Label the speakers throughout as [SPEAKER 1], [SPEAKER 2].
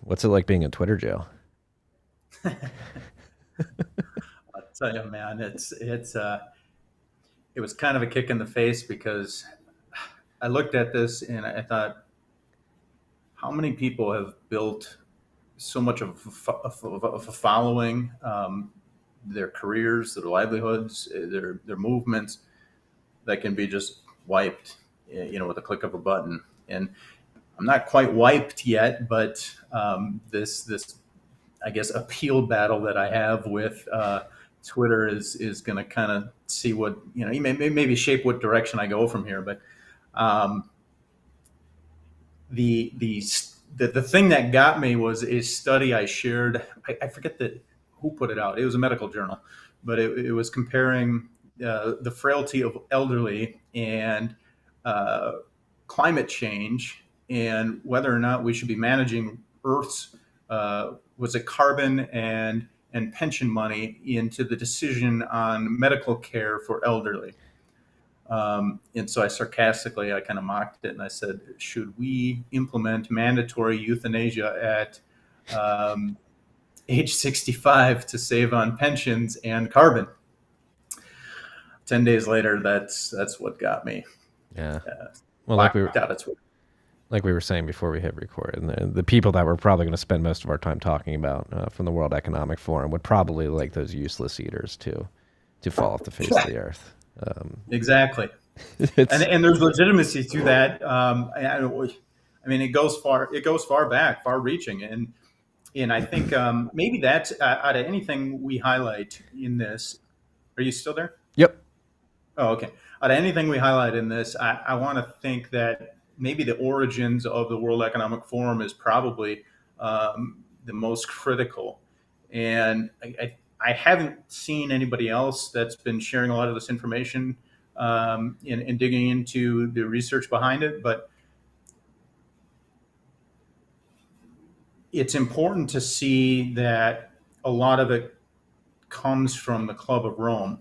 [SPEAKER 1] What's it like being in Twitter jail?
[SPEAKER 2] I'll tell you, man, it was kind of a kick in the face because I looked at this and I thought, how many people have built so much of a following, their careers, their livelihoods, their movements that can be just wiped, with a click of a button. And I'm not quite wiped yet, but this I guess appeal battle that I have with Twitter is going to kind of see what maybe shape what direction I go from here. But um, the the the thing that got me was a study I shared. I forget who put it out. It was a medical journal, but it was comparing the frailty of elderly and uh, climate change and whether or not we should be managing Earth's was it carbon and pension money into the decision on medical care for elderly. And so I kind of mocked it and I said, should we implement mandatory euthanasia at um, age 65 to save on pensions and carbon? 10 days later, that's what got me
[SPEAKER 1] Yeah.
[SPEAKER 2] uh,
[SPEAKER 1] Well,
[SPEAKER 2] locked out of Twitter.
[SPEAKER 1] like we were saying before we hit record, and the people that we're probably going to spend most of our time talking about from the World Economic Forum would probably like those useless eaters to fall off the face of the earth.
[SPEAKER 2] Exactly. and
[SPEAKER 1] It's
[SPEAKER 2] and there's legitimacy to that. I mean, it goes far back, far reaching, and I think maybe that's out of anything we highlight in this. Are you still there?
[SPEAKER 1] yep.
[SPEAKER 2] Oh, okay. Out of anything we highlight in this, I want to think that maybe the origins of the World Economic Forum is probably the most critical. And I haven't seen anybody else that's been sharing a lot of this information and digging into the research behind it. But it's important to see that a lot of it comes from the Club of Rome.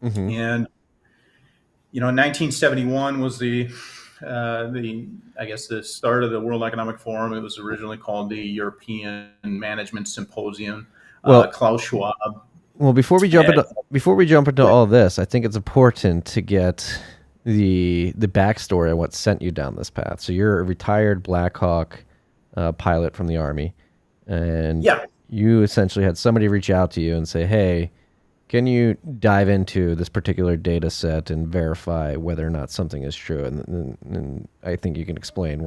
[SPEAKER 1] Hmm.
[SPEAKER 2] And 1971 was the I guess the start of the World Economic Forum. It was originally called the European Management Symposium.
[SPEAKER 1] Well,
[SPEAKER 2] Klaus Schwab.
[SPEAKER 1] well,
[SPEAKER 2] And,
[SPEAKER 1] before we jump into all this, I think it's important to get the backstory on what sent you down this path. So you're a retired Blackhawk pilot from the Army, and
[SPEAKER 2] yeah,
[SPEAKER 1] you essentially had somebody reach out to you and say, "Hey, can you dive into this particular data set and verify whether or not something is true?" And I think you can explain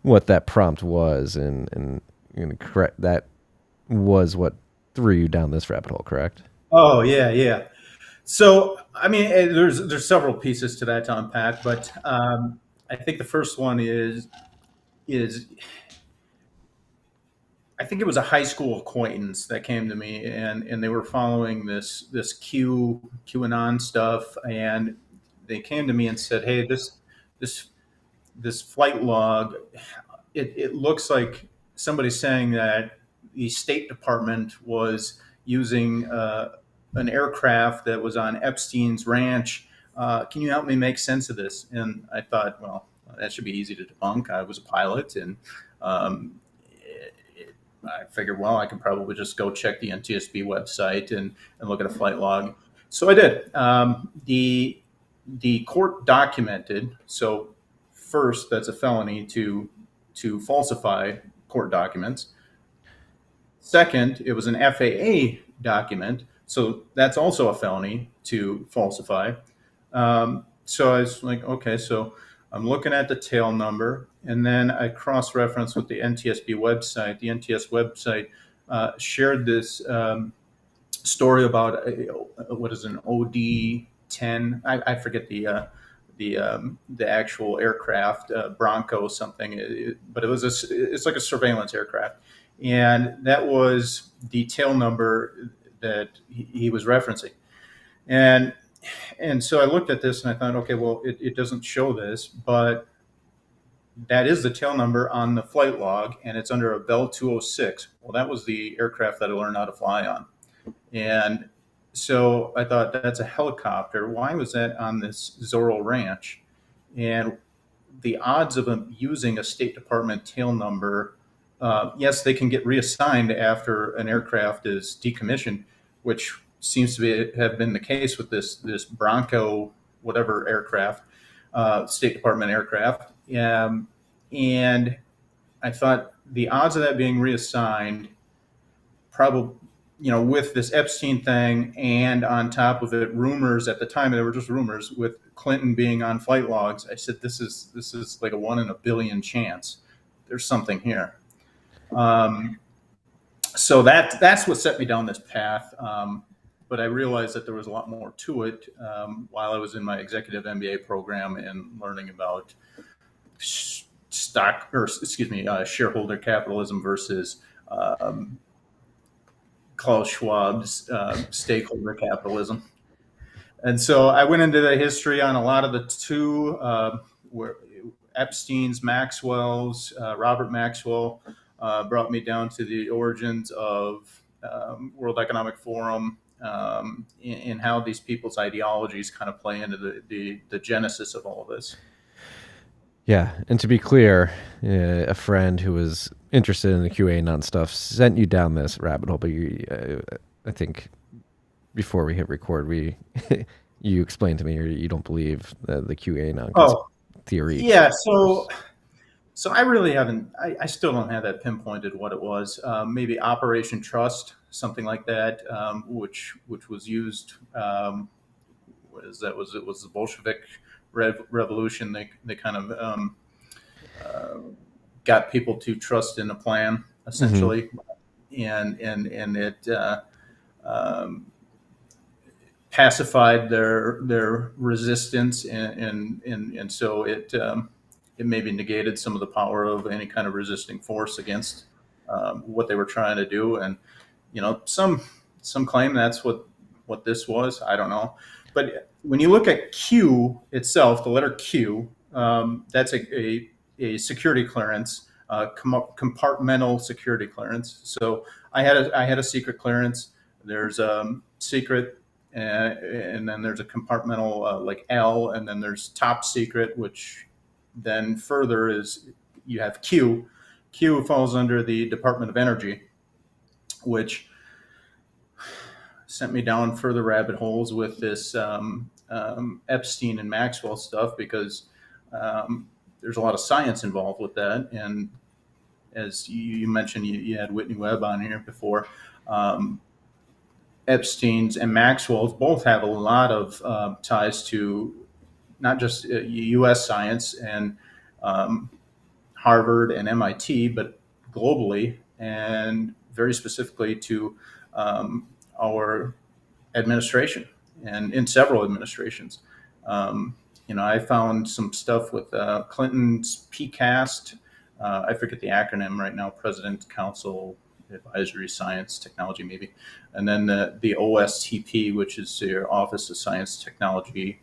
[SPEAKER 1] what that prompt was, and correct that was what threw you down this rabbit hole, correct?
[SPEAKER 2] oh yeah, yeah. So I mean, there's several pieces to that to unpack, but I think the first one is I think it was a high school acquaintance that came to me, and they were following this QAnon stuff, and they came to me and said, "Hey, this this flight log, it looks like somebody's saying that the State Department was using an aircraft that was on Epstein's ranch. Can you help me make sense of this?" And I thought, well, that should be easy to debunk. I was a pilot, and um, I figured, well, I can probably just go check the NTSB website and look at a flight log. So I did. The court documented. So first, that's a felony to falsify court documents. Second, it was an FAA document, so that's also a felony to falsify. So I was like, okay, so I'm looking at the tail number, and then I cross-referenced with the NTSB website. The NTS website shared this story about what is an OD-10. I forget the actual aircraft, Bronco something, but it's like a surveillance aircraft, and that was the tail number that he was referencing. And and so I looked at this and I thought, okay, well, it doesn't show this, but that is the tail number on the flight log, and it's under a Bell 206. Well, that was the aircraft that I learned how to fly on. And so I thought, that's a helicopter. Why was that on this Zorro Ranch? And the odds of him using a State Department tail number yes, they can get reassigned after an aircraft is decommissioned, which seems to have been the case with this Bronco whatever aircraft, State Department aircraft. And I thought the odds of that being reassigned, probably, with this Epstein thing, and on top of it, rumors at the time, they were just rumors with Clinton being on flight logs. I said, this is like a 1 in a billion chance. There's something here. So that's what set me down this path. But I realized that there was a lot more to it while I was in my executive MBA program and learning about shareholder capitalism versus Klaus Schwab's stakeholder capitalism. And so I went into the history on a lot of the two, where Epstein's, Maxwell's, Robert Maxwell brought me down to the origins of World Economic Forum, and how these people's ideologies kind of play into the genesis of all of this.
[SPEAKER 1] Yeah, and to be clear, a friend who was interested in the QAnon stuff sent you down this rabbit hole, but I think before we hit record, you explained to me you don't believe the QAnon theory.
[SPEAKER 2] Yeah, so I really haven't. I still don't have that pinpointed what it was. Maybe Operation Trust, something like that, which was used. What is that? It was the Bolshevik revolution. They kind of got people to trust in a plan, essentially, and it pacified their resistance, and so it maybe negated some of the power of any kind of resisting force against what they were trying to do. And some claim that's what this was. I don't know, but when you look at Q itself, the letter Q, that's a security clearance, compartmental security clearance. So I had a secret clearance. There's secret, and then there's a compartmental like L, and then there's top secret, which then further is you have Q. Q falls under the Department of Energy, which sent me down further rabbit holes with this Epstein and Maxwell stuff, because there's a lot of science involved with that. And as you mentioned, you had Whitney Webb on here before. Epstein's and Maxwell's both have a lot of ties to not just U.S. science and Harvard and MIT, but globally, and very specifically to our administration and in several administrations. I found some stuff with Clinton's PCAST. I forget the acronym right now, President Council Advisory Science Technology, maybe. And then the OSTP, which is your Office of Science Technology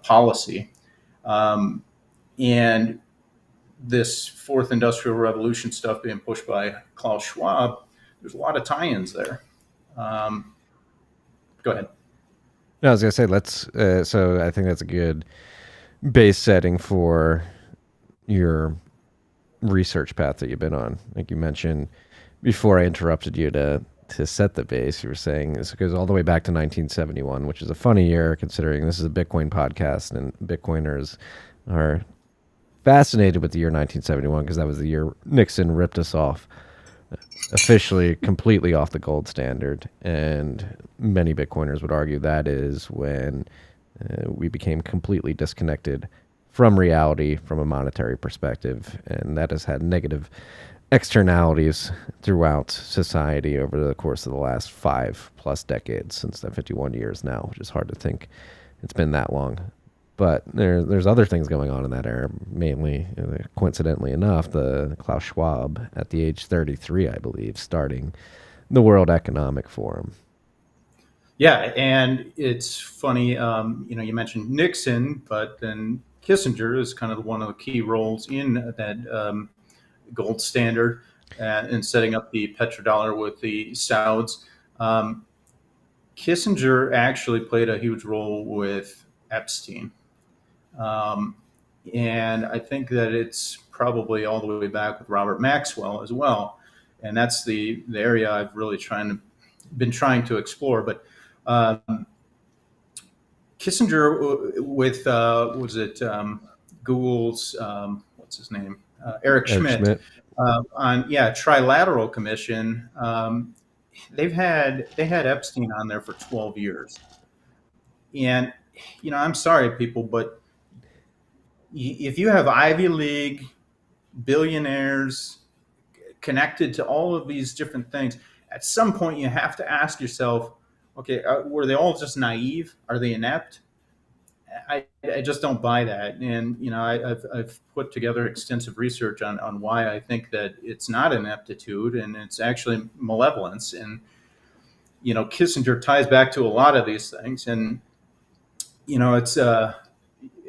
[SPEAKER 2] Policy. And this fourth industrial revolution stuff being pushed by Klaus Schwab, there's a lot of tie-ins there. Go ahead.
[SPEAKER 1] No, I was going to say, let's, so I think that's a good base setting for your research path that you've been on. Like you mentioned before I interrupted you to set the base, you were saying this goes all the way back to 1971, which is a funny year considering this is a Bitcoin podcast and Bitcoiners are fascinated with the year 1971 because that was the year Nixon ripped us off, officially completely off the gold standard. And many Bitcoiners would argue that is when we became completely disconnected from reality from a monetary perspective. And that has had negative externalities throughout society over the course of the last 5+ decades, since the 51 years now, which is hard to think it's been that long. But there's other things going on in that era, mainly, coincidentally enough, the Klaus Schwab, at the age 33, I believe, starting the World Economic Forum.
[SPEAKER 2] Yeah, and it's funny, you mentioned Nixon, but then Kissinger is kind of one of the key roles in that gold standard and setting up the petrodollar with the Sauds. Kissinger actually played a huge role with Epstein. And I think that it's probably all the way back with Robert Maxwell as well. And that's the area I've really been trying to explore. But Kissinger with was it Google's what's his name, Eric
[SPEAKER 1] Eric
[SPEAKER 2] Schmidt,
[SPEAKER 1] Schmidt.
[SPEAKER 2] on Trilateral Commission. They had Epstein on there for 12 years, and I'm sorry, people, but if you have Ivy League billionaires connected to all of these different things, at some point you have to ask yourself, okay, were they all just naive? Are they inept? I just don't buy that. And, I've put together extensive research on why I think that it's not ineptitude and it's actually malevolence. And, Kissinger ties back to a lot of these things. And, it's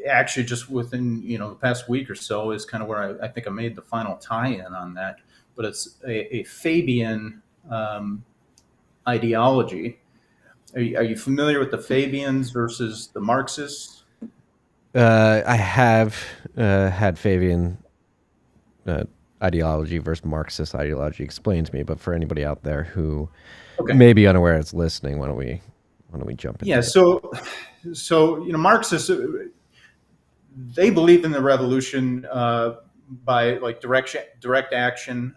[SPEAKER 2] actually just within, the past week or so is kind of where I think I made the final tie in on that. But it's a Fabian ideology. Are you familiar with the Fabians versus the Marxists?
[SPEAKER 1] I have had Fabian ideology versus Marxist ideology explained to me, but for anybody out there who
[SPEAKER 2] Okay.
[SPEAKER 1] may be unaware it's listening, why don't we jump into
[SPEAKER 2] Yeah.
[SPEAKER 1] it?
[SPEAKER 2] So Marxists, they believe in the revolution by like direct action,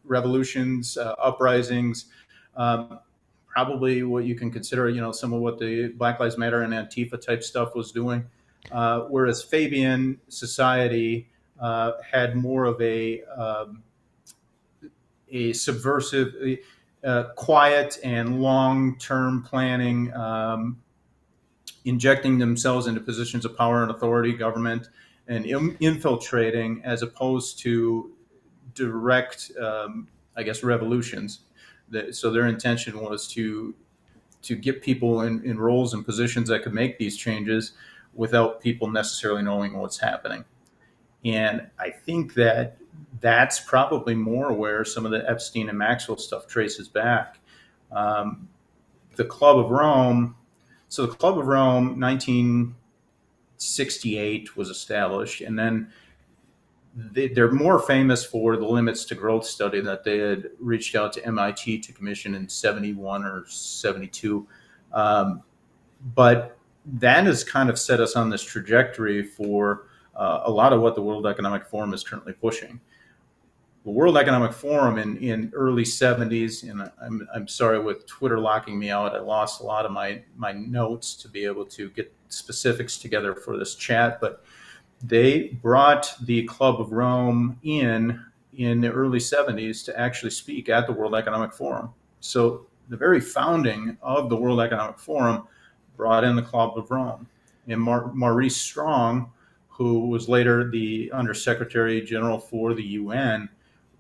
[SPEAKER 2] revolutions, uprisings. Probably what you can consider, some of what the Black Lives Matter and Antifa type stuff was doing. Whereas Fabian society had more of a subversive, quiet and long-term planning, injecting themselves into positions of power and authority, government, and infiltrating, as opposed to direct, revolutions. So their intention was to get people in roles and positions that could make these changes without people necessarily knowing what's happening. And I think that that's probably more where some of the Epstein and Maxwell stuff traces back. The Club of Rome. So the Club of Rome, 1968 was established, and then they're more famous for the limits to growth study that they had reached out to MIT to commission in 71 or 72. But that has kind of set us on this trajectory for a lot of what the World Economic Forum is currently pushing. The World Economic Forum in early 70s, and I'm sorry, with Twitter locking me out, I lost a lot of my notes to be able to get specifics together for this chat, but they brought the Club of Rome in the early 70s to actually speak at the World Economic Forum. So the very founding of the World Economic Forum brought in the Club of Rome. And Maurice Strong, who was later the Undersecretary General for the UN,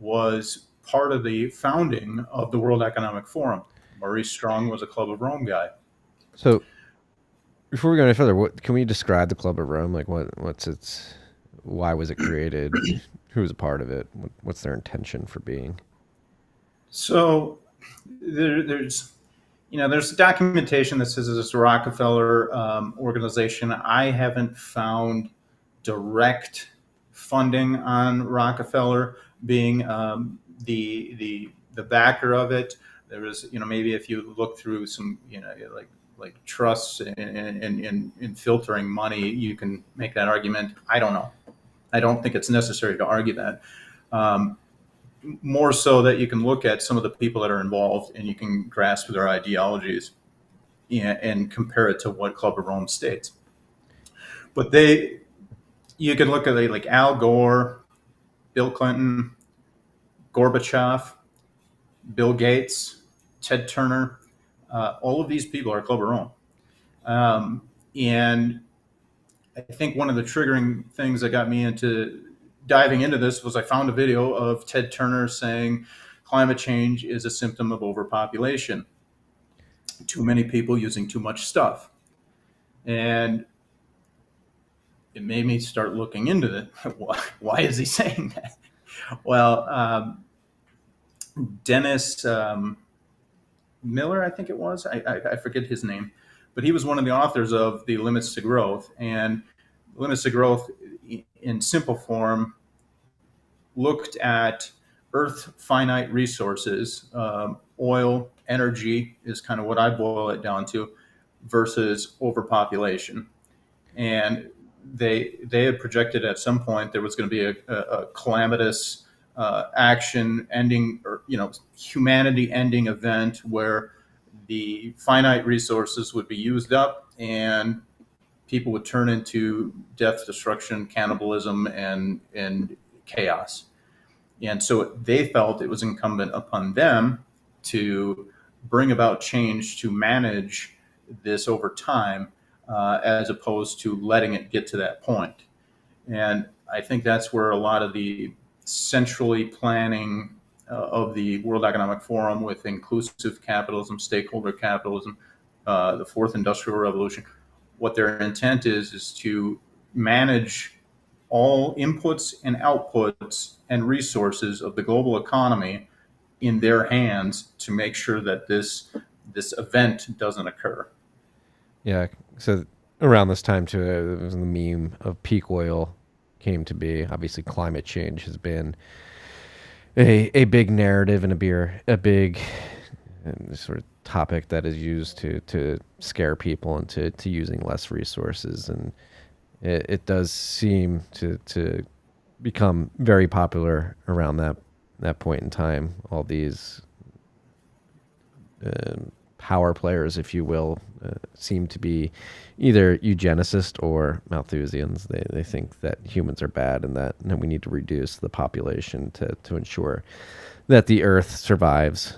[SPEAKER 2] was part of the founding of the World Economic Forum. Maurice Strong was a Club of Rome guy.
[SPEAKER 1] So before we go any further, can we describe the Club of Rome? Like what's its, why was it created? Who's a part of it? What's their intention for being?
[SPEAKER 2] So there's documentation that says it's a Rockefeller organization. I haven't found direct funding on Rockefeller being the backer of it. There was, maybe if you look through some, like trusts and filtering money, you can make that argument. I don't know. I don't think it's necessary to argue that. More so that you can look at some of the people that are involved and you can grasp their ideologies and compare it to what Club of Rome states. But you can look at like Al Gore, Bill Clinton, Gorbachev, Bill Gates, Ted Turner. All of these people are Club of Rome. And I think one of the triggering things that got me into diving into this was I found a video of Ted Turner saying climate change is a symptom of overpopulation. Too many people using too much stuff. And it made me start looking into it. Why is he saying that? Well, Dennis Miller, I think it was. I forget his name, but he was one of the authors of the Limits to Growth. And Limits to Growth, in simple form, looked at Earth finite resources, oil, energy is kind of what I boil it down to, versus overpopulation. And they had projected at some point there was going to be a calamitous action ending, or humanity ending event where the finite resources would be used up and people would turn into death, destruction, cannibalism, and chaos. And so they felt it was incumbent upon them to bring about change to manage this over time, as opposed to letting it get to that point. And I think that's where a lot of the centrally planning of the World Economic Forum with inclusive capitalism, stakeholder capitalism, the fourth industrial revolution, what their intent is to manage all inputs and outputs and resources of the global economy in their hands to make sure that this event doesn't occur.
[SPEAKER 1] Yeah. So around this time too, it was the meme of peak oil came to be. Obviously, climate change has been a big narrative and a big sort of topic that is used to scare people into using less resources, and it does seem to become very popular around that point in time. All these power players, if you will, seem to be either eugenicists or Malthusians. They think that humans are bad and that we need to reduce the population to ensure that the Earth survives.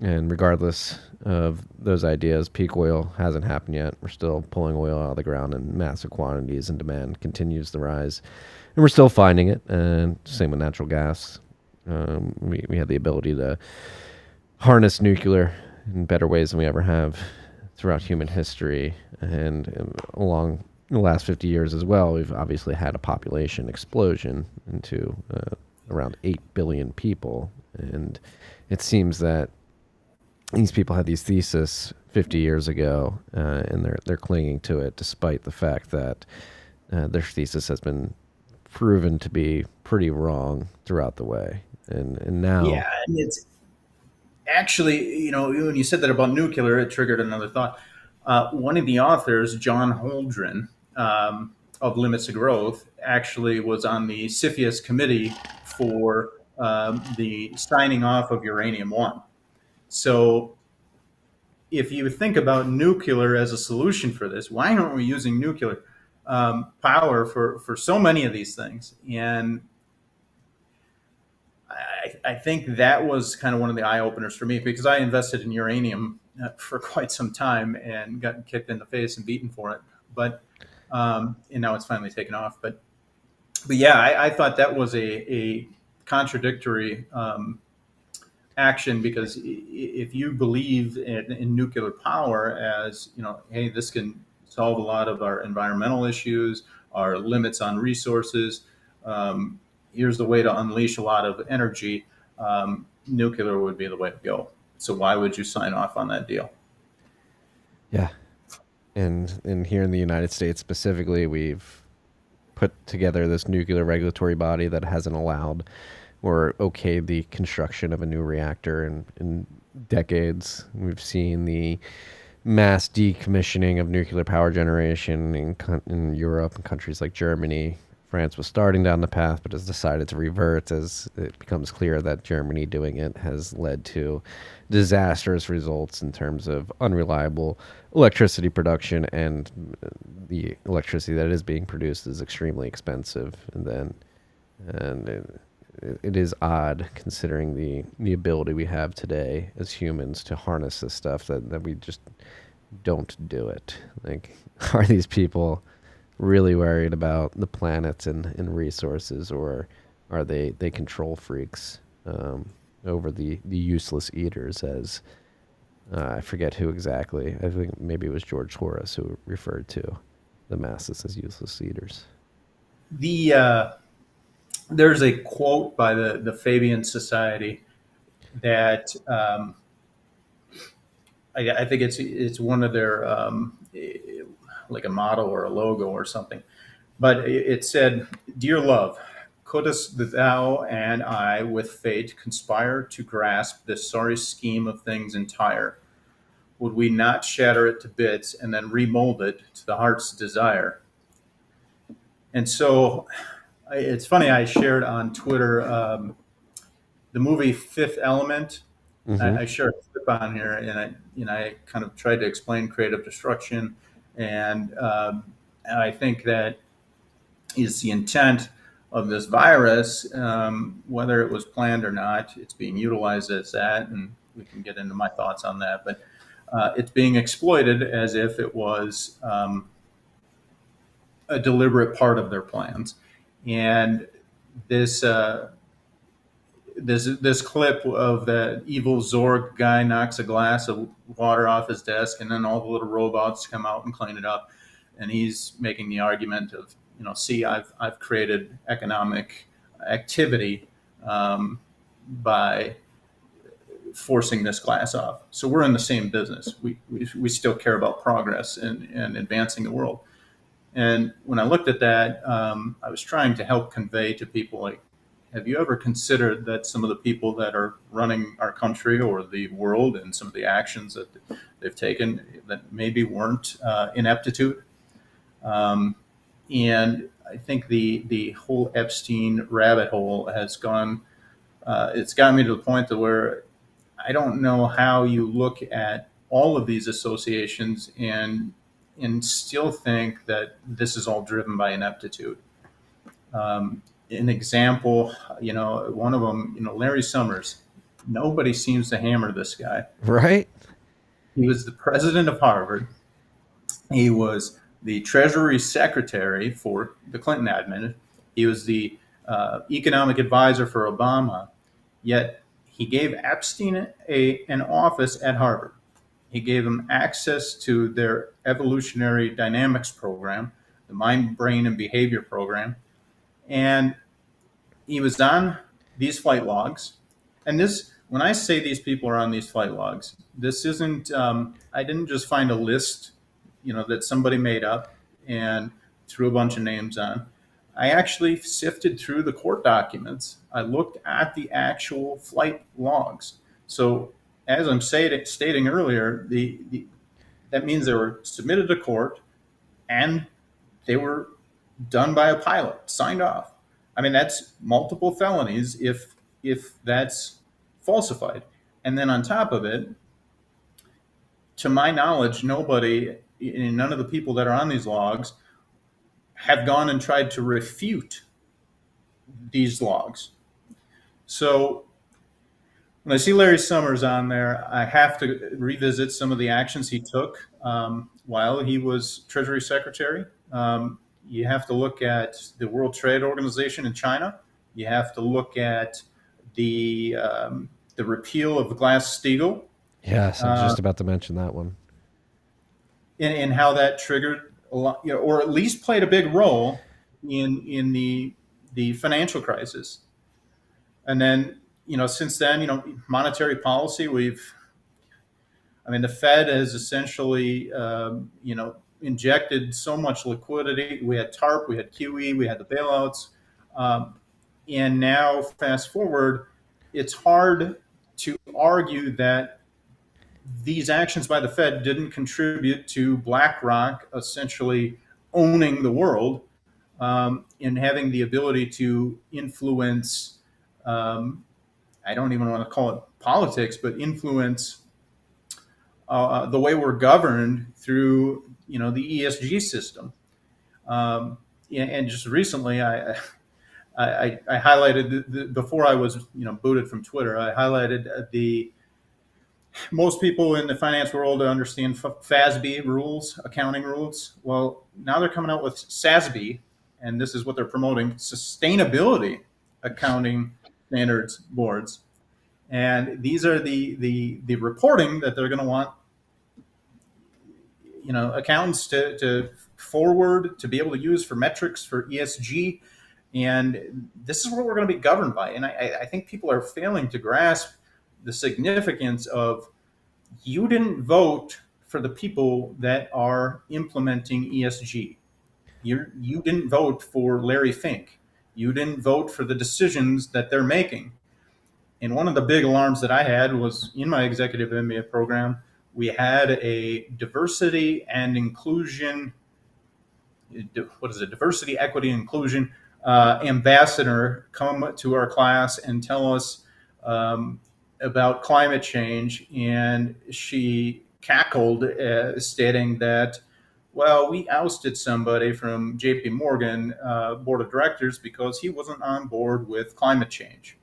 [SPEAKER 1] And regardless of those ideas, peak oil hasn't happened yet. We're still pulling oil out of the ground in massive quantities, and demand continues to rise. And we're still finding it. And same with natural gas. We have the ability to harness nuclear in better ways than we ever have throughout human history. And along the last 50 years as well, we've obviously had a population explosion into around 8 billion people. And it seems that these people had these theses 50 years ago, and they're clinging to it despite the fact that their thesis has been proven to be pretty wrong throughout the way. And now,
[SPEAKER 2] Yeah, and it's actually, when you said that about nuclear, it triggered another thought. One of the authors, John Holdren, of Limits to Growth, actually was on the CFIUS committee for the signing off of Uranium One. So if you think about nuclear as a solution for this, why aren't we using nuclear power for so many of these things? And I think that was kind of one of the eye openers for me, because I invested in uranium for quite some time and got kicked in the face and beaten for it. But and now it's finally taken off. But yeah, I thought that was a contradictory action, because if you believe in nuclear power as, hey, this can solve a lot of our environmental issues, our limits on resources. Here's the way to unleash a lot of energy. Nuclear would be the way to go. So why would you sign off on that deal?
[SPEAKER 1] yeah. And here in the United States specifically, we've put together this nuclear regulatory body that hasn't allowed or okayed the construction of a new reactor in decades. We've seen the mass decommissioning of nuclear power generation in Europe and countries like Germany. France was starting down the path, but has decided to revert as it becomes clear that Germany doing it has led to disastrous results in terms of unreliable electricity production, and the electricity that is being produced is extremely expensive. And it is odd, considering the ability we have today as humans to harness this stuff, that we just don't do it. Like, are these people really worried about the planet and resources, or are they control freaks over the useless eaters, as I forget who exactly. I think maybe it was George Soros who referred to the masses as useless eaters.
[SPEAKER 2] There's a quote by the Fabian Society that I think it's one of their like a motto or a logo or something. But it said, "Dear love, couldst thou and I with fate conspire to grasp this sorry scheme of things entire? Would we not shatter it to bits and then remold it to the heart's desire?" And so it's funny, I shared on Twitter the movie Fifth Element.
[SPEAKER 1] Mm-hmm.
[SPEAKER 2] I shared a clip on here, and I kind of tried to explain creative destruction, and I think that is the intent of this virus, whether it was planned or not. It's being utilized as that, and we can get into my thoughts on that. But it's being exploited as if it was a deliberate part of their plans. And this this clip of that evil Zorg guy knocks a glass of water off his desk, and then all the little robots come out and clean it up. And he's making the argument of, see, I've created economic activity by forcing this glass off. So we're in the same business. We still care about progress and advancing the world. And when I looked at that, I was trying to help convey to people, like, have you ever considered that some of the people that are running our country or the world and some of the actions that they've taken that maybe weren't ineptitude? And I think the whole Epstein rabbit hole has gone, it's gotten me to the point to where I don't know how you look at all of these associations and still think that this is all driven by ineptitude. An example, one of them, Larry Summers. Nobody seems to hammer this guy.
[SPEAKER 1] Right?
[SPEAKER 2] He was the president of Harvard. He was the Treasury Secretary for the Clinton admin. He was the economic advisor for Obama. Yet he gave Epstein an office at Harvard. He gave him access to their evolutionary dynamics program, the mind, brain, and behavior program. And he was on these flight logs. And this, when I say these people are on these flight logs, this isn't, I didn't just find a list, that somebody made up and threw a bunch of names on. I actually sifted through the court documents. I looked at the actual flight logs. So as I'm stating earlier, that means they were submitted to court and they were done by a pilot, signed off. I mean, that's multiple felonies if that's falsified. And then on top of it, to my knowledge, none of the people that are on these logs have gone and tried to refute these logs. So when I see Larry Summers on there, I have to revisit some of the actions he took while he was Treasury Secretary. You have to look at the World Trade Organization in China. You have to look at the repeal of Glass-Steagall.
[SPEAKER 1] Yes, I was just about to mention that one.
[SPEAKER 2] And how that triggered a lot, or at least played a big role in the financial crisis. And then, since then, monetary policy, the Fed has essentially, injected so much liquidity. We had TARP, we had QE, we had the bailouts. And now, fast forward, it's hard to argue that these actions by the Fed didn't contribute to BlackRock essentially owning the world and having the ability to influence, I don't even want to call it politics, but influence the way we're governed through, the ESG system. And just recently, I highlighted before I was, booted from Twitter. I highlighted most people in the finance world understand FASB rules, accounting rules. Well, now they're coming out with SASB, and this is what they're promoting: sustainability accounting standards boards. And these are the reporting that they're going to want, accountants to forward, to be able to use for metrics for ESG. And this is what we're going to be governed by. And I think people are failing to grasp the significance of, you didn't vote for the people that are implementing ESG. You didn't vote for Larry Fink. You didn't vote for the decisions that they're making. And one of the big alarms that I had was in my executive MBA program, we had a diversity and inclusion, what is it, diversity, equity, inclusion ambassador come to our class and tell us um, about climate change. And she cackled, stating that, well, we ousted somebody from JP Morgan board of directors because he wasn't on board with climate change.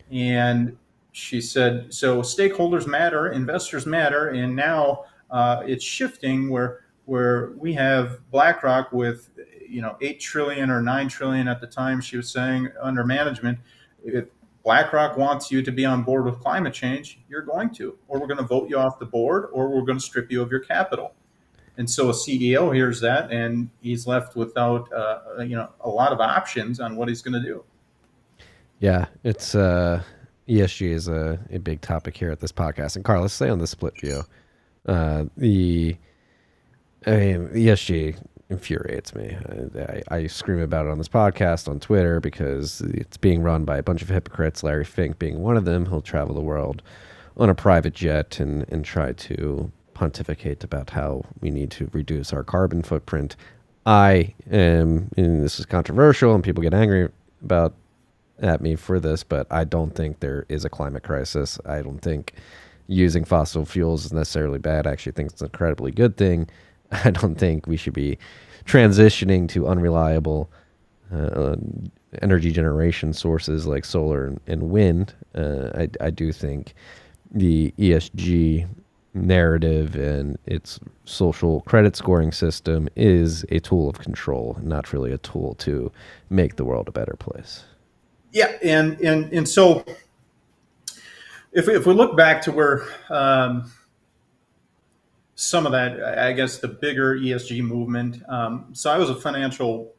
[SPEAKER 2] And she said, so stakeholders matter, investors matter, and now it's shifting where we have BlackRock with 8 trillion or 9 trillion at the time she was saying under management. If BlackRock wants you to be on board with climate change, you're going to, or we're going to vote you off the board, or we're going to strip you of your capital. And so a CEO hears that, and he's left without a lot of options on what he's going to do.
[SPEAKER 1] Yeah, it's ESG is a big topic here at this podcast. And Carl, let's stay on the split view. The ESG infuriates me. I scream about it on this podcast, on Twitter, because it's being run by a bunch of hypocrites, Larry Fink being one of them. He'll travel the world on a private jet and try to pontificate about how we need to reduce our carbon footprint. I am, and this is controversial and people get angry at me for this, but I don't think there is a climate crisis. I don't think using fossil fuels is necessarily bad. I actually think it's an incredibly good thing. I don't think we should be transitioning to unreliable energy generation sources like solar and wind. I do think the ESG narrative and its social credit scoring system is a tool of control, not really a tool to make the world a better place.
[SPEAKER 2] Yeah, and so if we look back to where some of that, I guess, the bigger ESG movement. So I was a financial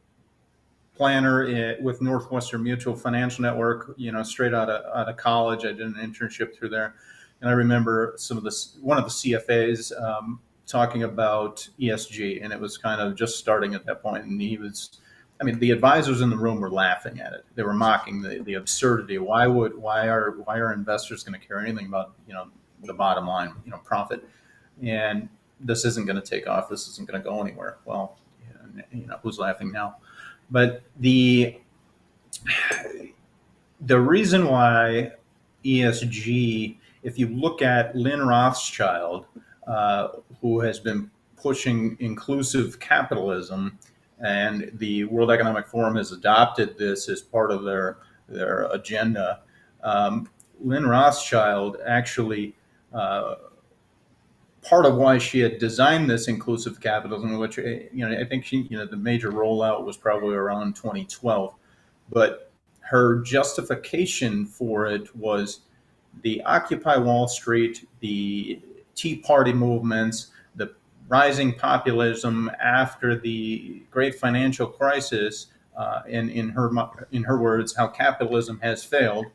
[SPEAKER 2] planner with Northwestern Mutual Financial Network. Straight out of college, I did an internship through there, and I remember one of the CFAs talking about ESG, and it was kind of just starting at that point, and he was. I mean, the advisors in the room were laughing at it. They were mocking the absurdity. Why are investors going to care anything about the bottom line, profit? And this isn't going to take off. This isn't going to go anywhere. Well, who's laughing now? But the reason why ESG, if you look at Lynn Rothschild, who has been pushing inclusive capitalism, and the World Economic Forum has adopted this as part of their agenda. Lynn Rothschild actually, part of why she had designed this inclusive capitalism, which I think the major rollout was probably around 2012, but her justification for it was the Occupy Wall Street, the Tea Party movements, the rising populism after the great financial crisis, and in her words, how capitalism has failed,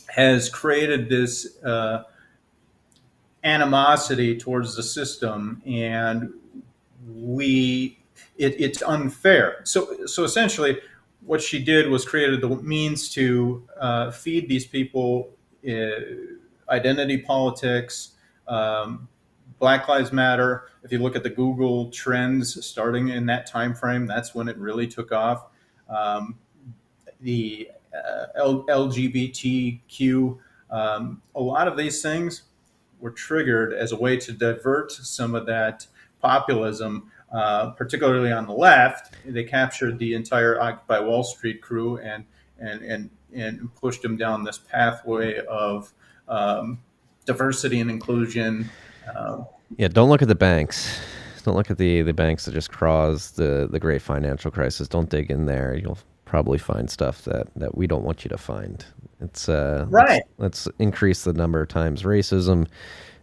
[SPEAKER 2] has created this animosity towards the system, and it's unfair. So essentially, what she did was created the means to feed these people identity politics. Black Lives Matter. If you look at the Google trends starting in that time frame, that's when it really took off. The LGBTQ, a lot of these things were triggered as a way to divert some of that populism, particularly on the left. They captured the entire Occupy Wall Street crew and pushed them down this pathway of diversity and inclusion.
[SPEAKER 1] Yeah, don't look at the banks. Don't look at the banks that just caused the great financial crisis. Don't dig in there. You'll probably find stuff that we don't want you to find. It's
[SPEAKER 2] right.
[SPEAKER 1] Let's increase the number of times racism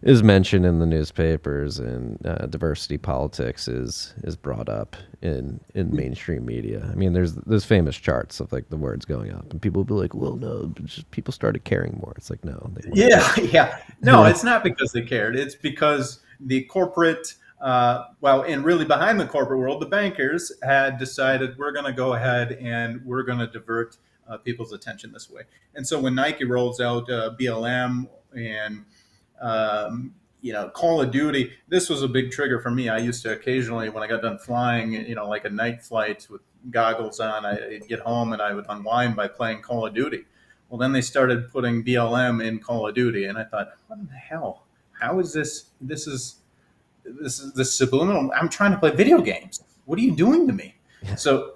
[SPEAKER 1] is mentioned in the newspapers and diversity politics is brought up in mainstream media. I mean, there's famous charts of like the words going up, and people will be like, "Well, no, just people started caring more." It's like, no,
[SPEAKER 2] yeah. No, it's not because they cared. It's because the corporate Well, and really behind the corporate world, the bankers had decided we're going to go ahead and we're going to divert people's attention this way. And so when Nike rolls out BLM and Call of Duty, this was a big trigger for me. I used to occasionally, when I got done flying, like a night flight with goggles on, I'd get home and I would unwind by playing Call of Duty. Well, then they started putting BLM in Call of Duty, and I thought, what in the hell? How is this? This subliminal. I'm trying to play video games. What are you doing to me? So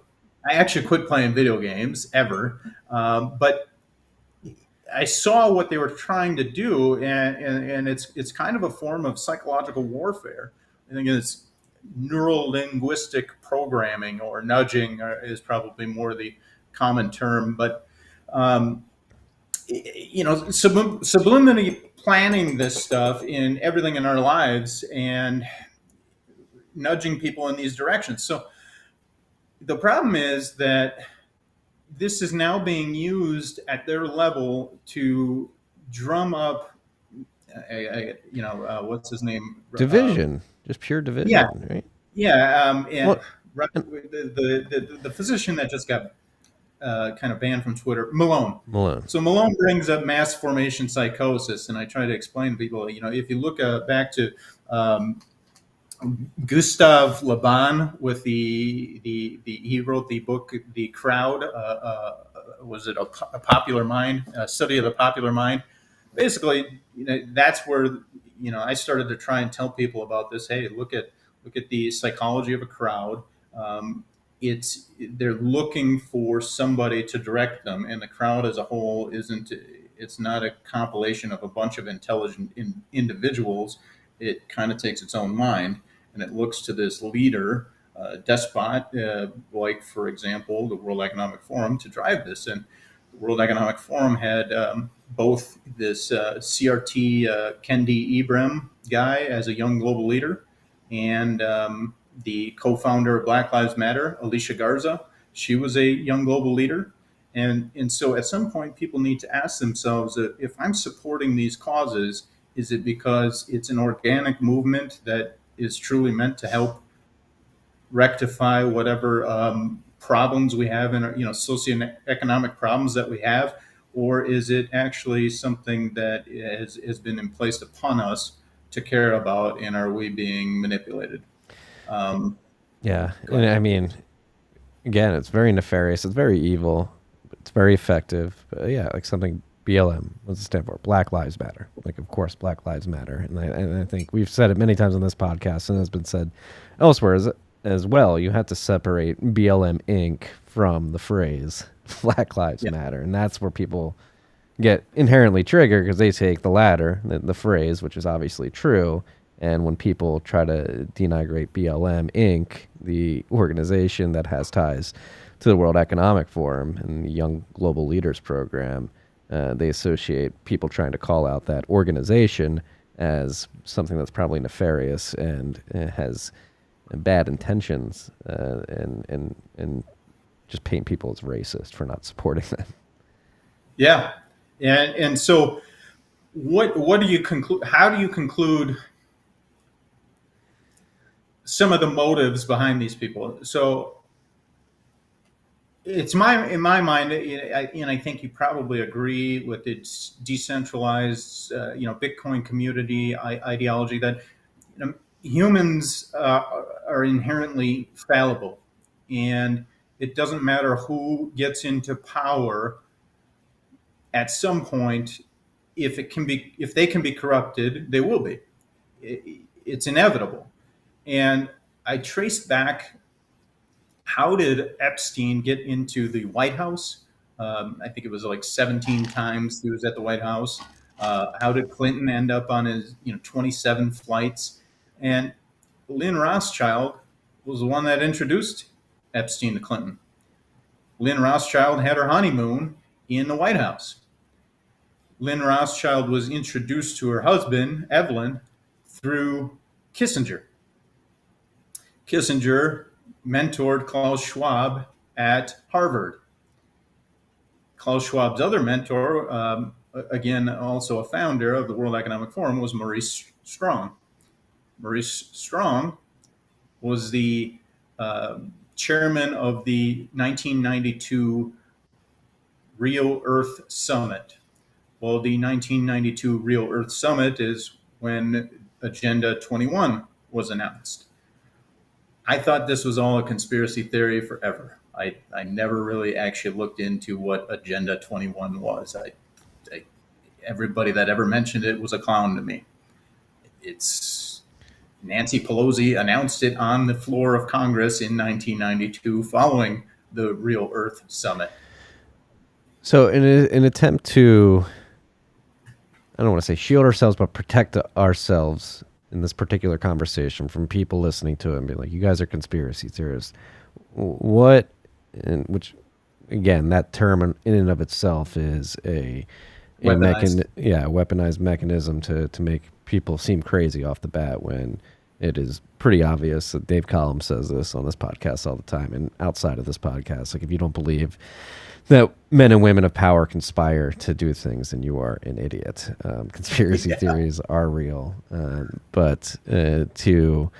[SPEAKER 2] I actually quit playing video games ever, but I saw what they were trying to do, and it's kind of a form of psychological warfare. I think it's neural linguistic programming, or nudging is probably more the common term, but um, subliminally planning this stuff in everything in our lives and nudging people in these directions. So the problem is that this is now being used at their level to drum up, what's his name?
[SPEAKER 1] Division, just pure division,
[SPEAKER 2] Yeah,
[SPEAKER 1] right?
[SPEAKER 2] yeah. And
[SPEAKER 1] Well,
[SPEAKER 2] the physician that just got kind of banned from Twitter, Malone.
[SPEAKER 1] Malone.
[SPEAKER 2] So Malone brings up mass formation psychosis, and I try to explain to people, if you look back to Gustav Le Bon with the he wrote the book The Crowd. Was it a popular mind? A study of the popular mind. Basically, that's where I started to try and tell people about this. Hey, look at the psychology of a crowd. They're looking for somebody to direct them, and the crowd as a whole isn't. It's not a compilation of a bunch of intelligent individuals. It kind of takes its own mind, and it looks to this leader, despot, like, for example, the World Economic Forum, to drive this. And the World Economic Forum had both this CRT Kendi Ibrahim guy as a young global leader, and the co-founder of Black Lives Matter, Alicia Garza. She was a young global leader. And so at some point, people need to ask themselves, if I'm supporting these causes, is it because it's an organic movement that is truly meant to help rectify whatever problems we have in our, socioeconomic problems that we have? Or is it actually something that has been placed upon us to care about, and are we being manipulated?
[SPEAKER 1] Yeah,
[SPEAKER 2] Go
[SPEAKER 1] and
[SPEAKER 2] ahead.
[SPEAKER 1] I mean, again, it's very nefarious. It's very evil. But it's very effective. But yeah, like something BLM. What does it stand for? Black Lives Matter. Like, of course, Black Lives Matter. And I think we've said it many times on this podcast, and it's been said elsewhere as well. You have to separate BLM Inc. from the phrase Black Lives
[SPEAKER 2] Yeah.
[SPEAKER 1] Matter, and that's where people get inherently triggered because they take the latter, the phrase, which is obviously true. And when people try to denigrate BLM Inc., the organization that has ties to the World Economic Forum and the Young Global Leaders Program, they associate people trying to call out that organization as something that's probably nefarious and has bad intentions, and just paint people as racist for not supporting them.
[SPEAKER 2] Yeah. And so what do you conclude? How do you conclude some of the motives behind these people? So it's in my mind, and I think you probably agree with its decentralized, Bitcoin community ideology, that humans are inherently fallible, and it doesn't matter who gets into power. At some point, if they can be corrupted, they will be. It's inevitable. And I traced back, how did Epstein get into the White House? I think it was like 17 times he was at the White House. How did Clinton end up on his 27 flights? And Lynn Rothschild was the one that introduced Epstein to Clinton. Lynn Rothschild had her honeymoon in the White House. Lynn Rothschild was introduced to her husband, Evelyn, through Kissinger. Kissinger mentored Klaus Schwab at Harvard. Klaus Schwab's other mentor, again, also a founder of the World Economic Forum, was Maurice Strong. Maurice Strong was the uh, chairman of the 1992 Real Earth Summit. Well, the 1992 Real Earth Summit is when Agenda 21 was announced. I thought this was all a conspiracy theory forever. I never really actually looked into what Agenda 21 was. Everybody that ever mentioned it was a clown to me. It's Nancy Pelosi announced it on the floor of Congress in 1992 following the Real Earth Summit.
[SPEAKER 1] So, in an attempt to, I don't want to say shield ourselves, but protect ourselves in this particular conversation from people listening to it and be like, you guys are conspiracy theorists. What, and which, again, that term in and of itself is a weaponized mechanism to make people seem crazy off the bat when it is pretty obvious that Dave Collins says this on this podcast all the time and outside of this podcast. Like, if you don't believe that men and women of power conspire to do things, then you are an idiot. Conspiracy theories are real, but to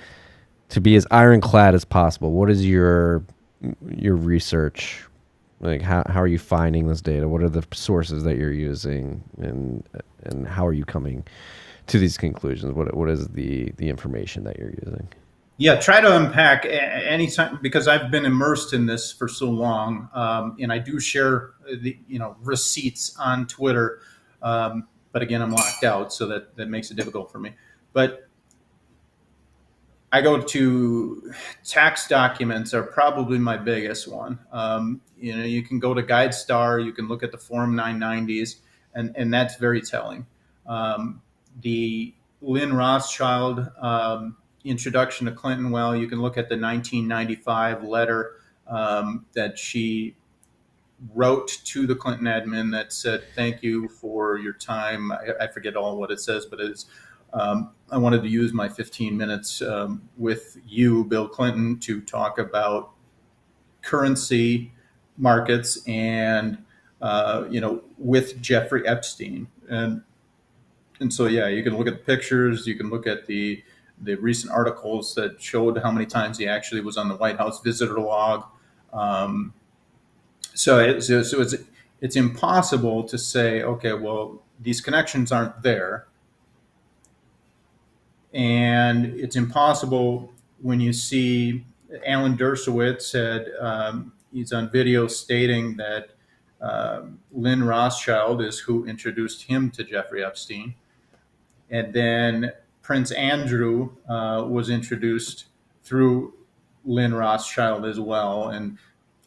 [SPEAKER 1] be as ironclad as possible, what is your research? Like, how are you finding this data? What are the sources that you're using, and how are you coming to these conclusions? What is the information that you're using?
[SPEAKER 2] Yeah, try to unpack anytime, because I've been immersed in this for so long, and I do share the receipts on Twitter, but again, I'm locked out, so that makes it difficult for me. But I go to tax documents are probably my biggest one. You can go to GuideStar, you can look at the Form 990s, and that's very telling. The Lynn Rothschild introduction to Clinton, well, you can look at the 1995 letter that she wrote to the Clinton admin that said, thank you for your time. I forget all what it says, but it's, I wanted to use my 15 minutes with you, Bill Clinton, to talk about currency markets and, with Jeffrey Epstein. And so, yeah, you can look at the pictures, you can look at the recent articles that showed how many times he actually was on the White House visitor log. So it's impossible to say, okay, well, these connections aren't there. And it's impossible when you see Alan Dershowitz said he's on video stating that Lynn Rothschild is who introduced him to Jeffrey Epstein. And then Prince Andrew was introduced through Lynn Rothschild as well. And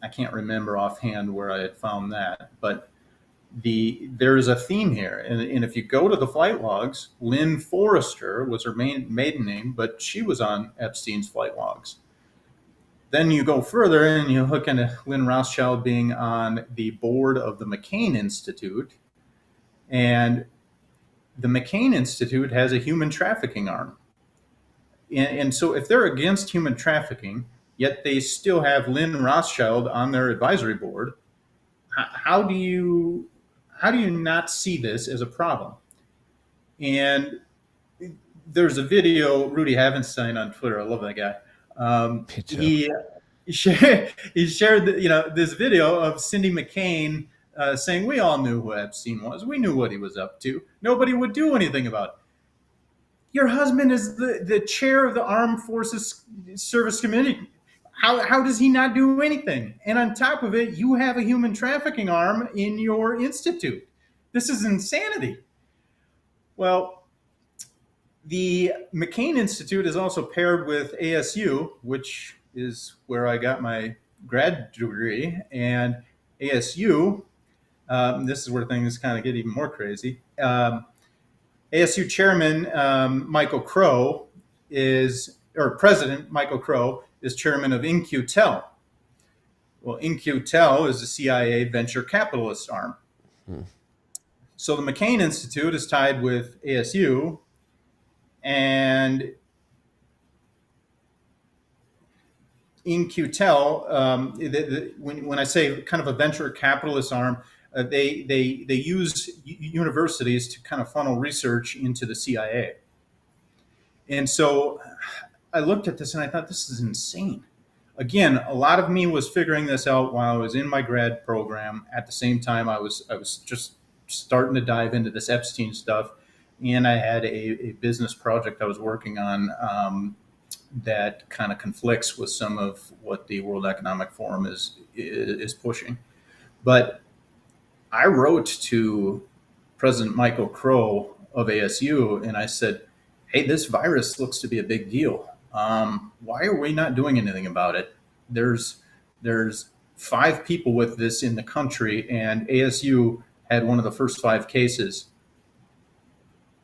[SPEAKER 2] I can't remember offhand where I had found that. But there is a theme here. And if you go to the flight logs, Lynn Forrester was her maiden name, but she was on Epstein's flight logs. Then you go further and you look into Lynn Rothschild being on the board of the McCain Institute. And the McCain Institute has a human trafficking arm. And so if they're against human trafficking, yet they still have Lynn Rothschild on their advisory board, how do you not see this as a problem? And there's a video, Rudy Havenstein on Twitter, I love that guy. He shared this video of Cindy McCain saying, we all knew who Epstein was. We knew what he was up to. Nobody would do anything about it. Your husband is the chair of the Armed Forces Service Committee. How does he not do anything? And on top of it, you have a human trafficking arm in your institute. This is insanity. Well, the McCain Institute is also paired with ASU, which is where I got my grad degree. And ASU, this is where things kind of get even more crazy. ASU chairman Michael Crow President Michael Crow is chairman of In-Q-Tel. Well, In-Q-Tel is the CIA venture capitalist arm. So the McCain Institute is tied with ASU, and In-Q-Tel, when I say kind of a venture capitalist arm, they use universities to kind of funnel research into the CIA. And so I looked at this and I thought, this is insane. Again, a lot of me was figuring this out while I was in my grad program. At the same time, I was just starting to dive into this Epstein stuff, and I had a business project I was working on that kind of conflicts with some of what the World Economic Forum is pushing. But I wrote to President Michael Crow of ASU, and I said, "Hey, this virus looks to be a big deal. Why are we not doing anything about it? There's 5 people with this in the country, and ASU had one of the first 5 cases.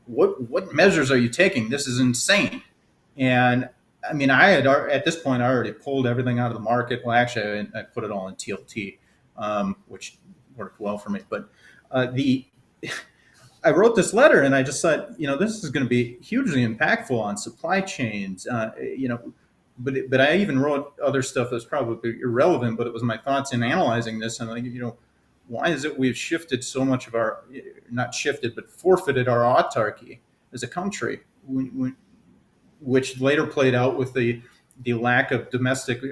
[SPEAKER 2] What measures are you taking? This is insane." And I mean, I had at this point I already pulled everything out of the market. Well, actually, I put it all in TLT, which worked well for me. But the I wrote this letter, and I just thought, this is going to be hugely impactful on supply chains. But I even wrote other stuff that's probably irrelevant, but it was my thoughts in analyzing this. And like, why is it we've shifted so much of our, not shifted, but forfeited our autarky as a country, which later played out with the lack of domestic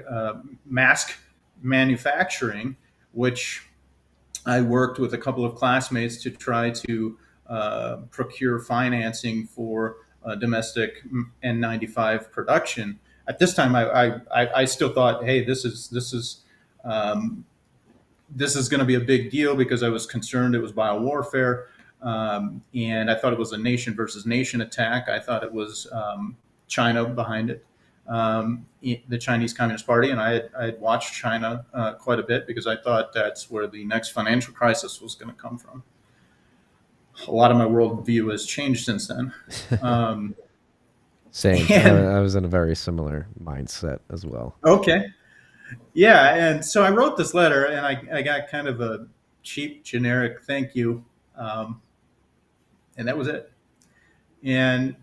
[SPEAKER 2] mask manufacturing, which I worked with a couple of classmates to try to procure financing for domestic N95 production. At this time, I still thought, hey, this is going to be a big deal, because I was concerned it was biowarfare, and I thought it was a nation versus nation attack. I thought it was China behind it, the Chinese Communist Party, and I had watched China quite a bit, because I thought that's where the next financial crisis was going to come from. A lot of my worldview has changed since then.
[SPEAKER 1] Same.
[SPEAKER 2] And,
[SPEAKER 1] I was in a very similar mindset as well.
[SPEAKER 2] okay. Yeah, and so I wrote this letter, and I got kind of a cheap, generic thank you, and that was it. And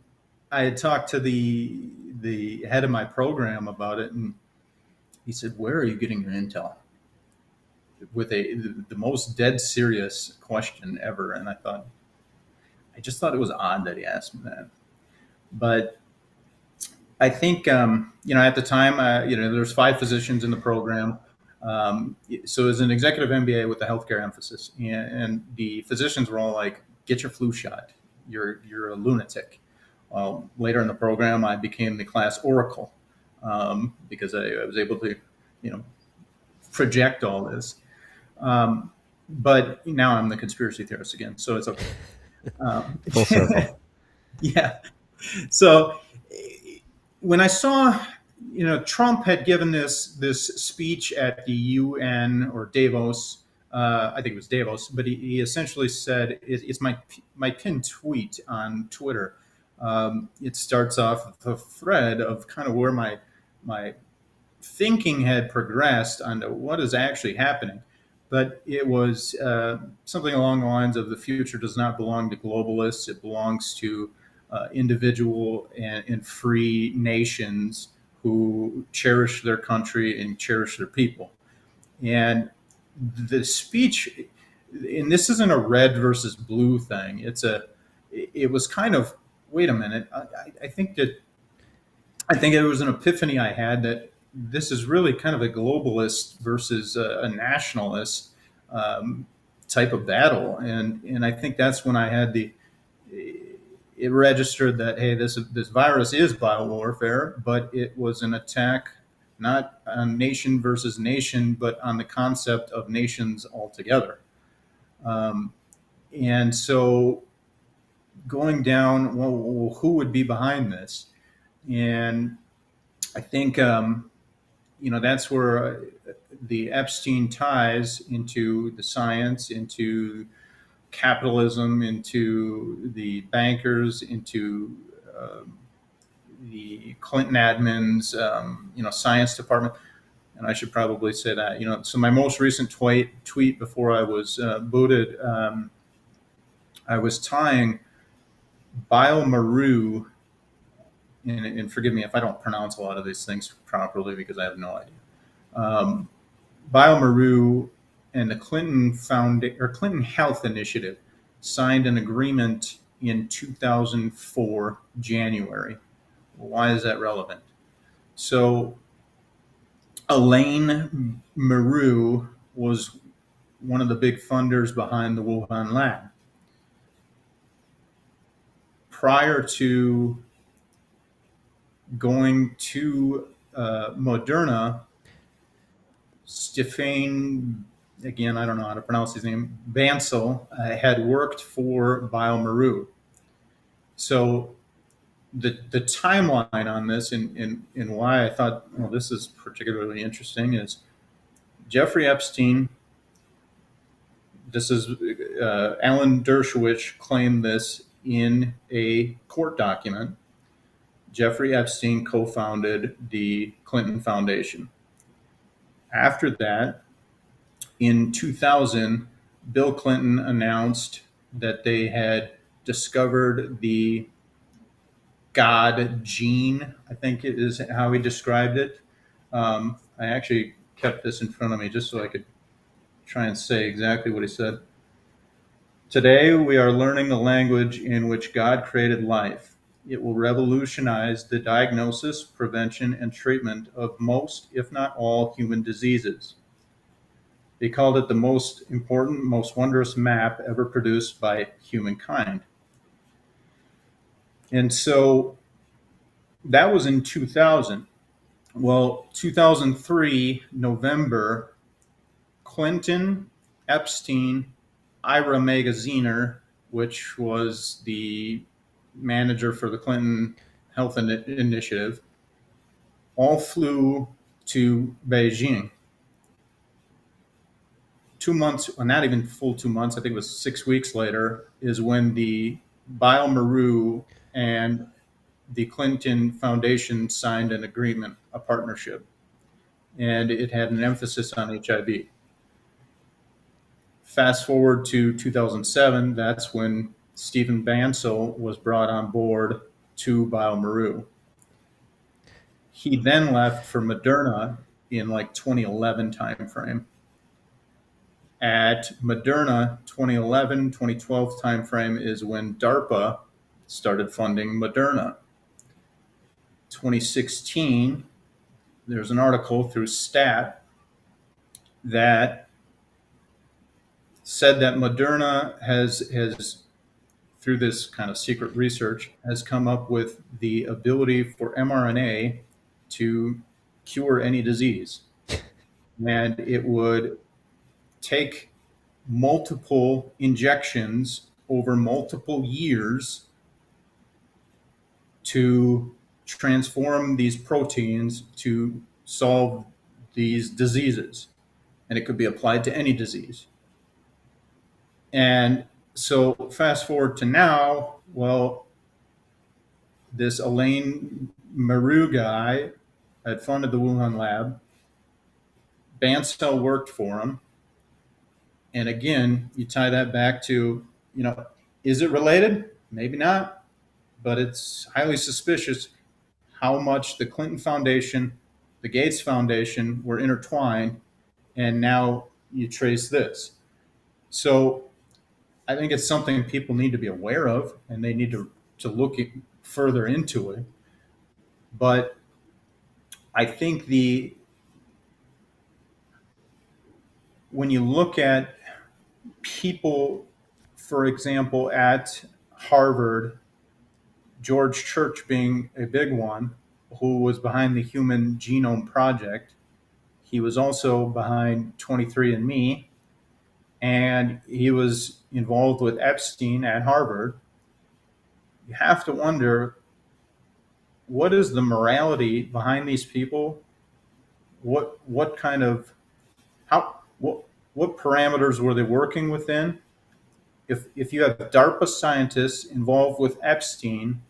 [SPEAKER 2] I had talked to the head of my program about it, and he said, "Where are you getting your intel?" With the most dead serious question ever. And I just thought it was odd that he asked me that. But I think, at the time, there's 5 physicians in the program. So it was an executive MBA with a healthcare emphasis. And the physicians were all like, "Get your flu shot. You're a lunatic." Well, later in the program, I became the class oracle, because I was able to, project all this. But now I'm the conspiracy theorist again, so it's okay.
[SPEAKER 1] Full circle.
[SPEAKER 2] Yeah. So when I saw, Trump had given this speech at the UN, or Davos, I think it was Davos, but he essentially said, it's my pinned tweet on Twitter. It starts off with a thread of kind of where my thinking had progressed onto what is actually happening. But it was something along the lines of, the future does not belong to globalists. It belongs to individual and free nations who cherish their country and cherish their people. And the speech, and this isn't a red versus blue thing. It was kind of, wait a minute. I think it was an epiphany I had, that this is really kind of a globalist versus a nationalist type of battle. And I think that's when I had it registered that, hey, this virus is biowarfare, but it was an attack not on nation versus nation, but on the concept of nations altogether. And so going down, well, who would be behind this? And I think, that's where the Epstein ties into the science, into capitalism, into the bankers, into the Clinton admins, science department. And I should probably say that, so my most recent tweet before I was booted, I was tying BioMaru, and forgive me if I don't pronounce a lot of these things properly, because I have no idea. BioMaru and the Clinton Health Initiative signed an agreement in 2004 January Why is that relevant? So Elaine Maru was one of the big funders behind the Wuhan lab. Prior to going to Moderna, Stefan, again, I don't know how to pronounce his name, Bancel, had worked for BioMaru. So the timeline on this and why I thought, well, this is particularly interesting is Jeffrey Epstein, this is Alan Dershowitz claimed this in a court document. Jeffrey Epstein co-founded the Clinton Foundation. After that, in 2000, Bill Clinton announced that they had discovered the God gene, I think it is how he described it. I actually kept this in front of me just so I could try and say exactly what he said. Today, we are learning the language in which God created life. It will revolutionize the diagnosis, prevention, and treatment of most, if not all, human diseases. They called it the most important, most wondrous map ever produced by humankind. And so that was in 2000. Well, 2003, November, Clinton, Epstein, Ira Magaziner, which was the manager for the Clinton Health Initiative, all flew to Beijing. 2 months, or not even full 2 months, I think it was 6 weeks later, is when the BioMaru and the Clinton Foundation signed an agreement, a partnership, and it had an emphasis on HIV. Fast forward to 2007, that's when Stephen Bancel was brought on board to BioMaru. He then left for Moderna in like 2011 timeframe. At Moderna, 2011, 2012 timeframe is when DARPA started funding Moderna. 2016, there's an article through STAT that said that Moderna has through this kind of secret research, has come up with the ability for mRNA to cure any disease. And it would take multiple injections over multiple years to transform these proteins to solve these diseases. And it could be applied to any disease. And so fast forward to now, well, this Elaine Maru guy had funded the Wuhan lab. Bancel worked for him. And again, you tie that back to, is it related? Maybe not, but it's highly suspicious how much the Clinton Foundation, the Gates Foundation were intertwined. And now you trace this. So I think it's something people need to be aware of, and they need to look further into it. But I think when you look at people, for example, at Harvard, George Church being a big one, who was behind the Human Genome Project. He was also behind 23andMe, and he was involved with Epstein at Harvard. You have to wonder, what is the morality behind these people? What kind of what parameters were they working within? If you have DARPA scientists involved with Epstein,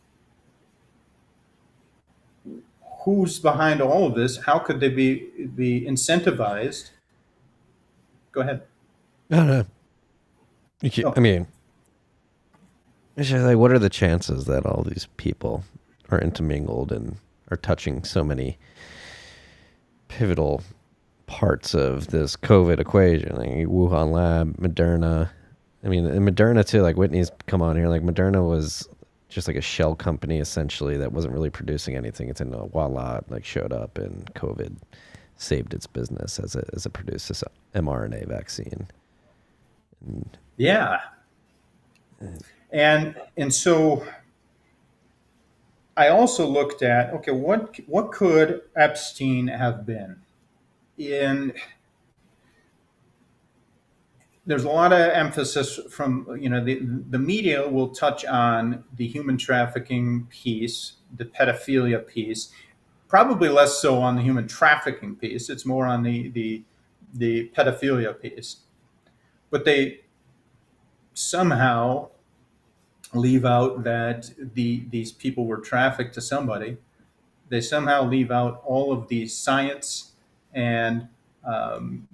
[SPEAKER 2] who's behind all of this? How could they be incentivized? Go ahead.
[SPEAKER 1] No. I mean, it's just like, what are the chances that all these people are intermingled and are touching so many pivotal parts of this COVID equation? Like Wuhan lab, Moderna. I mean, and Moderna too, like Whitney's come on here, like Moderna was just like a shell company essentially that wasn't really producing anything. It's in a voila, like showed up and COVID saved its business as it produced this mRNA vaccine. And,
[SPEAKER 2] Yeah. And so I also looked at, okay, what could Epstein have been? In There's a lot of emphasis from, the media will touch on the human trafficking piece, the pedophilia piece, probably less so on the human trafficking piece. It's more on the pedophilia piece. But they somehow leave out that these people were trafficked to somebody. They somehow leave out all of the science and um,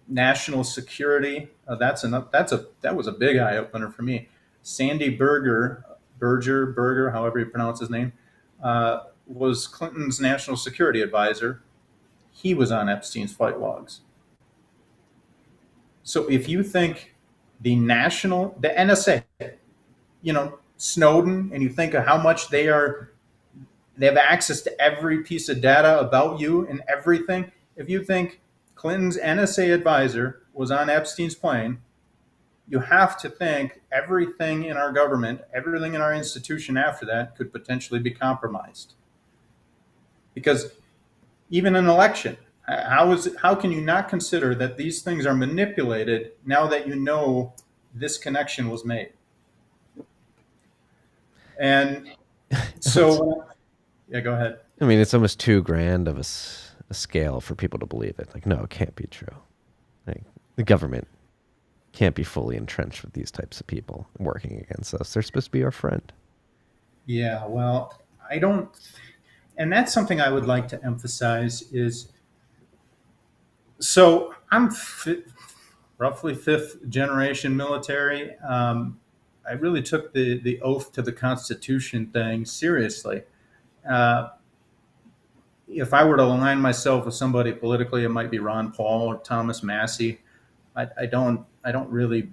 [SPEAKER 2] national security. That was a big eye opener for me. Sandy Berger, however you pronounce his name, was Clinton's national security advisor. He was on Epstein's flight logs. So if you think the NSA, Snowden, and you think of how much they have access to every piece of data about you and everything. If you think Clinton's NSA advisor was on Epstein's plane, you have to think everything in our government, everything in our institution after that could potentially be compromised. Because even an election, how can you not consider that these things are manipulated now that you know this connection was made? And so, yeah, go ahead.
[SPEAKER 1] I mean, it's almost too grand of a scale for people to believe it. Like, no, it can't be true. Like, the government can't be fully entrenched with these types of people working against us. They're supposed to be our friend.
[SPEAKER 2] Yeah, well, I don't, and that's something I would like to emphasize is, so I'm roughly fifth generation military. I really took the oath to the Constitution thing seriously. Uh, if I were to align myself with somebody politically, it might be Ron Paul or Thomas Massey. I don't really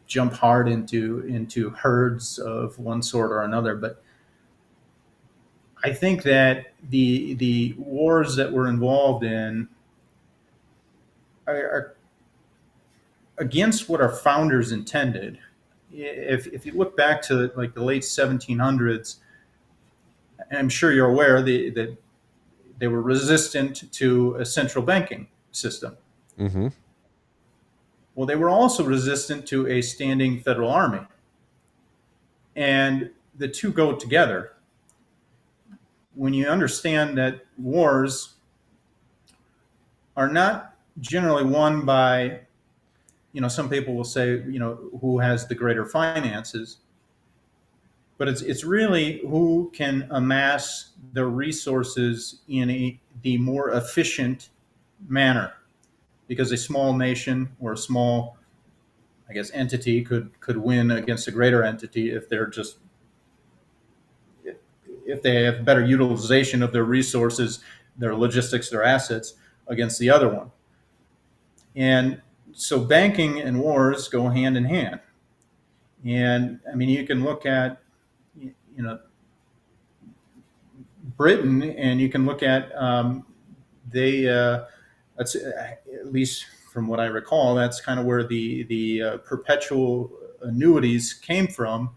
[SPEAKER 2] jump hard into herds of one sort or another, but I think that the wars that we're involved in are against what our founders intended. If you look back to like the late 1700s, and I'm sure you're aware that they were resistant to a central banking system.
[SPEAKER 1] Mm-hmm.
[SPEAKER 2] Well, they were also resistant to a standing federal army, and the two go together. When you understand that wars are not generally won by, some people will say, who has the greater finances, but it's really who can amass the resources in the more efficient manner. Because a small nation or a small, I guess, entity could win against a greater entity if they have better utilization of their resources, their logistics, their assets against the other one. And so banking and wars go hand in hand. And I mean, you can look at, Britain, and you can look at that's at least from what I recall, that's kind of where the perpetual annuities came from,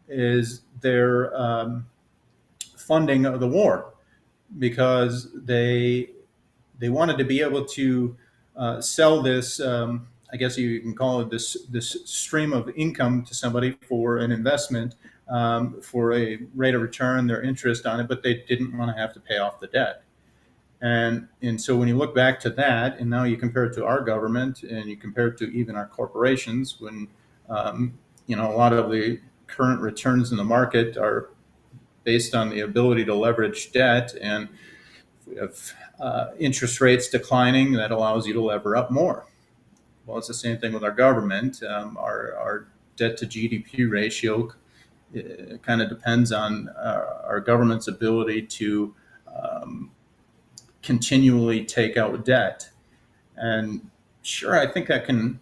[SPEAKER 2] is their funding of the war, because they wanted to be able to sell this. I guess you can call it this stream of income to somebody for an investment, for a rate of return, their interest on it, but they didn't want to have to pay off the debt. And so when you look back to that, and now you compare it to our government, and you compare it to even our corporations, when a lot of the current returns in the market are based on the ability to leverage debt, and we have interest rates declining, that allows you to lever up more. Well, it's the same thing with our government. Our debt to GDP ratio kind of depends on our government's ability to continually take out debt. And sure, I think that can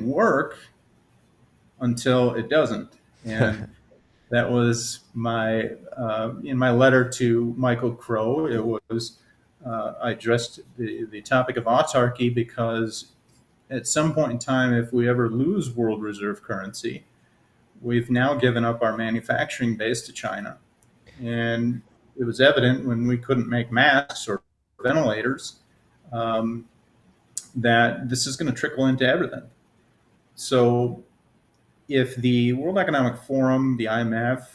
[SPEAKER 2] work until it doesn't. And That was my in my letter to Michael Crow. It was I addressed the topic of autarky because at some point in time, if we ever lose world reserve currency, we've now given up our manufacturing base to China. And it was evident when we couldn't make masks or ventilators that this is going to trickle into everything. So if the World Economic Forum, the IMF,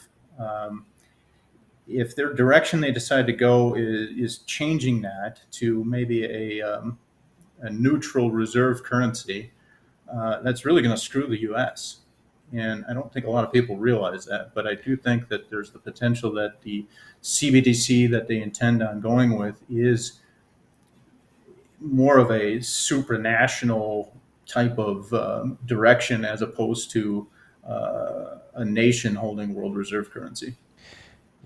[SPEAKER 2] if their direction they decide to go is changing that to maybe a neutral reserve currency, that's really going to screw the U.S. And I don't think a lot of people realize that, but I do think that there's the potential that the CBDC that they intend on going with is more of a supranational type of direction as opposed to a nation holding world reserve currency.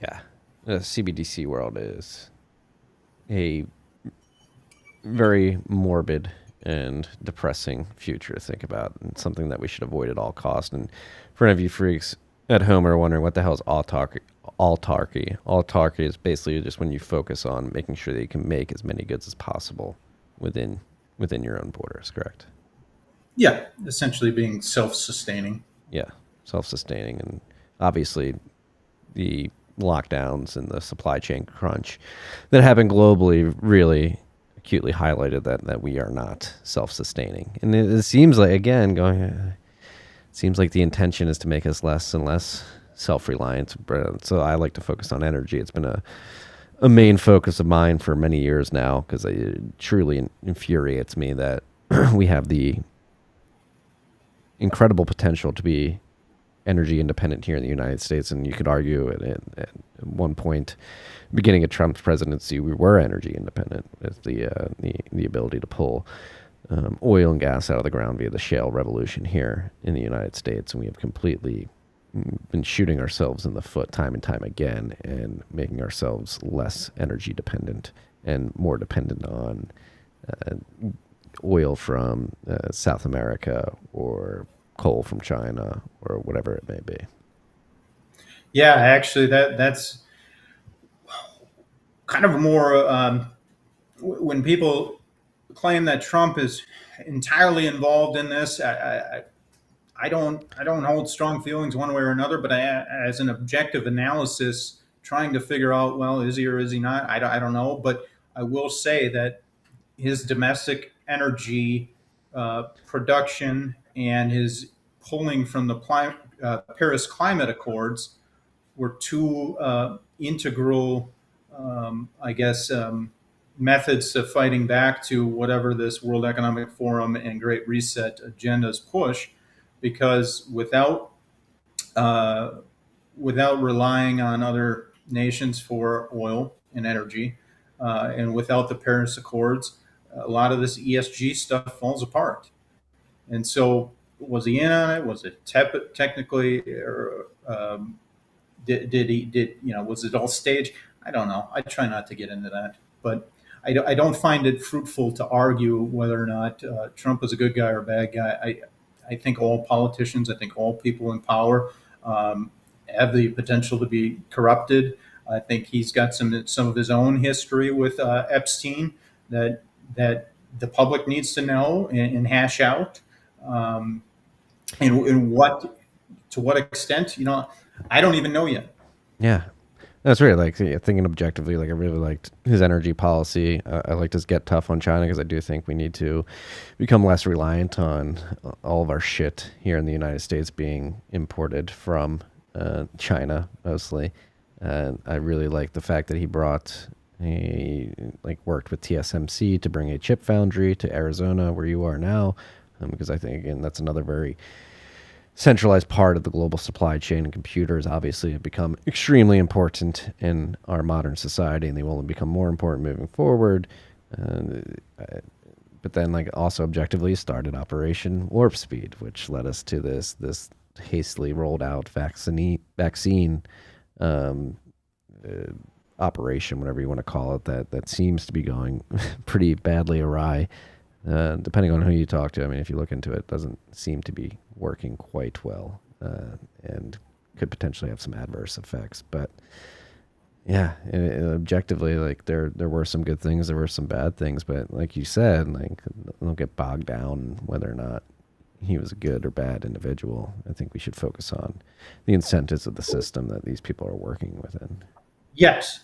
[SPEAKER 1] Yeah, the CBDC world is a very morbid and depressing future to think about, and something that we should avoid at all costs. And for any of you freaks at home are wondering what the hell is autarky. Autarky is basically just when you focus on making sure that you can make as many goods as possible within your own borders, correct?
[SPEAKER 2] Yeah, essentially being self-sustaining.
[SPEAKER 1] Yeah, self-sustaining. And obviously the lockdowns and the supply chain crunch that happened globally really acutely highlighted that we are not self-sustaining. And it seems like, again, it seems like the intention is to make us less and less self-reliant. So I like to focus on energy. It's been a main focus of mine for many years now, because it truly infuriates me that we have the incredible potential to be energy independent here in the United States. And you could argue at one point, beginning of Trump's presidency, we were energy independent with the ability to pull oil and gas out of the ground via the shale revolution here in the United States. And we have completely been shooting ourselves in the foot time and time again, and making ourselves less energy dependent and more dependent on oil from South America or coal from China or whatever it may be.
[SPEAKER 2] Yeah, actually, that's kind of more when people claim that Trump is entirely involved in this. I don't hold strong feelings one way or another, but as an objective analysis, trying to figure out, well, is he or is he not? I don't know, but I will say that his domestic energy production and his pulling from the Paris Climate Accords were two integral, methods of fighting back to whatever this World Economic Forum and Great Reset agendas push. Because without relying on other nations for oil and energy, and without the Paris Accords, a lot of this ESG stuff falls apart. And so, was he in on it? Was it technically, or was it all staged? I don't know. I try not to get into that, but I don't find it fruitful to argue whether or not Trump is a good guy or a bad guy. I think all politicians, I think all people in power have the potential to be corrupted. I think he's got some of his own history with Epstein that the public needs to know and hash out. And to what extent, I don't even know yet.
[SPEAKER 1] Yeah. That's right. Like, thinking objectively, like, I really liked his energy policy. I liked his get tough on China, because I do think we need to become less reliant on all of our shit here in the United States being imported from China mostly. And I really like the fact that he worked with TSMC to bring a chip foundry to Arizona, where you are now, because I think, again, that's another very centralized part of the global supply chain, and computers obviously have become extremely important in our modern society, and they will become more important moving forward. But then, like, also objectively started Operation Warp Speed, which led us to this hastily rolled out vaccine operation, whatever you want to call it, that seems to be going pretty badly awry. Depending on who you talk to. I mean, if you look into it, it doesn't seem to be working quite well. And could potentially have some adverse effects. But yeah, objectively, like there were some good things, there were some bad things, but like you said, like don't get bogged down whether or not he was a good or bad individual. I think we should focus on the incentives of the system that these people are working within.
[SPEAKER 2] Yes,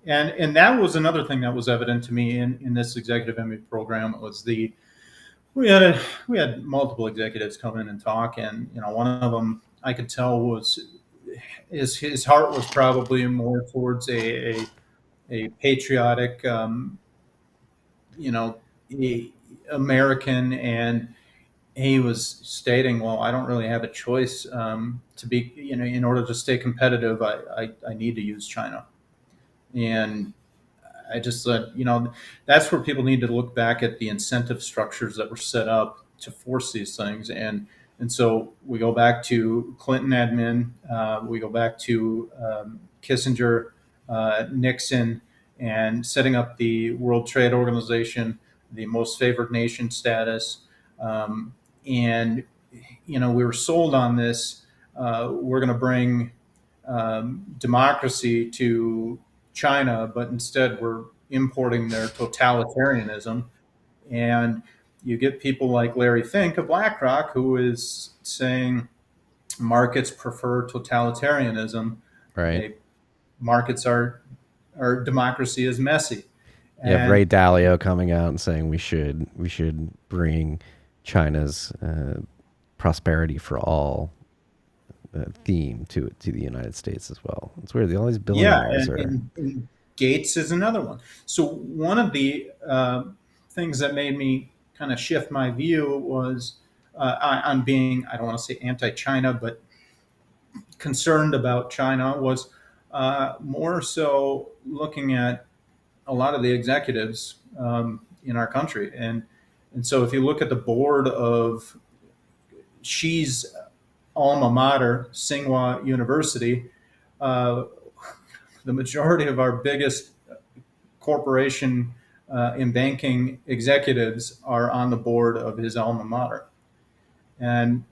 [SPEAKER 2] and that was another thing that was evident to me in this executive MBA program was we had we had multiple executives come in and talk, and one of them I could tell was his heart was probably more towards a patriotic, you know, American, and he was stating, "Well, I don't really have a choice to be, in order to stay competitive, I need to use China." And I just thought, that's where people need to look back at the incentive structures that were set up to force these things. And so we go back to Clinton admin, we go back to Kissinger, Nixon, and setting up the World Trade Organization, the most favored nation status. And, we were sold on this. We're going to bring democracy to China, but instead we're importing their totalitarianism. And you get people like Larry Fink of BlackRock, who is saying markets prefer totalitarianism.
[SPEAKER 1] Right.
[SPEAKER 2] They, markets are democracy is messy.
[SPEAKER 1] You have Ray
[SPEAKER 2] And
[SPEAKER 1] Dalio coming out and saying we should bring China's prosperity for all theme to the United States as well. It's weird. All these
[SPEAKER 2] yeah,
[SPEAKER 1] billionaires are
[SPEAKER 2] and Gates is another one. So one of the things that made me kind of shift my view was on being, I don't want to say anti-China, but concerned about China was more so looking at a lot of the executives in our country. And so if you look at the board of Xi's alma mater, Tsinghua University, uh, the majority of our biggest corporation and banking executives are on the board of his alma mater. And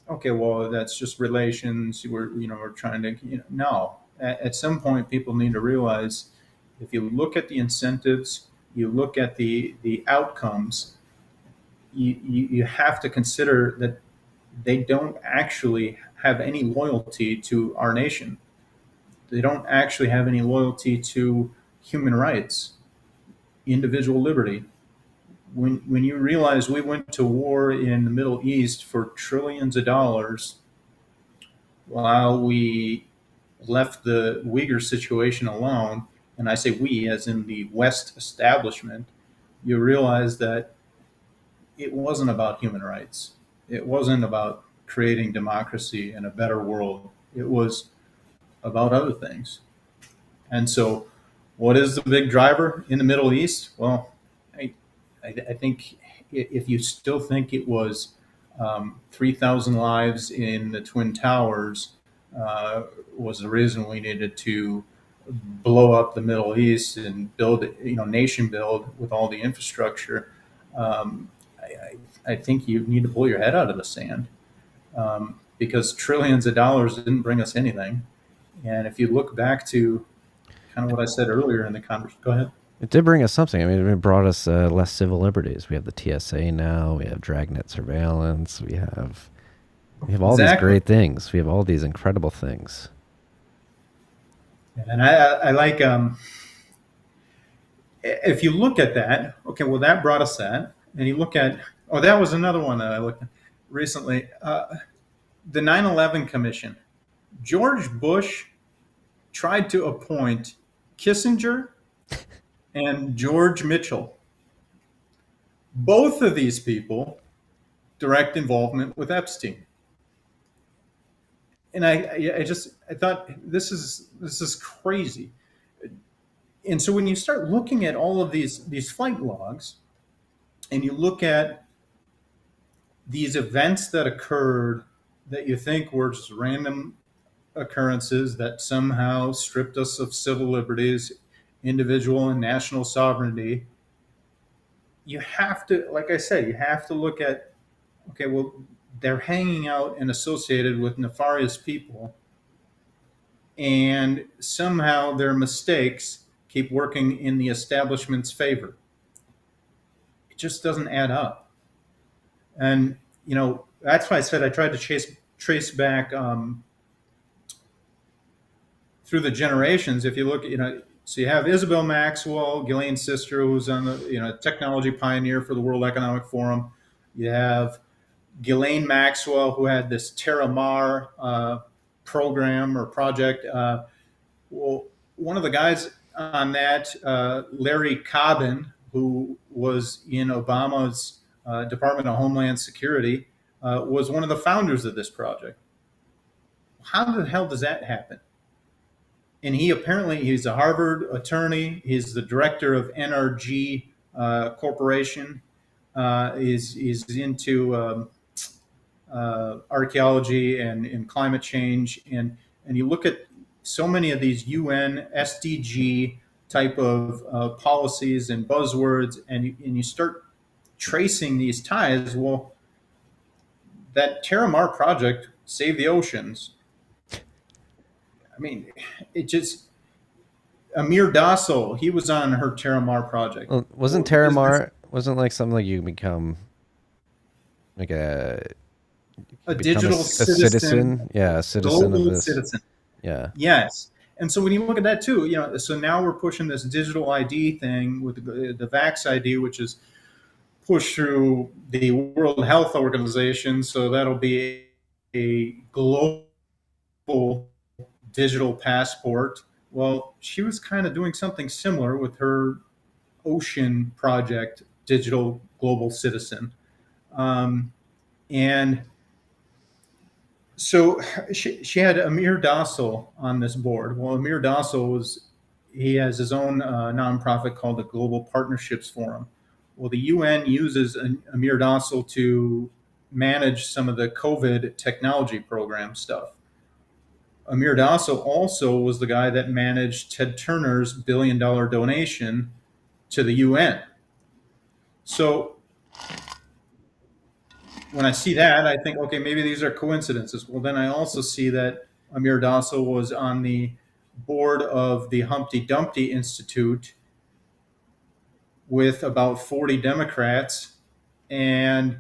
[SPEAKER 2] okay, well, that's just relations. We're trying to, no. At some point, people need to realize if you look at the incentives, you look at the outcomes, you have to consider that they don't actually have any loyalty to our nation. They don't actually have any loyalty to human rights, individual liberty. When you realize we went to war in the Middle East for trillions of dollars while we left the Uyghur situation alone, and I say we as in the West establishment, you realize that it wasn't about human rights. It wasn't about creating democracy and a better world. It was about other things. And so, what is the big driver in the Middle East? Well, I, I think if you still think it was 3,000 lives in the Twin Towers was the reason we needed to blow up the Middle East and build, nation build with all the infrastructure, I think you need to pull your head out of the sand because trillions of dollars didn't bring us anything. And if you look back to kind of what I said earlier in the conversation, go ahead.
[SPEAKER 1] It did bring us something. I mean, it brought us less civil liberties. We have the TSA now. We have dragnet surveillance. We have all these
[SPEAKER 2] Exactly.
[SPEAKER 1] great things. We have all these incredible things.
[SPEAKER 2] And I like, if you look at that, okay, well, that brought us that. And you look at, oh, that was another one that I looked at recently. The 9/11 Commission. George Bush tried to appoint Kissinger and George Mitchell. Both of these people direct involvement with Epstein. And I thought this is crazy. And so when you start looking at all of these flight logs, and you look at these events that occurred that you think were just random occurrences that somehow stripped us of civil liberties, individual and national sovereignty, you have to, like I said, you have to look at, okay, well, they're hanging out and associated with nefarious people. and somehow their mistakes keep working in the establishment's favor. It just doesn't add up. And that's why I said I tried to trace back through the generations. If you look, so you have Isabel Maxwell, Ghislaine's sister, who's on the technology pioneer for the World Economic Forum. You have Ghislaine Maxwell, who had this Terramar program or project. Well, one of the guys on that, Larry Coben, who was in Obama's Department of Homeland Security, was one of the founders of this project. How the hell does that happen? And he's a Harvard attorney. He's the director of NRG Corporation. He's into archaeology and climate change. And you look at so many of these UN SDG type of policies and buzzwords, and you start tracing these ties. Well, that Terramar project saved the oceans. I mean, it just Amir Dassel, he was on her Terramar project.
[SPEAKER 1] Well, wasn't Terramar wasn't like something like you become like
[SPEAKER 2] a digital
[SPEAKER 1] citizen? Yeah, a citizen of this.
[SPEAKER 2] Citizen.
[SPEAKER 1] Yeah.
[SPEAKER 2] Yes. And so when you look at that too, so now we're pushing this digital ID thing with the Vax ID, which is pushed through the World Health Organization. So that'll be a global digital passport. Well, she was kind of doing something similar with her ocean project, Digital Global Citizen. And so she had Amir Dassel on this board. Well, Amir Dassel he has his own nonprofit called the Global Partnerships Forum. Well, the UN uses Amir Dassel to manage some of the COVID technology program stuff. Amir Dassel also was the guy that managed Ted Turner's $1 billion donation to the UN. So when I see that, I think, okay, maybe these are coincidences. Well, then I also see that Amir Dassel was on the board of the Humpty Dumpty Institute with about 40 Democrats, and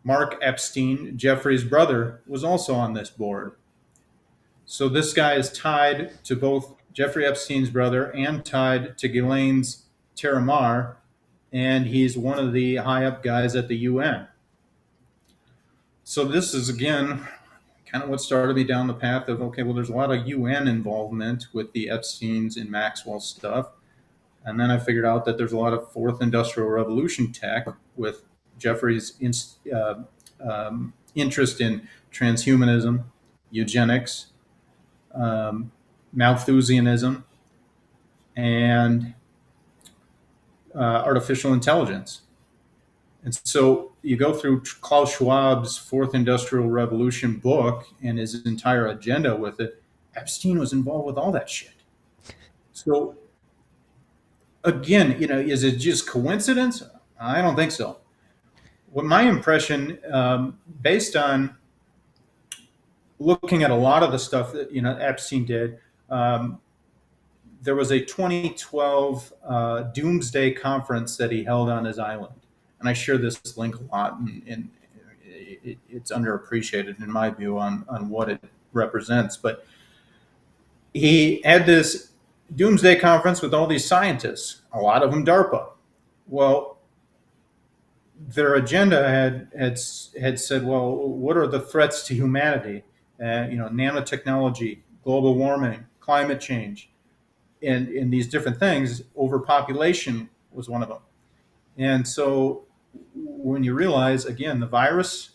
[SPEAKER 2] Mark Epstein, Jeffrey's brother, was also on this board. So this guy is tied to both Jeffrey Epstein's brother and tied to Ghislaine's Terramar, and he's one of the high up guys at the UN. So this is, again, kind of what started me down the path of, okay, well, there's a lot of UN involvement with the Epstein's and Maxwell stuff. And then I figured out that there's a lot of fourth industrial revolution tech with Jeffrey's interest in transhumanism, eugenics, Malthusianism, and artificial intelligence. And so you go through Klaus Schwab's Fourth Industrial Revolution book and his entire agenda with it. Epstein was involved with all that shit. So again, is it just coincidence? I don't think so. What my impression, based on looking at a lot of the stuff that Epstein did, there was a 2012 Doomsday Conference that he held on his island, and I share this link a lot, and it's underappreciated in my view on what it represents. But he had this Doomsday Conference with all these scientists, a lot of them DARPA. Well, their agenda had said, well, what are the threats to humanity? Nanotechnology, global warming, climate change, and these different things. Overpopulation was one of them. And so when you realize, again, the virus,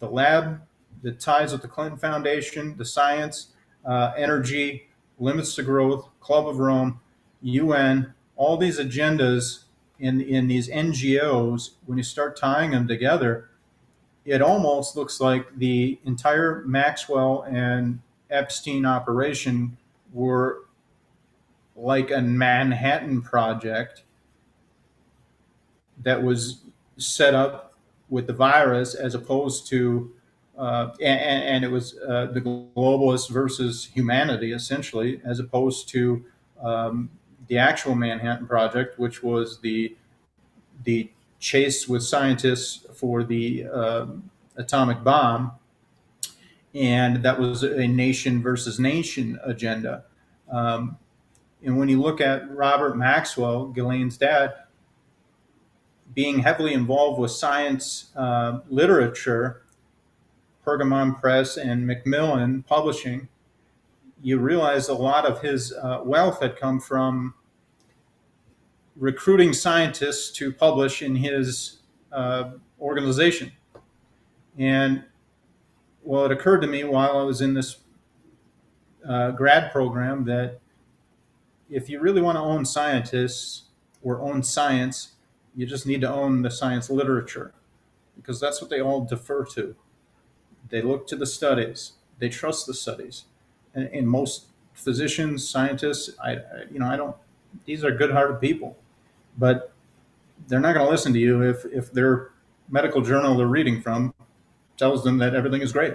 [SPEAKER 2] the lab, the ties with the Clinton Foundation, the science, energy, limits to growth, Club of Rome, UN, all these agendas in these NGOs, when you start tying them together, it almost looks like the entire Maxwell and Epstein operation were like a Manhattan Project that was set up with the virus, as opposed to and it was the globalists versus humanity, essentially, as opposed to the actual Manhattan Project, which was the chase with scientists for the atomic bomb, and that was a nation versus nation agenda. Um, and when you look at Robert Maxwell, Ghislaine's dad, being heavily involved with science literature, Pergamon Press and Macmillan Publishing, you realize a lot of his wealth had come from recruiting scientists to publish in his organization. And well, it occurred to me while I was in this grad program that if you really want to own scientists or own science, you just need to own the science literature, because that's what they all defer to. They look to the studies. They trust the studies. And most physicians, scientists, I don't. These are good-hearted people, but they're not going to listen to you if their medical journal they're reading from tells them that everything is great.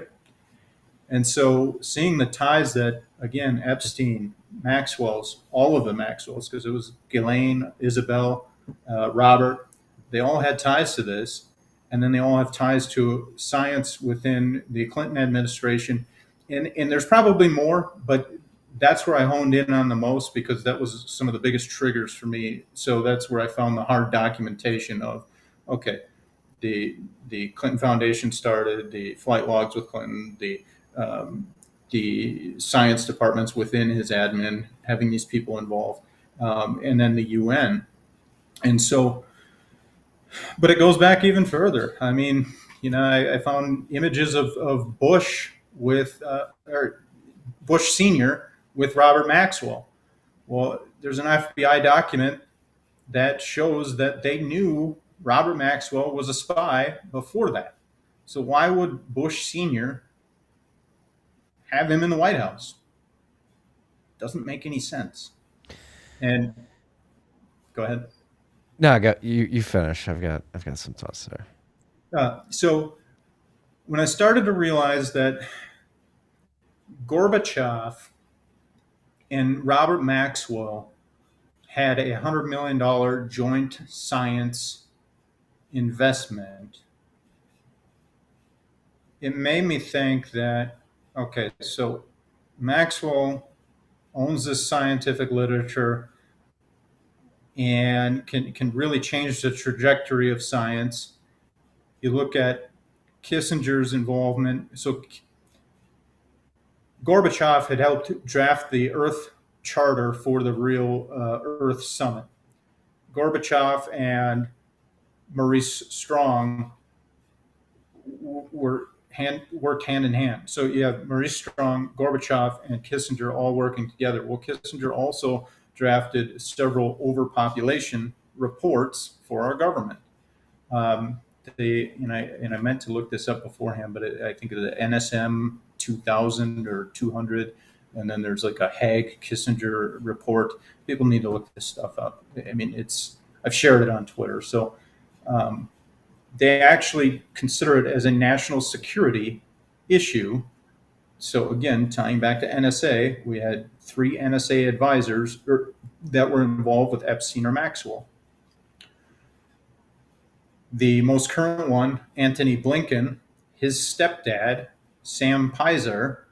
[SPEAKER 2] And so, seeing the ties that, again, Epstein, Maxwell's, all of the Maxwells, because it was Ghislaine, Isabel, Robert, they all had ties to this, and then they all have ties to science within the Clinton administration. And there's probably more, but that's where I honed in on the most, because that was some of the biggest triggers for me. So that's where I found the hard documentation of, okay, the Clinton Foundation started, the flight logs with Clinton, the science departments within his admin, having these people involved, and then the UN. And so, but it goes back even further. I mean, I found images of Bush or Bush Sr. with Robert Maxwell. Well, there's an FBI document that shows that they knew Robert Maxwell was a spy before that. So why would Bush Sr. have him in the White House? Doesn't make any sense. And go ahead.
[SPEAKER 1] No, I got you. You finish. I've got some thoughts there.
[SPEAKER 2] So when I started to realize that Gorbachev and Robert Maxwell had $100 million joint science investment, it made me think that, okay, so Maxwell owns this scientific literature and can really change the trajectory of science. You look at Kissinger's involvement. So Gorbachev had helped draft the Earth Charter for the real Earth Summit. Gorbachev and Maurice Strong worked hand in hand. So you have Maurice Strong, Gorbachev, and Kissinger all working together. Well, Kissinger also drafted several overpopulation reports for our government. I meant to look this up beforehand, but I think the NSM 2000 or 200, and then there's like a Haig Kissinger report. People need to look this stuff up. I mean, I've shared it on Twitter. So they actually consider it as a national security issue. So again, tying back to NSA, we had 3 NSA advisors that were involved with Epstein or Maxwell. The most current one, Antony Blinken, his stepdad, Sam Pizer,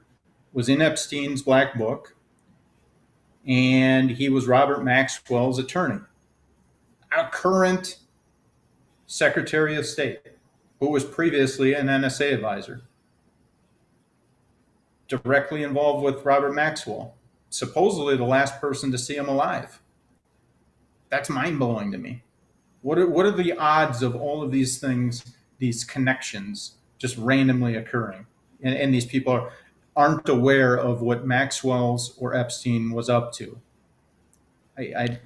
[SPEAKER 2] was in Epstein's Black Book, and he was Robert Maxwell's attorney, a current Secretary of State, who was previously an NSA advisor, directly involved with Robert Maxwell, supposedly the last person to see him alive. That's mind-blowing to me. What are the odds of all of these things, these connections, just randomly occurring? And these people aren't aware of what Maxwell's or Epstein was up to. I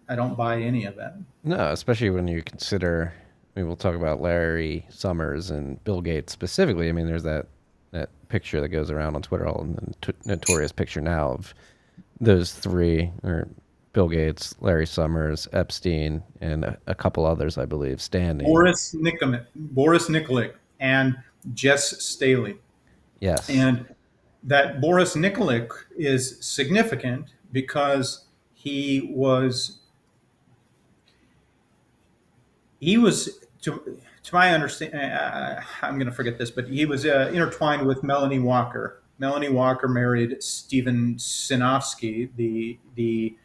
[SPEAKER 2] don't buy any of that.
[SPEAKER 1] No, especially when you consider. I mean, we'll talk about Larry Summers and Bill Gates specifically. I mean, there's that picture that goes around on Twitter, all the notorious picture now of those 3, or Bill Gates, Larry Summers, Epstein, and a couple others, I believe, standing.
[SPEAKER 2] Boris Nikolic. And Jess Staley.
[SPEAKER 1] Yes.
[SPEAKER 2] And that Boris Nikolic is significant because he was to my understanding, I'm going to forget this, but he was intertwined with Melanie Walker. Melanie Walker married Steven Sinofsky, the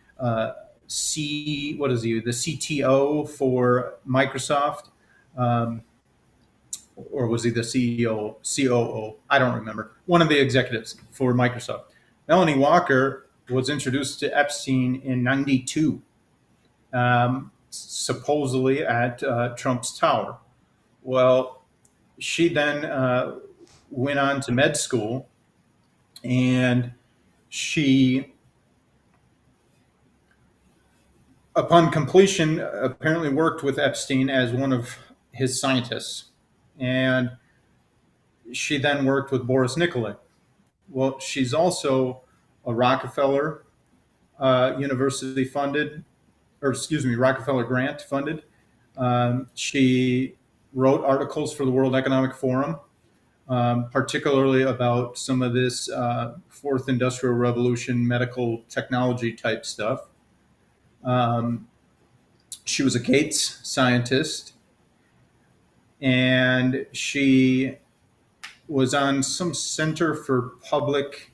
[SPEAKER 2] what is he, the CTO for Microsoft, um, or was he the CEO, COO? I don't remember. One of the executives for Microsoft. Melanie Walker was introduced to Epstein in '92, supposedly at Trump's tower. Well, she then went on to med school, and she, upon completion, apparently worked with Epstein as one of his scientists. And she then worked with Boris Nikolic. Well, she's also a Rockefeller University funded, or excuse me, Rockefeller grant funded. She wrote articles for the World Economic Forum, particularly about some of this fourth industrial revolution medical technology type stuff. Um, she was a Gates scientist, and she was on some Center for Public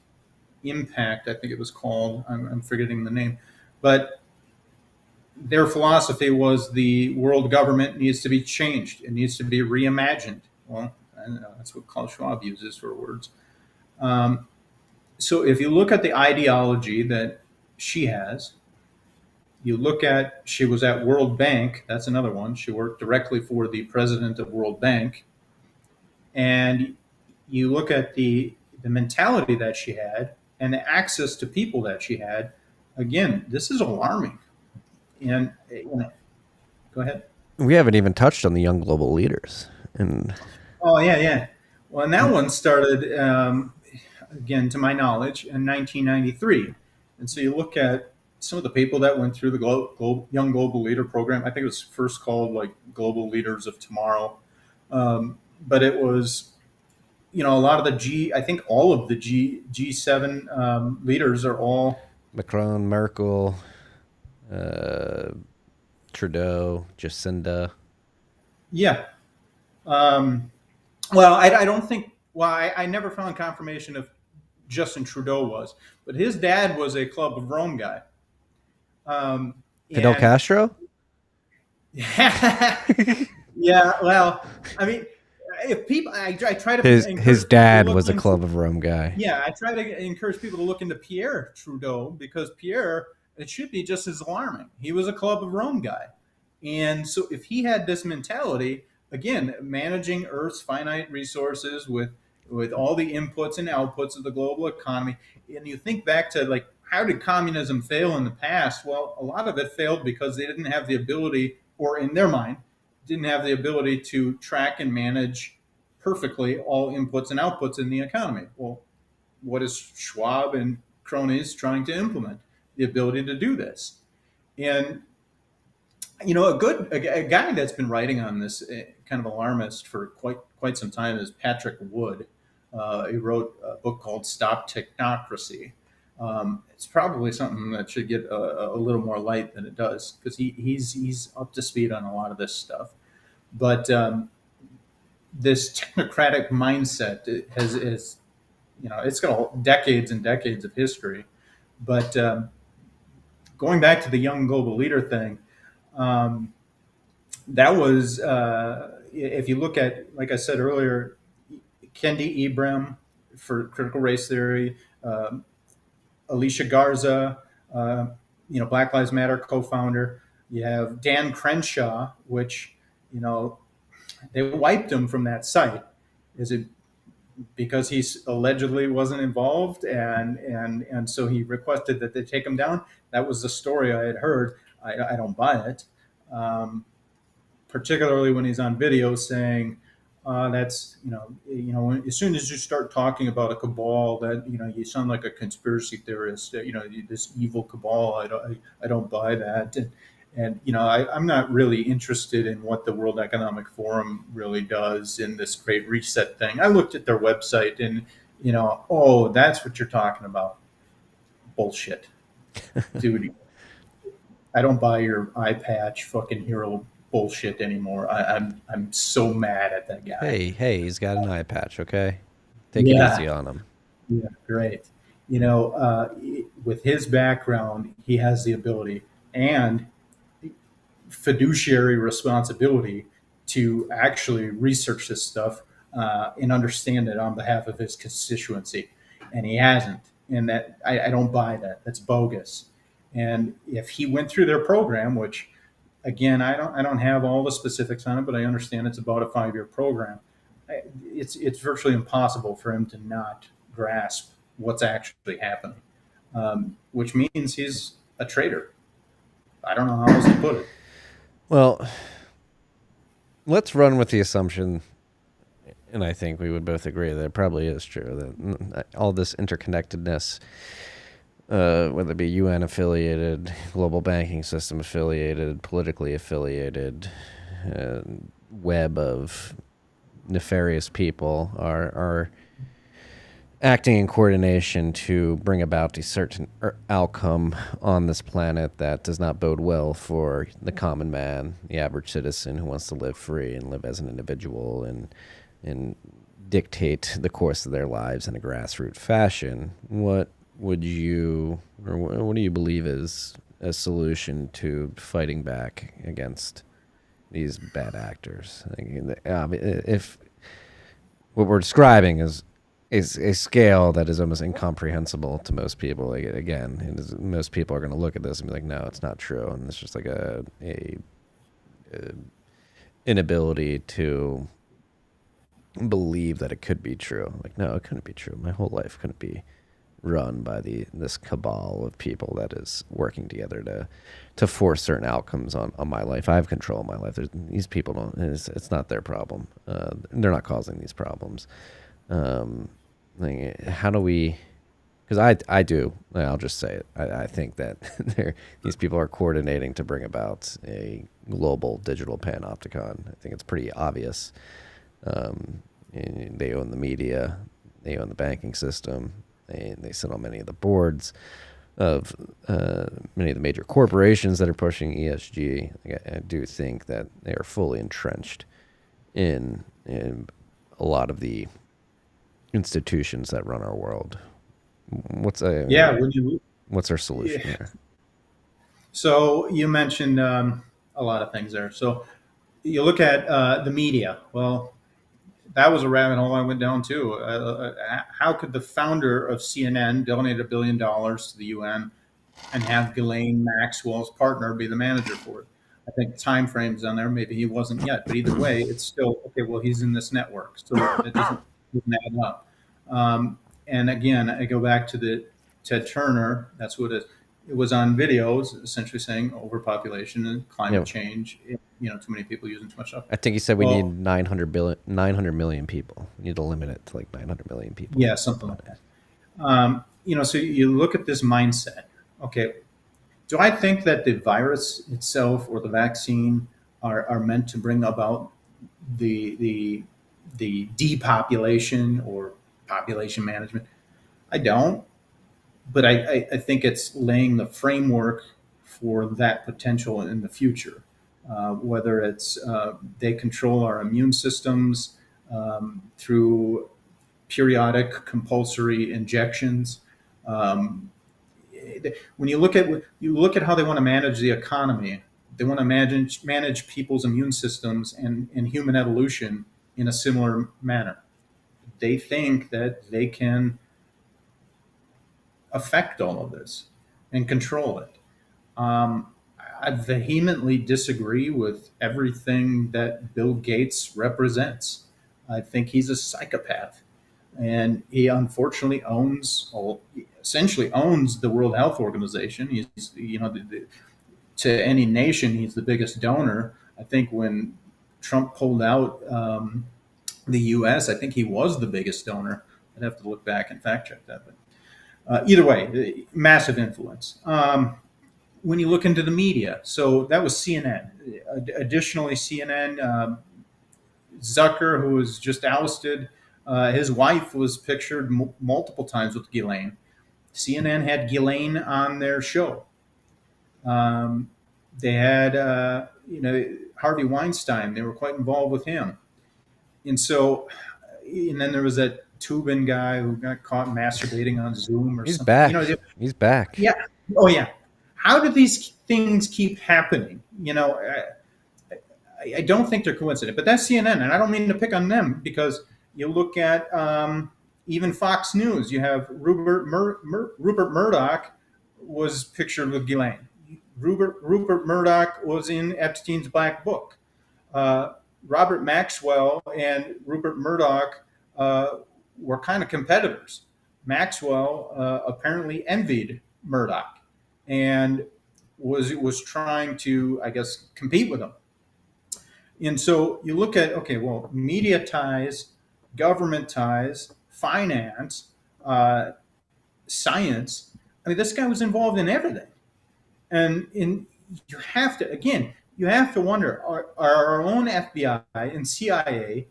[SPEAKER 2] Impact, I think it was called. I'm forgetting the name. But their philosophy was the world government needs to be changed. It needs to be reimagined. Well, I know, that's what Klaus Schwab uses for words. Um, so if you look at the ideology that she has, you look at, she was at World Bank. That's another one. She worked directly for the president of World Bank. And you look at the mentality that she had and the access to people that she had. Again, this is alarming. And go ahead.
[SPEAKER 1] We haven't even touched on the young global leaders. And
[SPEAKER 2] Oh yeah, yeah. Well, and that one started again, to my knowledge, in 1993. And so you look at some of the people that went through the Young Global Leader program. I think it was first called like Global Leaders of Tomorrow, but it was, a lot of the I think all of the G7 leaders are all.
[SPEAKER 1] Macron, Merkel, uh, Trudeau, Jacinda.
[SPEAKER 2] Yeah. Um, well, I don't think. Well, I never found confirmation if Justin Trudeau was, but his dad was a Club of Rome guy.
[SPEAKER 1] Fidel
[SPEAKER 2] And
[SPEAKER 1] Castro?
[SPEAKER 2] yeah, well, I mean, if people, I try to
[SPEAKER 1] His
[SPEAKER 2] encourage people to
[SPEAKER 1] dad
[SPEAKER 2] look
[SPEAKER 1] was a
[SPEAKER 2] into.
[SPEAKER 1] Club of Rome guy.
[SPEAKER 2] Yeah, I try to encourage people to look into Pierre Trudeau, because Pierre, it should be just as alarming. He was a Club of Rome guy. And so if he had this mentality, again, managing Earth's finite resources with all the inputs and outputs of the global economy, and you think back to, like, how did communism fail in the past? Well, a lot of it failed because they didn't have the ability, or in their mind, didn't have the ability to track and manage perfectly all inputs and outputs in the economy. Well, what is Schwab and cronies trying to implement? The ability to do this. And a guy that's been writing on this, kind of alarmist, for quite some time is Patrick Wood. He wrote a book called Stop Technocracy. It's probably something that should get a little more light than it does, because he's up to speed on a lot of this stuff. But this technocratic mindset is, it's got decades and decades of history. But going back to the young global leader thing, um, that was, if you look at, like I said earlier, Kendi Ibrahim for critical race theory, Alicia Garza, uh, Black Lives Matter co-founder. You have Dan Crenshaw, which, they wiped him from that site. Is it because he allegedly wasn't involved, and so he requested that they take him down? That was the story I had heard. I don't buy it. Particularly when he's on video saying, that's, as soon as you start talking about a cabal, that, you sound like a conspiracy theorist, this evil cabal. I don't buy that. And I'm not really interested in what the World Economic Forum really does in this Great Reset thing. I looked at their website, and oh, that's what you're talking about. Bullshit, dude. I don't buy your eye patch fucking hero bullshit anymore. I'm so mad at that guy.
[SPEAKER 1] Hey, he's got an eye patch. Okay, take it
[SPEAKER 2] Yeah,
[SPEAKER 1] easy on him.
[SPEAKER 2] yeah, great. With his background, he has the ability and fiduciary responsibility to actually research this stuff and understand it on behalf of his constituency, and he hasn't. And that I don't buy that. That's bogus. And if he went through their program, which again, I don't have all the specifics on it, but I understand it's about a 5-year program. It's virtually impossible for him to not grasp what's actually happening, which means he's a traitor. I don't know how else to put it.
[SPEAKER 1] Well, let's run with the assumption, and I think we would both agree that it probably is true that all this interconnectedness, whether it be UN affiliated, global banking system affiliated, politically affiliated, web of nefarious people are acting in coordination to bring about a certain outcome on this planet that does not bode well for the common man, the average citizen who wants to live free and live as an individual and dictate the course of their lives in a grassroots fashion. What would you, or what do you believe is a solution to fighting back against these bad actors? If what we're describing is a scale that is almost incomprehensible to most people. Like, again, most people are going to look at this and be like, "No, it's not true," and it's just like a inability to believe that it could be true. Like, no, it couldn't be true. My whole life couldn't be run by this cabal of people that is working together to force certain outcomes on my life. I have control of my life. These people don't. It's not their problem. They're not causing these problems. Like, how do we? Because I do. I'll just say it. I think that these people are coordinating to bring about a global digital panopticon. I think it's pretty obvious. And they own the media. They own the banking system. They sit on many of the boards of many of the major corporations that are pushing ESG. I do think that they are fully entrenched in a lot of the institutions that run our world. What's our solution
[SPEAKER 2] Yeah.
[SPEAKER 1] there?
[SPEAKER 2] So you mentioned a lot of things there. So you look at the media. Well, that was a rabbit hole I went down too. How could the founder of CNN donate $1 billion to the UN and have Ghislaine Maxwell's partner be the manager for it? I think time frames on there. Maybe he wasn't yet, but either way, it's still okay. Well, he's in this network, so it doesn't add up. And again, I go back to the Ted Turner. That's what it was on videos, essentially saying overpopulation and climate change. Too many people using too much stuff.
[SPEAKER 1] I think he said we need 900 million people. We need to limit it to like 900 million people.
[SPEAKER 2] Yeah, something like that. So you look at this mindset. Okay, do I think that the virus itself or the vaccine are meant to bring about the depopulation or population management? I don't, but I think it's laying the framework for that potential in the future. Whether it's they control our immune systems through periodic compulsory injections. When you look at how they want to manage the economy, they want to manage people's immune systems and human evolution in a similar manner. They think that they can affect all of this and control it. I vehemently disagree with everything that Bill Gates represents. I think he's a psychopath, and he unfortunately essentially owns the World Health Organization. He's, to any nation, he's the biggest donor. I think when Trump pulled out the U.S., I think he was the biggest donor. I'd have to look back and fact check that, but either way, massive influence. when you look into the media, so that was CNN. Additionally, CNN, Zucker, who was just ousted, his wife was pictured multiple times with Ghislaine. CNN had Ghislaine on their show. They had, Harvey Weinstein. They were quite involved with him. And so, and then there was that Tubin guy who got caught masturbating on Zoom or
[SPEAKER 1] He's
[SPEAKER 2] something.
[SPEAKER 1] back. He's back.
[SPEAKER 2] Yeah. Oh, yeah. How do these things keep happening? I don't think they're coincident, but that's CNN, and I don't mean to pick on them because you look at even Fox News. You have Rupert Murdoch was pictured with Ghislaine. Rupert Murdoch was in Epstein's Black Book. Robert Maxwell and Rupert Murdoch were kind of competitors. Maxwell apparently envied Murdoch and was trying to, I guess, compete with him. And so you look at, okay, well, media ties, government ties, finance, science. I mean, this guy was involved in everything. And you have to, again, you have to wonder, are our own FBI and CIA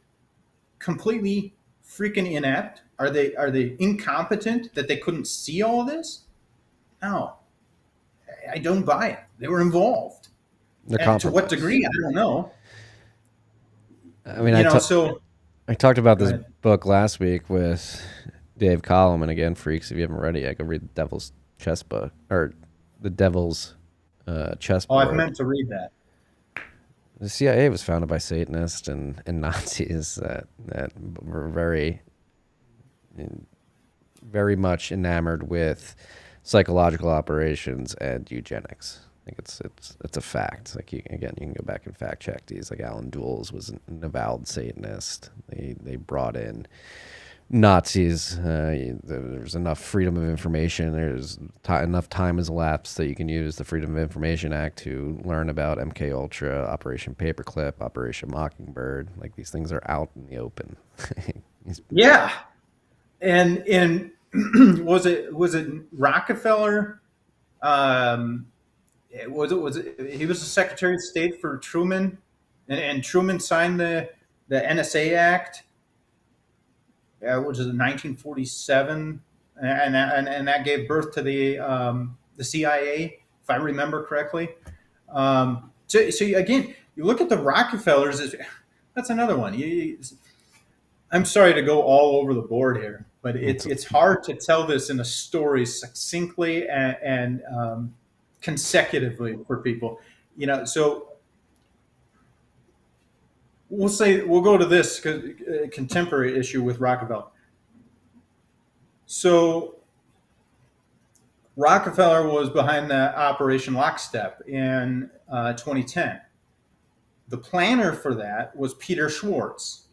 [SPEAKER 2] completely freaking inept? Are they incompetent that they couldn't see all this? No, I don't buy it. They were involved. And to what degree, I don't know.
[SPEAKER 1] I mean, I talked about this book last week with Dave Collum, and again, freaks, if you haven't read it yet, go read The Devil's Chess Book, or The Devil's Chess Book.
[SPEAKER 2] Oh, I've meant to read that.
[SPEAKER 1] The CIA was founded by Satanists and Nazis that were very much enamored with psychological operations and eugenics. I think it's a fact. Like, you can go back and fact check these. Like, Alan Dulles was an avowed Satanist. They brought in Nazis. There's enough freedom of information. There's enough time has elapsed that you can use the Freedom of Information Act to learn about MK Ultra, Operation Paperclip, Operation Mockingbird. Like, these things are out in the open.
[SPEAKER 2] Yeah, and was it Rockefeller? Was it he was the Secretary of State for Truman, and Truman signed the NSA Act, which is 1947, and that gave birth to the CIA, if I remember correctly. So again, you look at the Rockefellers. That's another one. I'm sorry to go all over the board here, but it's hard to tell this in a story succinctly and consecutively for people. So we'll go to this contemporary issue with Rockefeller. So Rockefeller was behind the Operation Lockstep in 2010. The planner for that was Peter Schwartz,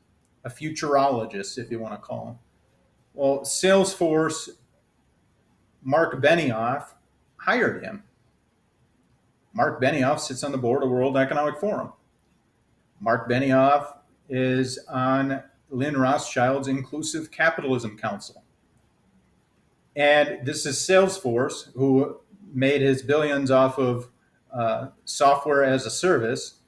[SPEAKER 2] a futurologist, if you want to call him. Well, Salesforce, Mark Benioff hired him. Mark Benioff sits on the board of World Economic Forum. Mark Benioff is on Lynn Rothschild's Inclusive Capitalism Council. And this is Salesforce, who made his billions off of software as a service.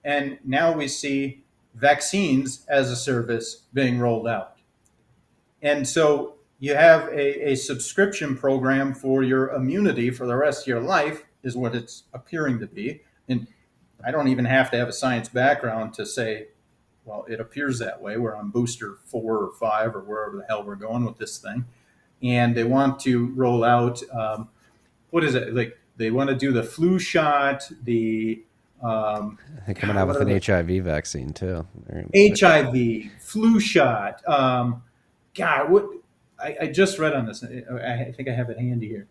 [SPEAKER 2] And now we see vaccines as a service being rolled out. And so you have a subscription program for your immunity for the rest of your life, is what it's appearing to be. And I don't even have to have a science background to say, well, it appears that way. We're on booster 4 or 5 or wherever the hell we're going with this thing. And they want to roll out, what is it? Like, they want to do the flu shot, the...
[SPEAKER 1] They're coming out with an HIV vaccine, too.
[SPEAKER 2] HIV, flu shot. God, what... I just read on this. I think I have it handy here.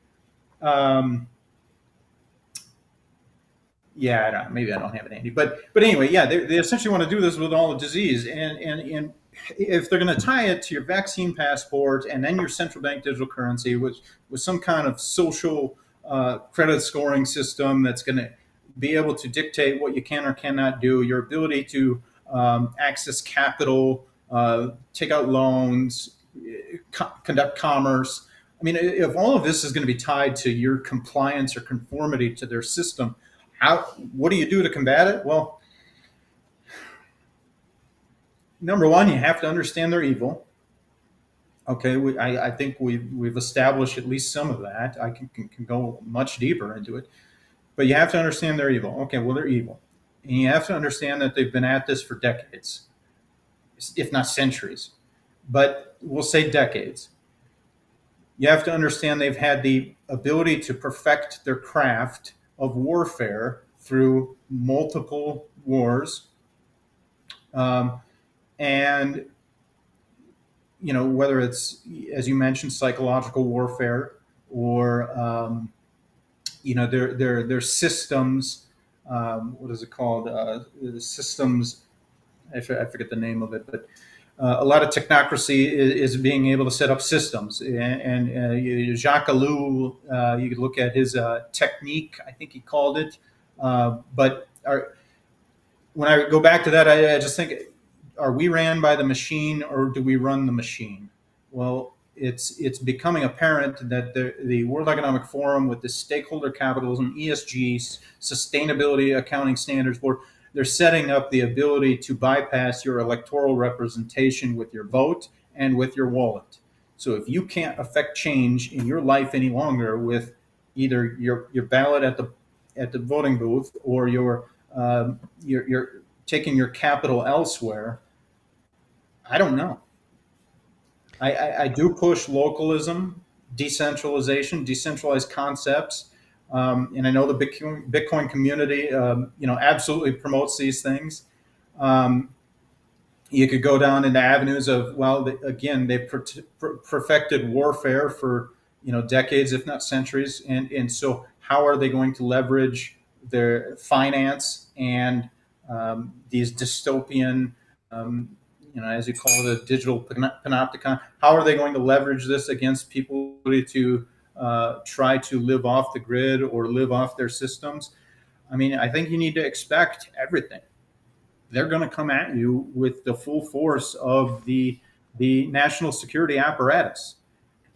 [SPEAKER 2] Yeah, maybe I don't have it handy, but anyway, yeah, they essentially want to do this with all the disease, and if they're going to tie it to your vaccine passport and then your central bank digital currency, with some kind of social credit scoring system that's going to be able to dictate what you can or cannot do, your ability to access capital, take out loans, conduct commerce, I mean, if all of this is going to be tied to your compliance or conformity to their system, what do you do to combat it? Well, number one, you have to understand they're evil. Okay, I think we've established at least some of that. I can go much deeper into it, but you have to understand they're evil. Okay, well, they're evil, and you have to understand that they've been at this for decades, if not centuries, but we'll say decades. You have to understand they've had the ability to perfect their craft of warfare through multiple wars, um, and whether it's, as you mentioned, psychological warfare, or their systems. What is it called? The systems. I forget the name of it, but a lot of technocracy is being able to set up systems. And Jacques Ellul, you could look at his technique, I think he called it. When I go back to that, I just think, are we ran by the machine or do we run the machine? Well, it's becoming apparent that the World Economic Forum, with the stakeholder capitalism, ESG, sustainability accounting standards board, they're setting up the ability to bypass your electoral representation with your vote and with your wallet. So if you can't affect change in your life any longer with either your ballot at the voting booth, or you're taking your capital elsewhere, I don't know. I do push localism, decentralization, decentralized concepts, and I know the Bitcoin community, absolutely promotes these things. Um, you could go down into avenues of, well, again, they've perfected warfare for decades, if not centuries, and so how are they going to leverage their finance and these dystopian, as you call it, a digital panopticon? How are they going to leverage this against people to try to live off the grid or live off their systems? I mean, I think you need to expect everything. They're going to come at you with the full force of the national security apparatus.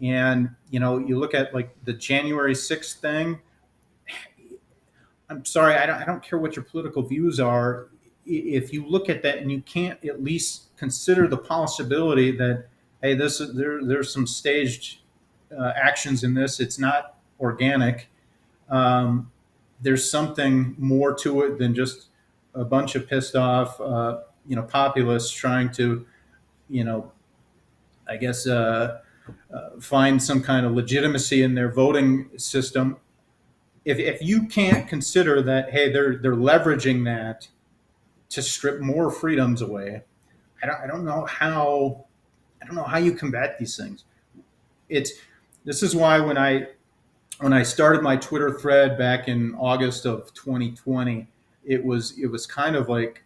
[SPEAKER 2] And you look at like the January 6th thing. I'm sorry, I don't care what your political views are. If you look at that and you can't at least consider the possibility that, hey, there's some staged actions in this. It's not organic. There's something more to it than just a bunch of pissed off, populists trying to, I guess, find some kind of legitimacy in their voting system. If you can't consider that, hey, they're leveraging that to strip more freedoms away, I don't know how you combat these things. This is why when I started my Twitter thread back in August of 2020, it was kind of like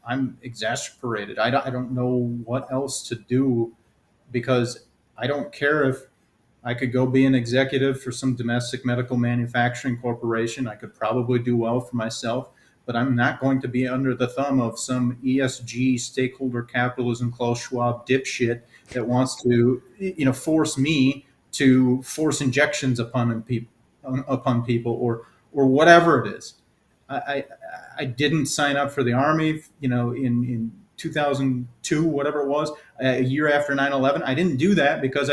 [SPEAKER 2] I'm exasperated. I don't know what else to do, because I don't care if I could go be an executive for some domestic medical manufacturing corporation. I could probably do well for myself, but I'm not going to be under the thumb of some ESG stakeholder capitalism Klaus Schwab dipshit that wants to, force me to force injections upon people, or whatever it is. I didn't sign up for the army, in 2002, whatever it was, a year after 9/11. I didn't do that because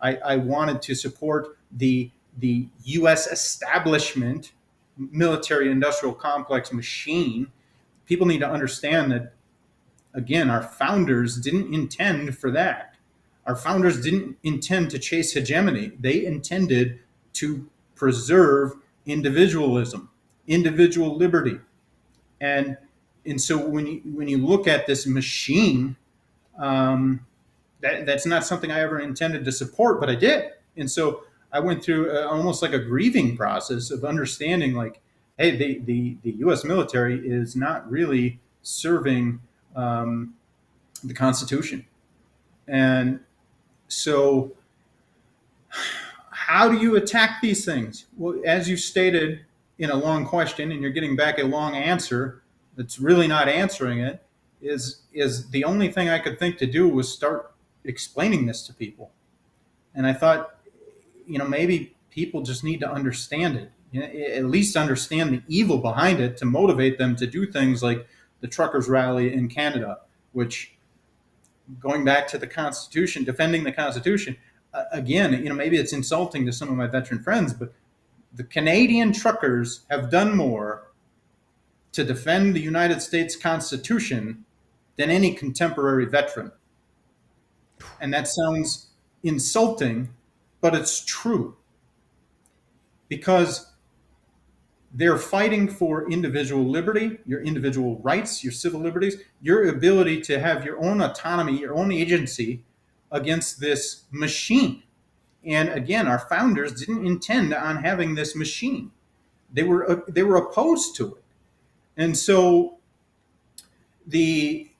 [SPEAKER 2] I wanted to support the U.S. establishment, military industrial complex machine. People need to understand that, again, our founders didn't intend for that. Our founders didn't intend to chase hegemony. They intended to preserve individualism, individual liberty. And so when you look at this machine, that's not something I ever intended to support, but I did. And so I went through almost like a grieving process of understanding, like, hey, the U.S. military is not really serving the Constitution. And so how do you attack these things? Well, as you stated in a long question, and you're getting back a long answer that's really not answering it, is the only thing I could think to do was start explaining this to people. And I thought, maybe people just need to understand it, at least understand the evil behind it to motivate them to do things like the truckers rally in Canada, which, going back to the Constitution, defending the Constitution, again, maybe it's insulting to some of my veteran friends, but the Canadian truckers have done more to defend the United States Constitution than any contemporary veteran. And that sounds insulting, but it's true, because they're fighting for individual liberty, your individual rights, your civil liberties, your ability to have your own autonomy, your own agency against this machine. And again, our founders didn't intend on having this machine. They were opposed to it. And so the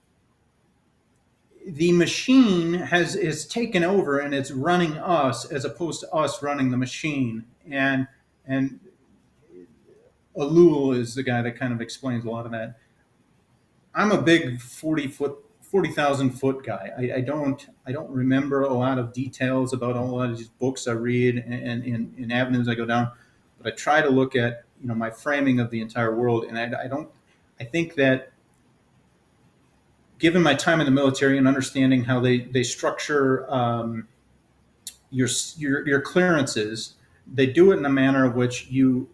[SPEAKER 2] machine is taken over, and it's running us as opposed to us running the machine. And Alul is the guy that kind of explains a lot of that. I'm a big 40,000 foot guy. I don't remember a lot of details about a lot of these books I read and in avenues I go down, but I try to look at my framing of the entire world. And I think that, given my time in the military and understanding how they structure your clearances, they do it in a manner of which you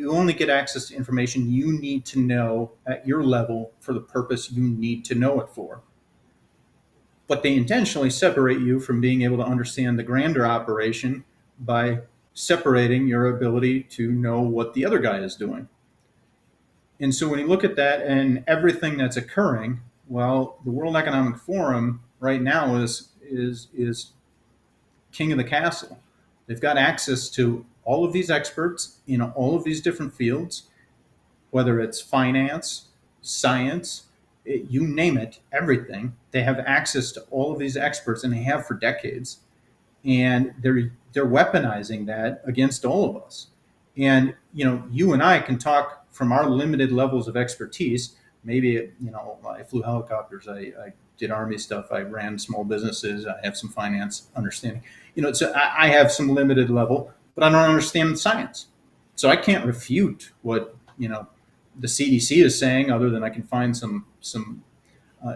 [SPEAKER 2] only get access to information you need to know at your level for the purpose you need to know it for. But they intentionally separate you from being able to understand the grander operation by separating your ability to know what the other guy is doing. And so when you look at that and everything that's occurring, well, the World Economic Forum right now is king of the castle. They've got access to all of these experts in all of these different fields, whether it's finance, science, you name it, everything. They have access to all of these experts, and they have for decades. And they're weaponizing that against all of us. And you and I can talk from our limited levels of expertise. Maybe I flew helicopters, I did Army stuff, I ran small businesses, I have some finance understanding. So I have some limited level, but I don't understand science. So I can't refute what the CDC is saying, other than I can find some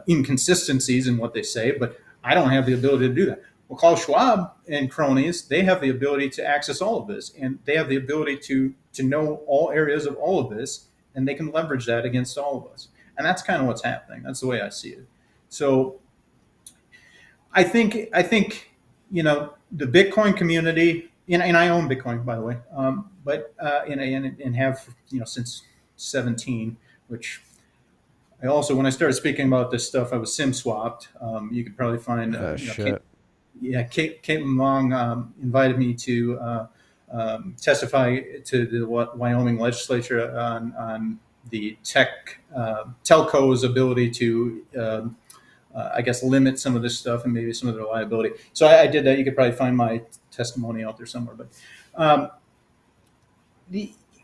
[SPEAKER 2] inconsistencies in what they say, but I don't have the ability to do that. Well, Klaus Schwab and cronies, they have the ability to access all of this, and they have the ability to know all areas of all of this, and they can leverage that against all of us. And that's kind of what's happening. That's the way I see it. So I think the Bitcoin community, and I own Bitcoin, by the way, but and have since 17, which I also, when I started speaking about this stuff, I was SIM swapped. You could probably find Kate Long invited me to testify to the Wyoming legislature on the telco's ability to, I guess, limit some of this stuff and maybe some of their liability. So I did that. You could probably find my testimony out there somewhere. But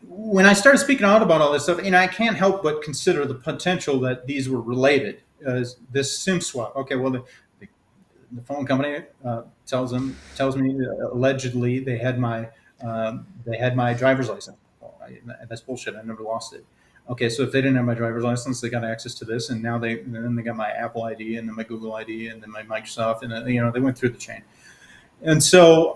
[SPEAKER 2] when I started speaking out about all this stuff, I can't help but consider the potential that these were related. This SIM swap. Okay, well, the phone company tells me allegedly they had my driver's license. Well, that's bullshit. I never lost it. Okay, so if they didn't have my driver's license, they got access to this, and now they got my Apple ID and then my Google ID and then my Microsoft, and they went through the chain. And so,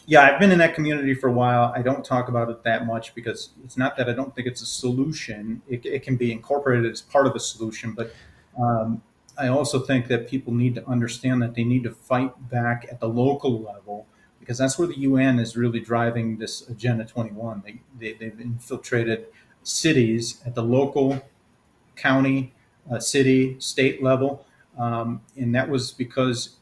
[SPEAKER 2] yeah, I've been in that community for a while. I don't talk about it that much because it's not that I don't think it's a solution. It can be incorporated as part of the solution, but I also think that people need to understand that they need to fight back at the local level, because that's where the UN is really driving this Agenda 21. They've infiltrated cities at the local, county, city, state level. And that was because,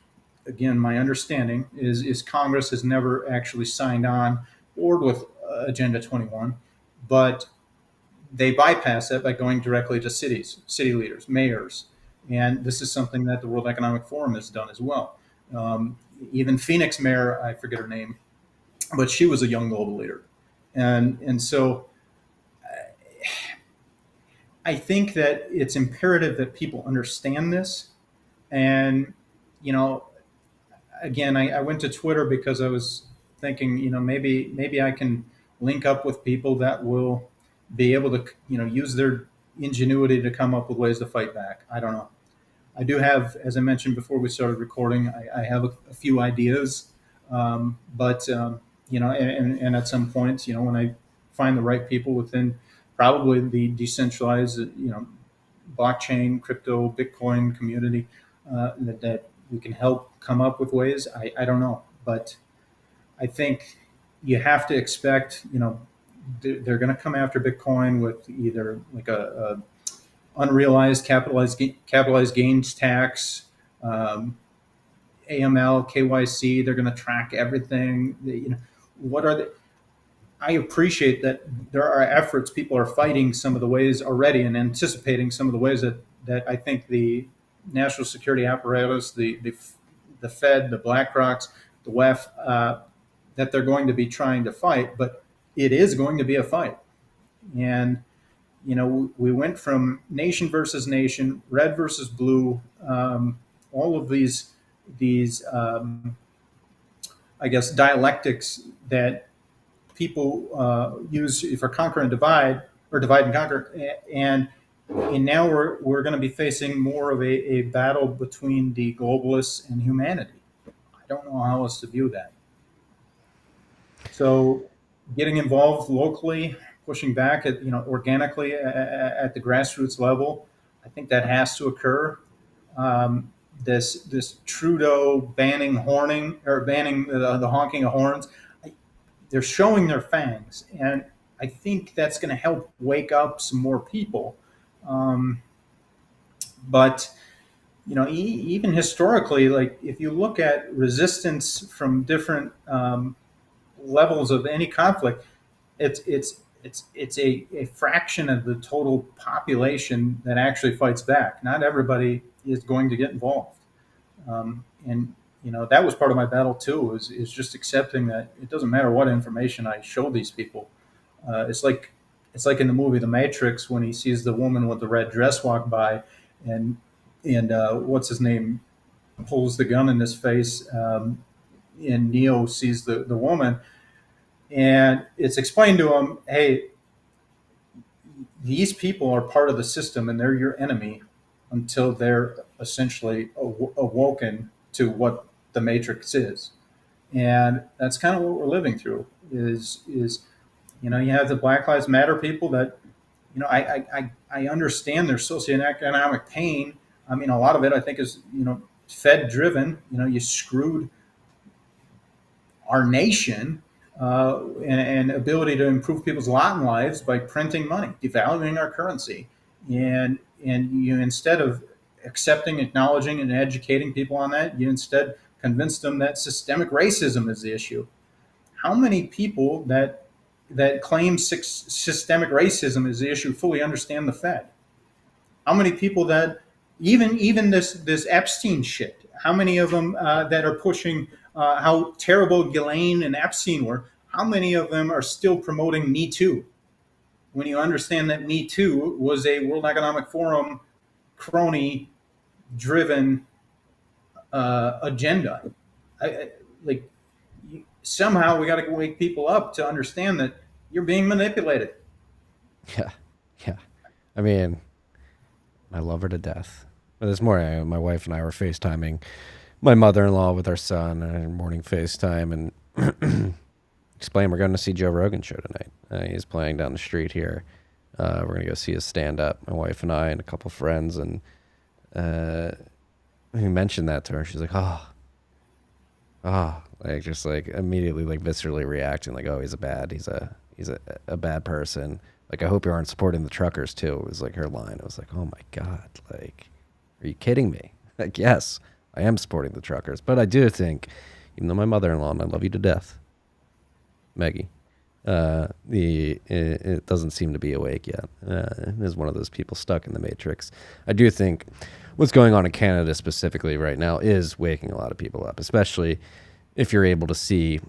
[SPEAKER 2] again, my understanding is Congress has never actually signed on board with Agenda 21, but they bypass that by going directly to cities, city leaders, mayors. And this is something that the World Economic Forum has done as well. Even Phoenix mayor, I forget her name, but she was a young global leader. And so I think that it's imperative that people understand this. And, again, I went to Twitter because I was thinking, maybe I can link up with people that will be able to, use their ingenuity to come up with ways to fight back. I don't know. I do have, as I mentioned before we started recording, I have a few ideas, but and at some points, when I find the right people within probably the decentralized, blockchain, crypto, Bitcoin community, that we can help come up with ways. I don't know, but I think you have to expect, they're going to come after Bitcoin with either like a unrealized capitalized gains tax, AML, KYC. They're going to track everything. What are the? I appreciate that there are efforts. People are fighting some of the ways already and anticipating some of the ways that I think the national security apparatus, the Fed, the Blackhawks, the WEF, that they're going to be trying to fight. But it is going to be a fight, and we went from nation versus nation, red versus blue, all of these I guess dialectics that people use for conquer and divide, or divide and conquer, and now we're going to be facing more of a battle between the globalists and humanity. I don't know how else to view that. So, getting involved locally, pushing back at organically at the grassroots level, I think that has to occur. This Trudeau banning the honking of horns, they're showing their fangs, and I think that's going to help wake up some more people. But even historically, like if you look at resistance from different levels of any conflict, it's a fraction of the total population that actually fights back. Not everybody is going to get involved, and that was part of my battle too. Is just accepting that it doesn't matter what information I show these people. It's like in the movie The Matrix when he sees the woman with the red dress walk by, and what's his name pulls the gun in his face, and Neo sees the woman. And it's explained to him, hey, these people are part of the system and they're your enemy until they're essentially awoken to what the matrix is. And that's kind of what we're living through is you have the Black Lives Matter people that, I understand their socioeconomic pain. I mean, a lot of it I think is, Fed driven. You screwed our nation and ability to improve people's lot in lives by printing money, devaluing our currency, and you, instead of accepting, acknowledging, and educating people on that, you instead convince them that systemic racism is the issue. How many people that claim systemic racism is the issue fully understand the Fed? How many people that even this Epstein shit? How many of them that are pushing how terrible Ghislaine and Epstein were? How many of them are still promoting Me Too? When you understand that Me Too was a World Economic Forum crony-driven agenda. Somehow we got to wake people up to understand that you're being manipulated.
[SPEAKER 1] Yeah, yeah. I mean, I love her to death. But this morning, my wife and I were FaceTiming my mother-in-law with our son and morning FaceTime, and explain we're going to see Joe Rogan show tonight. He's playing down the street here. We're going to go see his stand-up, my wife and I and a couple friends, and we mentioned that to her. She's like, like just like immediately like viscerally reacting, like, oh, he's a bad person. Like, I hope you aren't supporting the truckers too. It was like her line. I was like, oh my God, like, are you kidding me? Like, yes, I am supporting the truckers, but I do think, even though my mother-in-law, and I love you to death, Maggie, it doesn't seem to be awake yet. Is one of those people stuck in the matrix. I do think what's going on in Canada specifically right now is waking a lot of people up, especially if you're able to see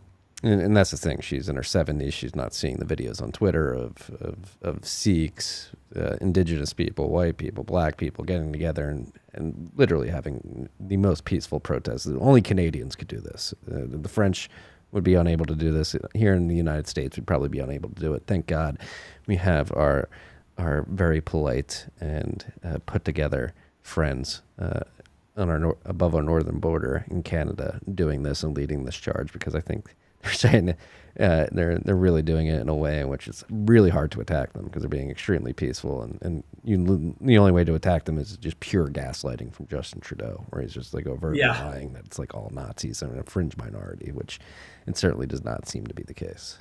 [SPEAKER 1] And that's the thing. She's in her 70s. She's not seeing the videos on Twitter of Sikhs, indigenous people, white people, black people getting together and literally having the most peaceful protests. Only Canadians could do this. The French would be unable to do this. Here in the United States, we'd probably be unable to do it. Thank God we have our very polite and put together friends on our above our northern border in Canada doing this and leading this charge, because I think they're saying they're really doing it in a way in which it's really hard to attack them because they're being extremely peaceful, and the only way to attack them is just pure gaslighting from Justin Trudeau, where he's just like overtly lying that it's like all Nazis and a fringe minority, which it certainly does not seem to be the case.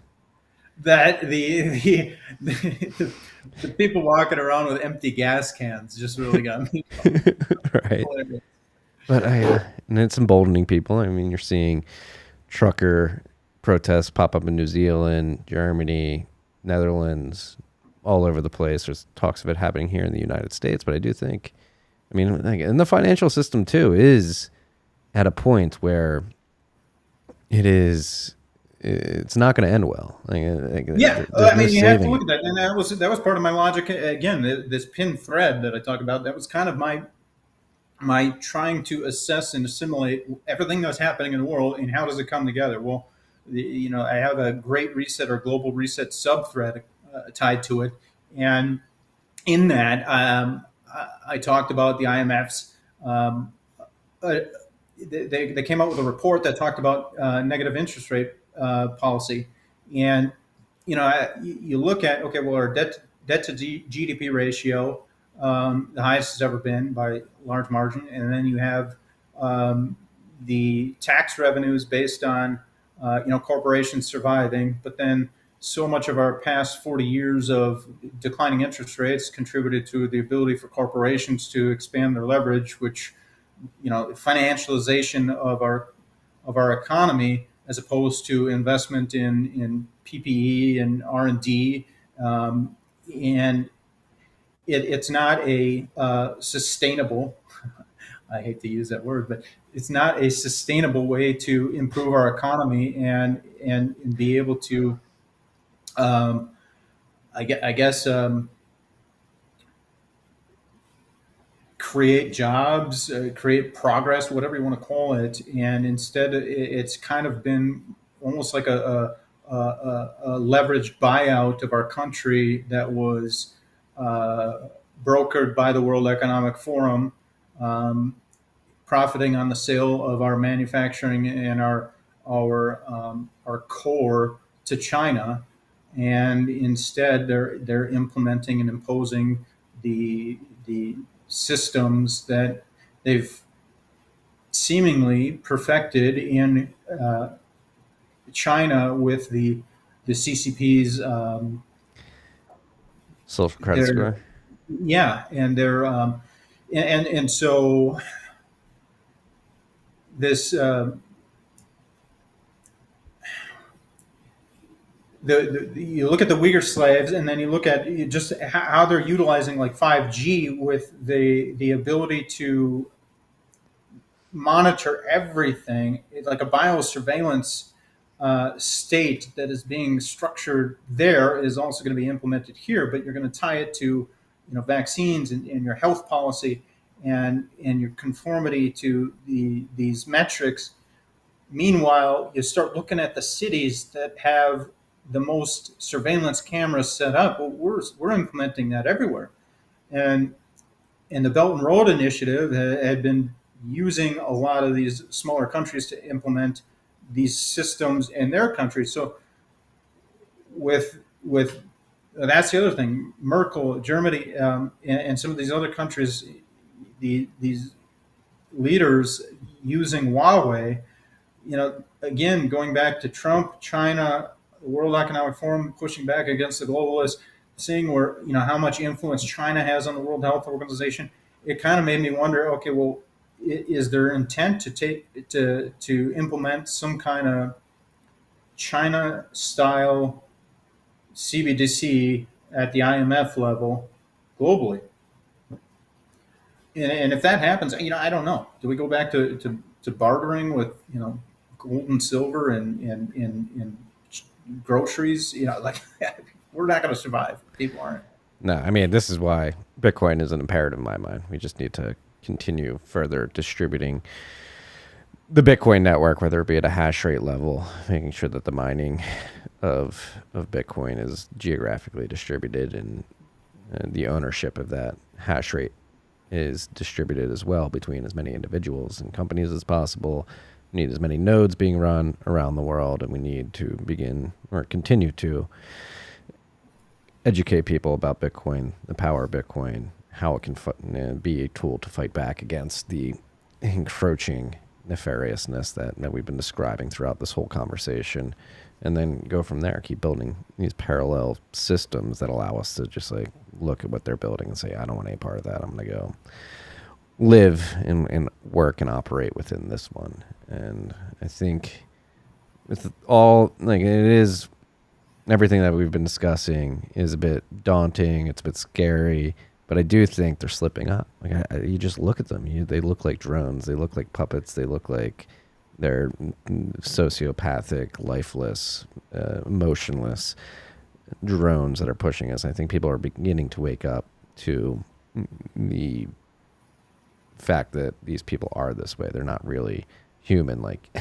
[SPEAKER 2] That the people walking around with empty gas cans just really got me.
[SPEAKER 1] Right. But and it's emboldening people. I mean, you're seeing trucker protests pop up in New Zealand, Germany, Netherlands, all over the place. There's talks of it happening here in the United States. But I do think, I mean, and the financial system too is at a point where it's not going to end well.
[SPEAKER 2] I mean, you have to look at that, and that was part of my logic. Again, this pin thread that I talk about, that was kind of my trying to assess and assimilate everything that's happening in the world and how does it come together. Well, I have a Great Reset or Global Reset sub-thread tied to it, and in that, I talked about the IMF's. They came out with a report that talked about negative interest rate policy, and you look at, okay, well, our debt to GDP ratio, the highest it's ever been by a large margin, and then you have the tax revenues based on corporations surviving, but then so much of our past 40 years of declining interest rates contributed to the ability for corporations to expand their leverage, which financialization of our economy, as opposed to investment in PPE and R&D, and it's not a sustainable. I hate to use that word, but it's not a sustainable way to improve our economy and be able to, I guess, create jobs, create progress, whatever you want to call it. And instead, it's kind of been almost like a leveraged buyout of our country that was brokered by the World Economic Forum, profiting on the sale of our manufacturing and our core to China. And instead, they're implementing and imposing the systems that they've seemingly perfected in China with the CCP's
[SPEAKER 1] social credit score.
[SPEAKER 2] Yeah, and they're and so this you look at the Uyghur slaves, and then you look at just how they're utilizing like 5G with the ability to monitor everything. It's like a biosurveillance state that is being structured there is also going to be implemented here, but you're going to tie it to vaccines and your health policy and your conformity to these metrics. Meanwhile, you start looking at the cities that have the most surveillance cameras set up. Well, we're implementing that everywhere, and the Belt and Road Initiative had been using a lot of these smaller countries to implement these systems in their countries. So with that's the other thing. Merkel, Germany, and some of these other countries, these leaders using Huawei. Again, going back to Trump, China, the World Economic Forum pushing back against the globalists, seeing where how much influence China has on the World Health Organization. It kind of made me wonder. Okay, well, is there intent to implement some kind of China-style CBDC at the IMF level globally? And if that happens, I don't know. Do we go back to bartering with gold and silver and groceries, like we're not going to survive. People aren't.
[SPEAKER 1] No, I mean, this is why Bitcoin is an imperative in my mind. We just need to continue further distributing the Bitcoin network, whether it be at a hash rate level, making sure that the mining of Bitcoin is geographically distributed, and the ownership of that hash rate is distributed as well between as many individuals and companies as possible. We need as many nodes being run around the world, and we need to begin or continue to educate people about Bitcoin, the power of Bitcoin, how it can be a tool to fight back against the encroaching nefariousness that we've been describing throughout this whole conversation, and then go from there. Keep building these parallel systems that allow us to just like look at what they're building and say, I don't want any part of that. I'm going to go live and work and operate within this one. And I think with all, like, it is, everything that we've been discussing is a bit daunting. It's a bit scary, but I do think they're slipping up. Like, you just look at them. They look like drones. They look like puppets. They look like they're sociopathic, lifeless, emotionless drones that are pushing us. I think people are beginning to wake up to the fact that these people are this way. They're not really human like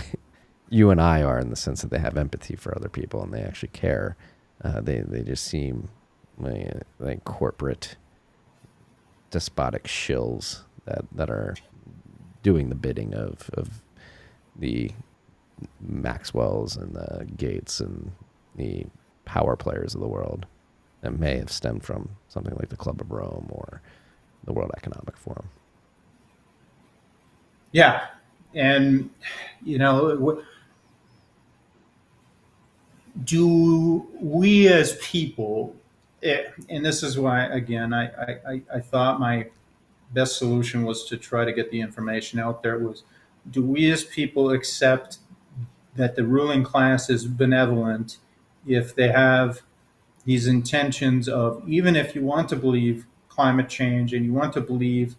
[SPEAKER 1] you and I are, in the sense that they have empathy for other people and they actually care. They just seem like corporate despotic shills that are doing the bidding of the Maxwells and the Gates and the power players of the world that may have stemmed from something like the Club of Rome or the World Economic Forum.
[SPEAKER 2] Yeah. And, do we as people, and this is why, again, I thought my best solution was to try to get the information out there, was, do we as people accept that the ruling class is benevolent if they have these intentions of, even if you want to believe climate change and you want to believe,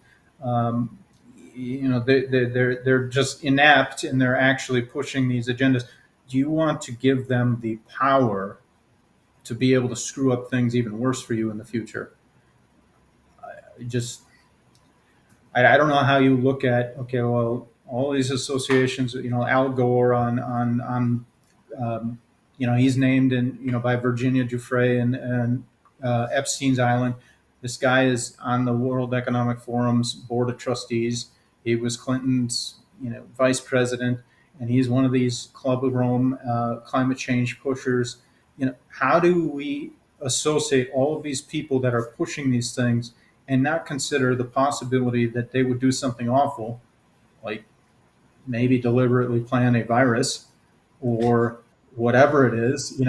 [SPEAKER 2] they're just inept and they're actually pushing these agendas. Do you want to give them the power to be able to screw up things even worse for you in the future? I don't know how you look at, okay, well, all these associations, Al Gore he's named by Virginia Giuffre and Epstein's Island. This guy is on the World Economic Forum's board of trustees. He was Clinton's, vice president, and he's one of these Club of Rome climate change pushers. How do we associate all of these people that are pushing these things and not consider the possibility that they would do something awful, like maybe deliberately plan a virus or whatever it is,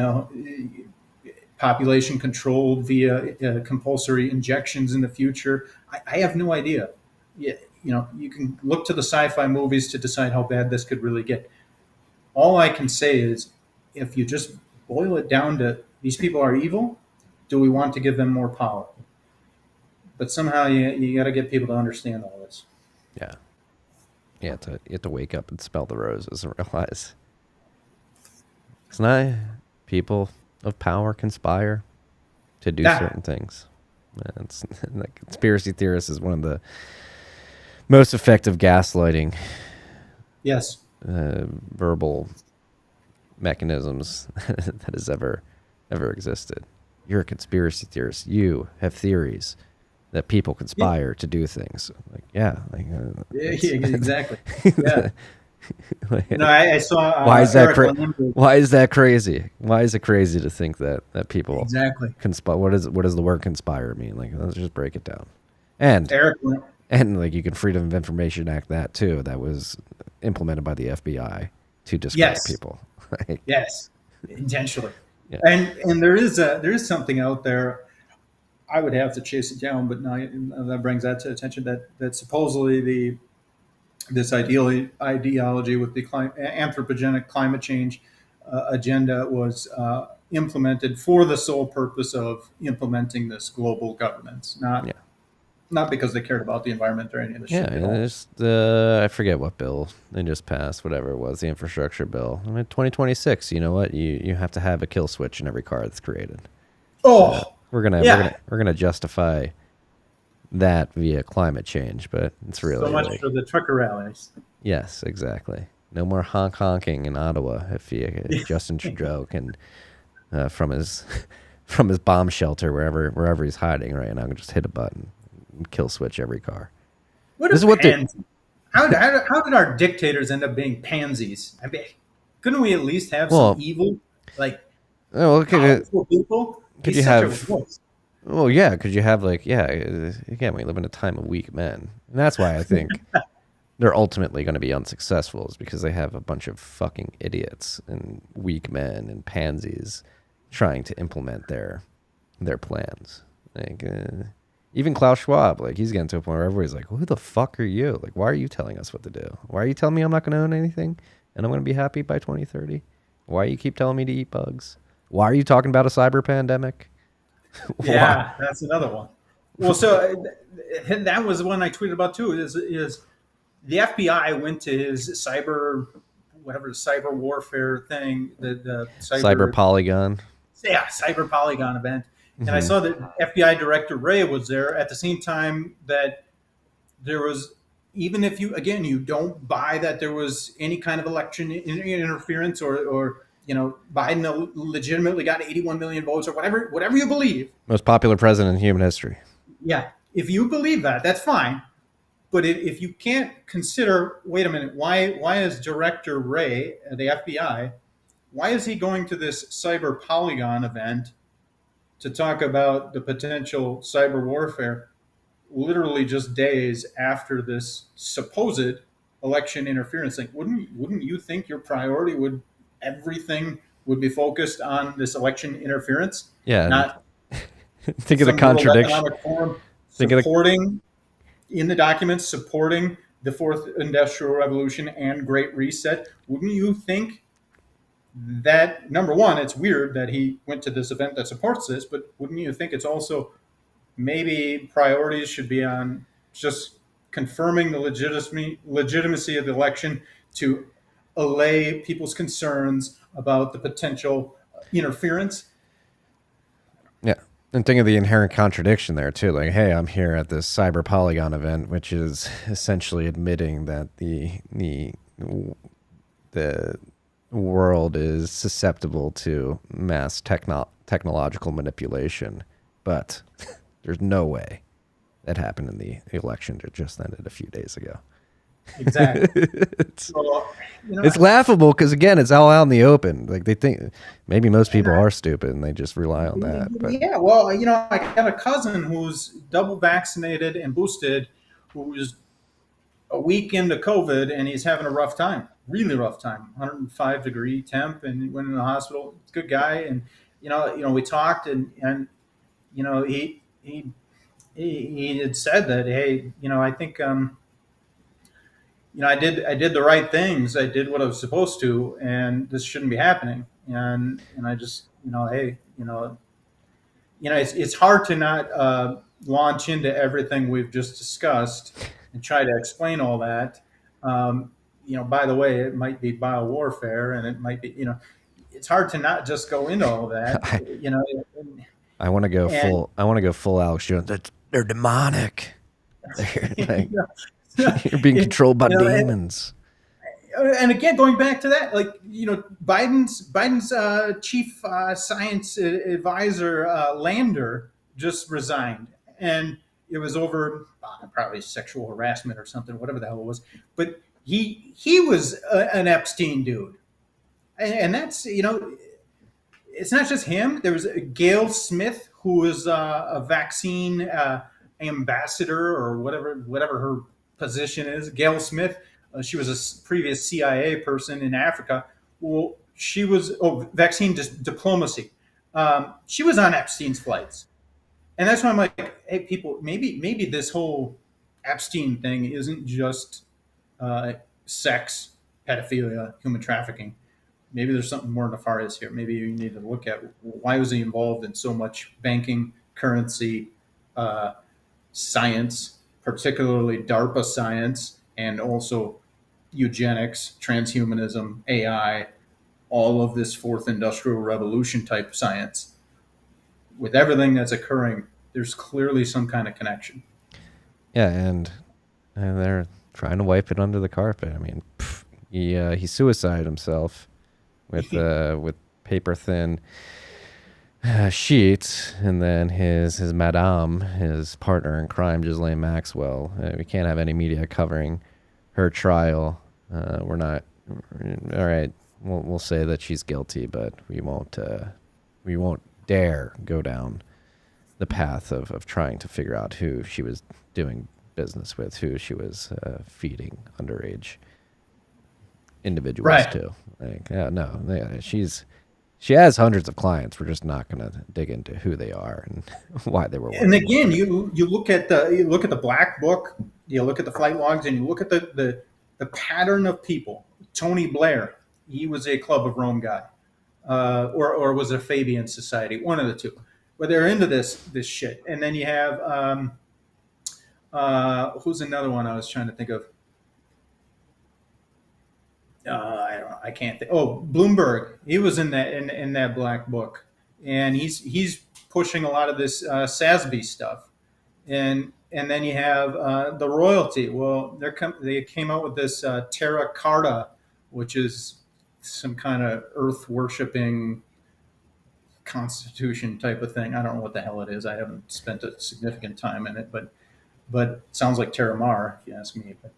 [SPEAKER 2] population controlled via compulsory injections in the future? I have no idea. You can look to the sci-fi movies to decide how bad this could really get. All I can say is, if you just boil it down to, these people are evil, do we want to give them more power? But somehow you got to get people to understand all this.
[SPEAKER 1] Yeah. You have to wake up and smell the roses and realize it's not people of power conspire to do certain things. It's like, conspiracy theorists is one of the most effective gaslighting verbal mechanisms that has ever existed. You're a conspiracy theorist. You have theories that people conspire to do things.
[SPEAKER 2] Exactly. Yeah. I saw.
[SPEAKER 1] Why is that Why is that crazy? Why is it crazy to think that people conspire? What does the word conspire mean? Like, let's just break it down. And like, you can Freedom of Information Act that too. That was implemented by the FBI to discredit people.
[SPEAKER 2] Yes, intentionally. Yeah. And there is something out there. I would have to chase it down, but now that brings that to attention, that supposedly this ideology with the anthropogenic climate change agenda was implemented for the sole purpose of implementing this global governance, not not because they cared about the environment or any of the
[SPEAKER 1] Yeah,
[SPEAKER 2] shit at
[SPEAKER 1] and
[SPEAKER 2] all.
[SPEAKER 1] there's the I forget what bill they just passed, whatever it was, the infrastructure bill. I mean, 2026. You know what? You have to have a kill switch in every car that's created. So
[SPEAKER 2] Oh,
[SPEAKER 1] we're gonna we're
[SPEAKER 2] yeah.
[SPEAKER 1] gonna we're gonna justify that via climate change, but it's
[SPEAKER 2] So
[SPEAKER 1] really
[SPEAKER 2] much
[SPEAKER 1] like
[SPEAKER 2] for the trucker rallies.
[SPEAKER 1] yes, exactly. No more honking in Ottawa if Justin Trudeau can from his from his bomb shelter wherever he's hiding right now, just hit a button, and kill switch every car.
[SPEAKER 2] What a
[SPEAKER 1] This is what the
[SPEAKER 2] pansy. How did our dictators end up being pansies? I mean, couldn't we at least have some
[SPEAKER 1] well.
[SPEAKER 2] evil, like
[SPEAKER 1] Oh,
[SPEAKER 2] powerful people?
[SPEAKER 1] could
[SPEAKER 2] He's
[SPEAKER 1] you
[SPEAKER 2] such a
[SPEAKER 1] have?
[SPEAKER 2] wuss.
[SPEAKER 1] Well, yeah. Could you have like yeah? Again, we live in a time of weak men, and that's why I think they're ultimately going to be unsuccessful, is because they have a bunch of fucking idiots and weak men and pansies trying to implement their plans. Like even Klaus Schwab, like he's getting to a point where everybody's like, "Who the fuck are you? Like, why are you telling us what to do? Why are you telling me I'm not going to own anything and I'm going to be happy by 2030? Why you keep telling me to eat bugs? Why are you talking about a cyber pandemic? Why?"
[SPEAKER 2] Yeah, that's another one. Well, so that was the one I tweeted about too. Is the FBI went to his cyber, whatever cyber warfare thing, the
[SPEAKER 1] Cyber
[SPEAKER 2] cyber,
[SPEAKER 1] Polygon.
[SPEAKER 2] yeah, cyber Polygon event, and I
[SPEAKER 1] Hmm.
[SPEAKER 2] saw that FBI Director Wray was there at the same time that there was, even if you, again, you don't buy that there was any kind of election interference, or Biden legitimately got 81 million votes, or whatever you believe.
[SPEAKER 1] Most popular president in human history.
[SPEAKER 2] Yeah, if you believe that, that's fine. But if you can't consider, wait a minute, why is Director Wray at the FBI, why is he going to this cyber Polygon event to talk about the potential cyber warfare, literally just days after this supposed election interference thing? Wouldn't you think your priority would, everything would be focused on this election interference,
[SPEAKER 1] Yeah, and
[SPEAKER 2] not
[SPEAKER 1] think of the
[SPEAKER 2] some World
[SPEAKER 1] contradiction.
[SPEAKER 2] Economic Forum
[SPEAKER 1] Think of the
[SPEAKER 2] supporting, in the documents, supporting the fourth industrial revolution and Great Reset? Wouldn't you think that, number one, it's weird that he went to this event that supports this, but wouldn't you think it's also, maybe priorities should be on just confirming the legitimacy of the election to allay people's concerns about the potential interference?
[SPEAKER 1] yeah, and think of the inherent contradiction there too. Like, hey, I'm here at this cyber Polygon event, which is essentially admitting that the world is susceptible to mass technological manipulation, but there's no way that happened in the election that just ended a few days ago.
[SPEAKER 2] Exactly.
[SPEAKER 1] it's,
[SPEAKER 2] So,
[SPEAKER 1] it's laughable because again, it's all out in the open. Like they think maybe most
[SPEAKER 2] and
[SPEAKER 1] people are stupid and they just rely on that. But
[SPEAKER 2] yeah, well, I got a cousin who's double vaccinated and boosted, who's a week into COVID, and he's having a rough time, really rough time, 105-degree temp, and he went in the hospital. He's a good guy, and we talked, and he had said that, hey, I think I did the right things. I did what I was supposed to, and this shouldn't be happening. And I just, hey, it's hard to not launch into everything we've just discussed and try to explain all that. By the way, it might be biowarfare, and it might be, it's hard to not just go into all that,
[SPEAKER 1] I,
[SPEAKER 2] and,
[SPEAKER 1] I want to go
[SPEAKER 2] and
[SPEAKER 1] full. I want to go full Alex Jones. They're demonic. They're like you're being
[SPEAKER 2] it,
[SPEAKER 1] controlled by
[SPEAKER 2] you know, and,
[SPEAKER 1] demons.
[SPEAKER 2] and again, going back to that, like, Biden's chief science advisor, Lander, just resigned, and it was over probably sexual harassment or something, whatever the hell it was. But he was an Epstein dude, and that's, it's not just him. There was Gail Smith, who was a vaccine ambassador, or whatever her position is. Gail Smith, she was a previous CIA person in Africa. Well, she was vaccine diplomacy. She was on Epstein's flights, and that's why I'm like, hey, people, maybe this whole Epstein thing isn't just uh, sex, pedophilia, human trafficking. Maybe there's something more nefarious here. Maybe you need to look at, why was he involved in so much banking, currency, uh, science, particularly DARPA science, and also eugenics, transhumanism, AI, all of this fourth industrial revolution type science, with everything that's occurring, there's clearly some kind of connection.
[SPEAKER 1] Yeah, and they're trying to wipe it under the carpet. I mean, he suicided himself with paper thin sheets, and then his madame, his partner in crime, Ghislaine Maxwell. We can't have any media covering her trial. We're not. All right, we'll say that she's guilty, but we won't dare go down the path of trying to figure out who she was doing business with, who she was feeding underage individuals
[SPEAKER 2] Right.
[SPEAKER 1] to. Like, no, she has hundreds of clients. We're just not going to dig into who they are and why they were working.
[SPEAKER 2] And again, you look at the black book, you look at the flight logs, and you look at the pattern of people. Tony Blair, he was a Club of Rome guy, or was a Fabian Society, one of the two. But they're into this shit. And then you have who's another one I was trying to think of? I can't think. Oh, Bloomberg. He was in that black book, and he's pushing a lot of this SASB stuff, and then you have the royalty. Well, they came out with this Terra Carta, which is some kind of earth worshipping constitution type of thing. I don't know what the hell it is. I haven't spent a significant time in it, but it sounds like Terra Mar, if you ask me. But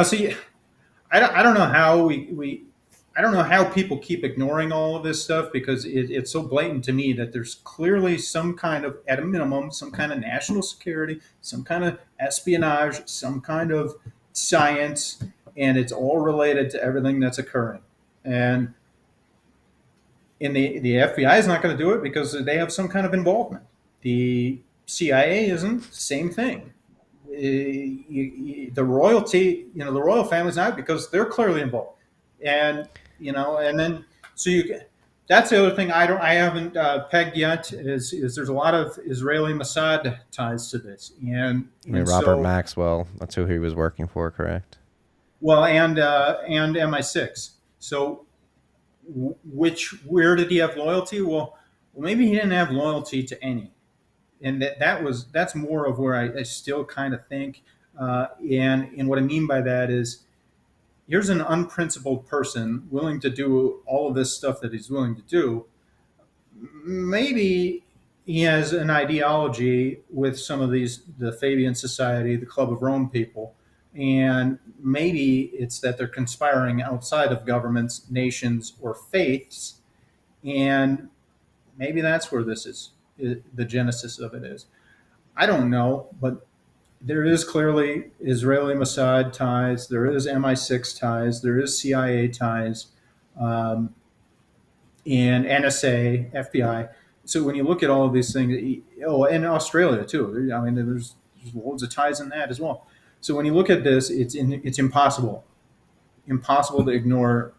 [SPEAKER 2] see. I don't know how I don't know how people keep ignoring all of this stuff, because it's so blatant to me that there's clearly some kind of, at a minimum, some kind of national security, some kind of espionage, some kind of science, and it's all related to everything that's occurring. And the FBI is not going to do it because they have some kind of involvement. The CIA isn't. Same thing. The royalty, the royal family's not, because they're clearly involved, and then that's the other thing I haven't pegged yet is there's a lot of Israeli Mossad ties to this, and
[SPEAKER 1] Robert Maxwell, that's who he was working for, correct?
[SPEAKER 2] Well, and MI6. So, where did he have loyalty? Well, maybe he didn't have loyalty to any. And that's more of where I still kind of think, and what I mean by that is, here's an unprincipled person willing to do all of this stuff that he's willing to do. Maybe he has an ideology with some of the Fabian Society, the Club of Rome people, and maybe it's that they're conspiring outside of governments, nations, or faiths, and maybe that's where this is. The genesis of it is. I don't know, but there is clearly Israeli Mossad ties. There is MI6 ties. There is CIA ties, and NSA, FBI. So when you look at all of these things, and Australia too. I mean, there's loads of ties in that as well. So when you look at this, it's impossible to ignore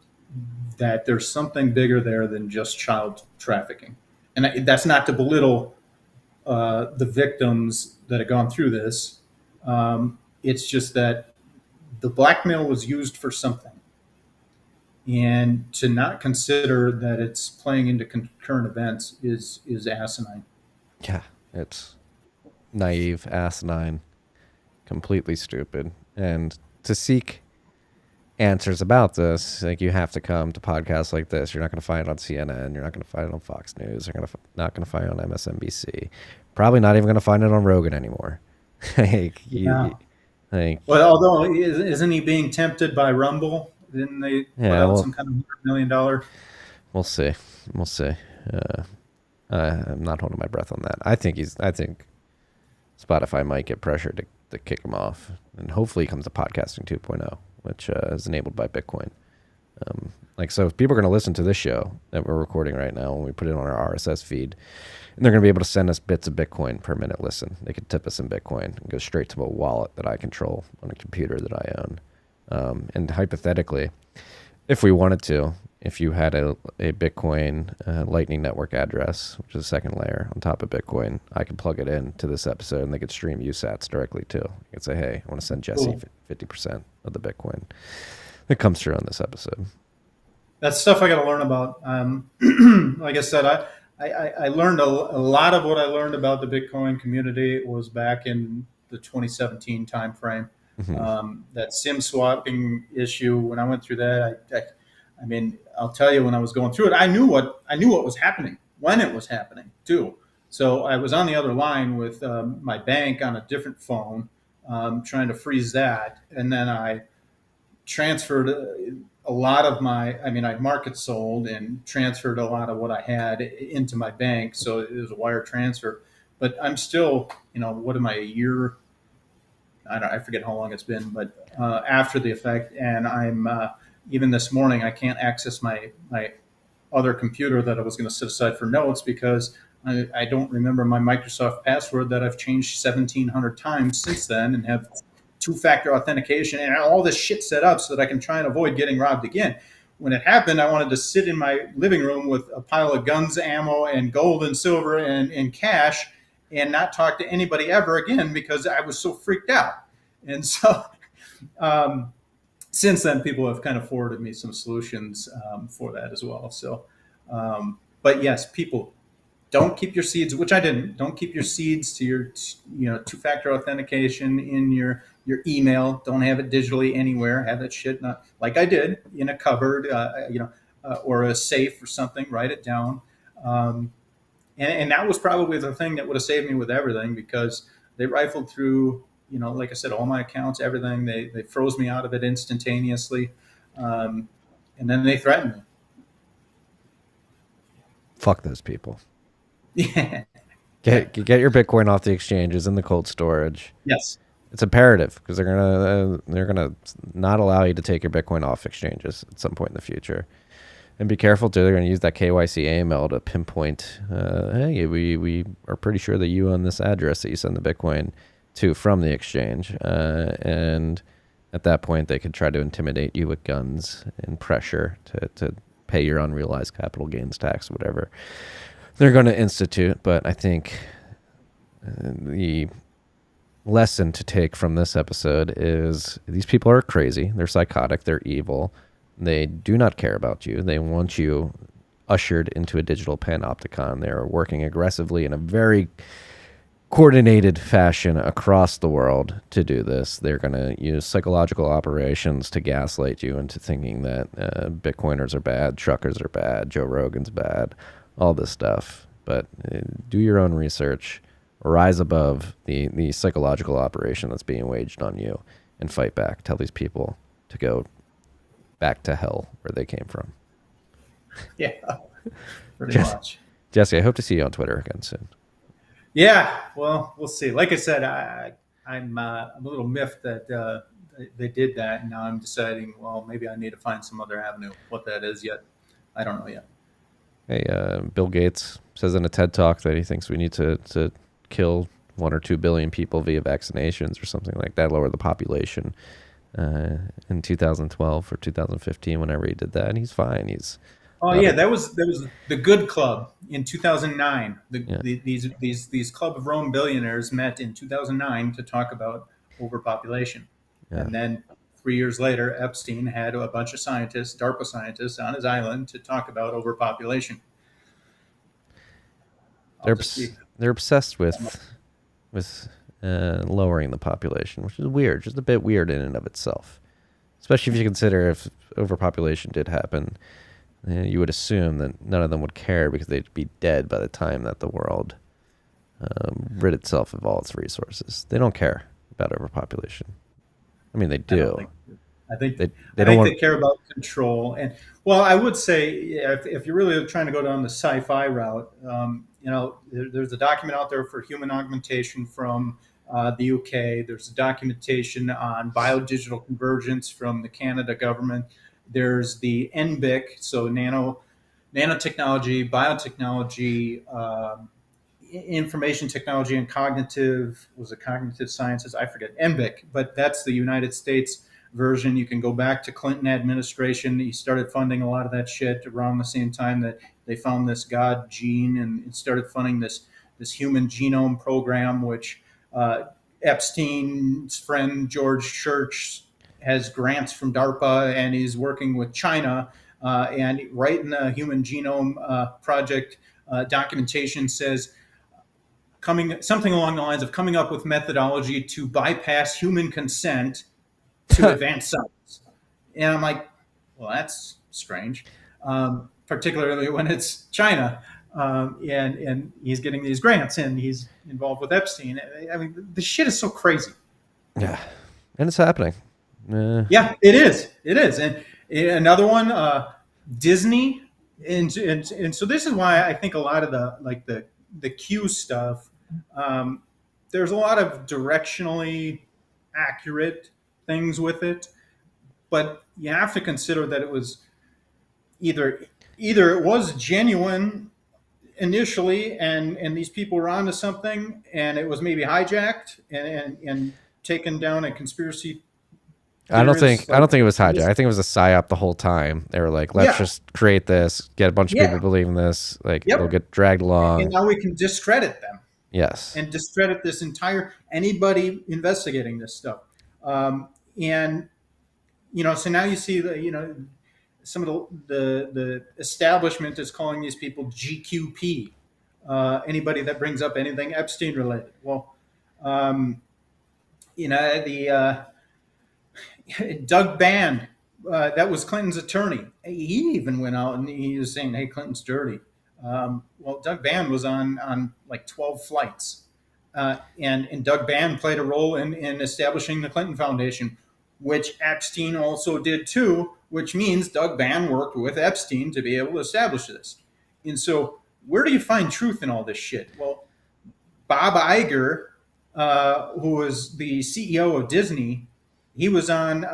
[SPEAKER 2] that there's something bigger there than just child trafficking. And that's not to belittle the victims that have gone through this. It's just that the blackmail was used for something. And to not consider that it's playing into current events is asinine.
[SPEAKER 1] Yeah, it's naive, asinine, completely stupid. And to seek answers about this, like, you have to come to podcasts like this. You're not going to find it on CNN. You're not going to find it on Fox News. You're not going to find it on MSNBC. Probably not even going to find it on Rogan anymore.
[SPEAKER 2] Well, although isn't he being tempted by Rumble? Didn't they put out some kind of $100 million?
[SPEAKER 1] We'll see. I'm not holding my breath on that. I think Spotify might get pressure to kick him off, and hopefully he comes to podcasting 2.0. Which is enabled by Bitcoin. So if people are going to listen to this show that we're recording right now, when we put it on our RSS feed, and they're going to be able to send us bits of Bitcoin per minute listen. They can tip us in Bitcoin and go straight to a wallet that I control on a computer that I own. And hypothetically, if we wanted to, if you had a Bitcoin Lightning Network address, which is a second layer on top of Bitcoin, I could plug it in to this episode and they could stream USATs directly too. I could say, hey, I want to send Jesse 50% of the Bitcoin that comes through on this episode.
[SPEAKER 2] That's stuff I got to learn about. Like I said, I learned a lot of what I learned about the Bitcoin community was back in the 2017 timeframe. That SIM swapping issue, when I went through that, I mean, I'll tell you, when I was going through it, I knew what was happening, when it was happening too. So I was on the other line with my bank on a different phone, trying to freeze that, and then I transferred a lot of I market sold and transferred a lot of what I had into my bank. So it was a wire transfer, but I'm still, what am I, a year? I forget how long it's been, but after the effect. And I'm, even this morning, I can't access my other computer that I was going to set aside for notes because I don't remember my Microsoft password that I've changed 1,700 times since then, and have two-factor authentication and all this shit set up so that I can try and avoid getting robbed again. When it happened, I wanted to sit in my living room with a pile of guns, ammo, and gold and silver and cash, and not talk to anybody ever again because I was so freaked out. And so since then, people have kind of forwarded me some solutions for that as well. So, but yes, people, don't keep your seeds, which I didn't. Don't keep your seeds to your, two-factor authentication in your email. Don't have it digitally anywhere. Have that shit not like I did in a cupboard, or a safe or something. Write it down. And that was probably the thing that would have saved me with everything, because they rifled through, like I said, all my accounts, everything. They froze me out of it instantaneously, and then they threatened me.
[SPEAKER 1] Fuck those people.
[SPEAKER 2] Yeah.
[SPEAKER 1] Get your Bitcoin off the exchanges in the cold storage.
[SPEAKER 2] Yes.
[SPEAKER 1] It's imperative, because they're gonna not allow you to take your Bitcoin off exchanges at some point in the future. And be careful too. They're going to use that KYC AML to pinpoint. Hey, we are pretty sure that you own this address that you send the Bitcoin to from the exchange. And at that point, they could try to intimidate you with guns and pressure to pay your unrealized capital gains tax, whatever they're going to institute. But I think the lesson to take from this episode is these people are crazy. They're psychotic. They're evil. They do not care about you. They want you ushered into a digital panopticon. They're working aggressively in a very coordinated fashion across the world to do this. They're going to use psychological operations to gaslight you into thinking that Bitcoiners are bad, truckers are bad, Joe Rogan's bad, all this stuff. But do your own research. Rise above the psychological operation that's being waged on you and fight back. Tell these people to go back to hell where they came from.
[SPEAKER 2] Yeah, pretty much.
[SPEAKER 1] Jesse, I hope to see you on Twitter again soon.
[SPEAKER 2] Yeah, well, we'll see. Like I said, I'm a little miffed that they did that, and now I'm deciding, well, maybe I need to find some other avenue. What that is yet, I don't know yet.
[SPEAKER 1] Hey, Bill Gates says in a TED Talk that he thinks we need to kill 1 or 2 billion people via vaccinations or something like that, lower the population. In 2012 or 2015, whenever he did that, and he's fine.
[SPEAKER 2] That was the Good Club in 2009. These Club of Rome billionaires met in 2009 to talk about overpopulation, and then 3 years later, Epstein had a bunch of scientists, DARPA scientists, on his island to talk about overpopulation.
[SPEAKER 1] They're obsessed with lowering the population, which is weird, just a bit weird in and of itself. Especially if you consider if overpopulation did happen, you would assume that none of them would care because they'd be dead by the time that the world rid itself of all its resources. They don't care about overpopulation. I mean, they do.
[SPEAKER 2] I think they care about control. And well, I would say if you're really trying to go down the sci-fi route, there's a document out there for human augmentation from the UK. There's a documentation on biodigital convergence from the Canada government. There's the NBIC, so nanotechnology, biotechnology, information technology, and cognitive sciences. I forget NBIC, but that's the United States version. You can go back to Clinton administration. He started funding a lot of that shit around the same time that they found this God gene and started funding this human genome program, which Epstein's friend George Church has grants from DARPA, and he's working with China. And right in the Human Genome Project documentation says something along the lines of coming up with methodology to bypass human consent to advance science. And I'm like, well, that's strange, particularly when it's China. And he's getting these grants and he's involved with Epstein. I mean, the shit is so crazy.
[SPEAKER 1] Yeah, and it's happening.
[SPEAKER 2] Yeah, it is. It is. And another one, Disney, and so this is why I think a lot of the Q stuff. There's a lot of directionally accurate things with it, but you have to consider that it was either it was genuine initially, and these people were onto something, and it was maybe hijacked and taken down a conspiracy.
[SPEAKER 1] I don't think it was hijacked. I think it was a psyop the whole time. They were like, let's just create this, get a bunch of people believing this, like it'll get dragged along.
[SPEAKER 2] And now we can discredit them.
[SPEAKER 1] Yes.
[SPEAKER 2] And discredit this entire anybody investigating this stuff. And so now you see some of the establishment is calling these people GQP. Anybody that brings up anything Epstein related. Well, the Doug Band, that was Clinton's attorney. He even went out and he was saying, "Hey, Clinton's dirty." Well, Doug Band was on like 12 flights, and Doug Band played a role in establishing the Clinton Foundation, which Epstein also did too. Which means Doug Band worked with Epstein to be able to establish this. And so, where do you find truth in all this shit? Well, Bob Iger, who was the CEO of Disney, he was on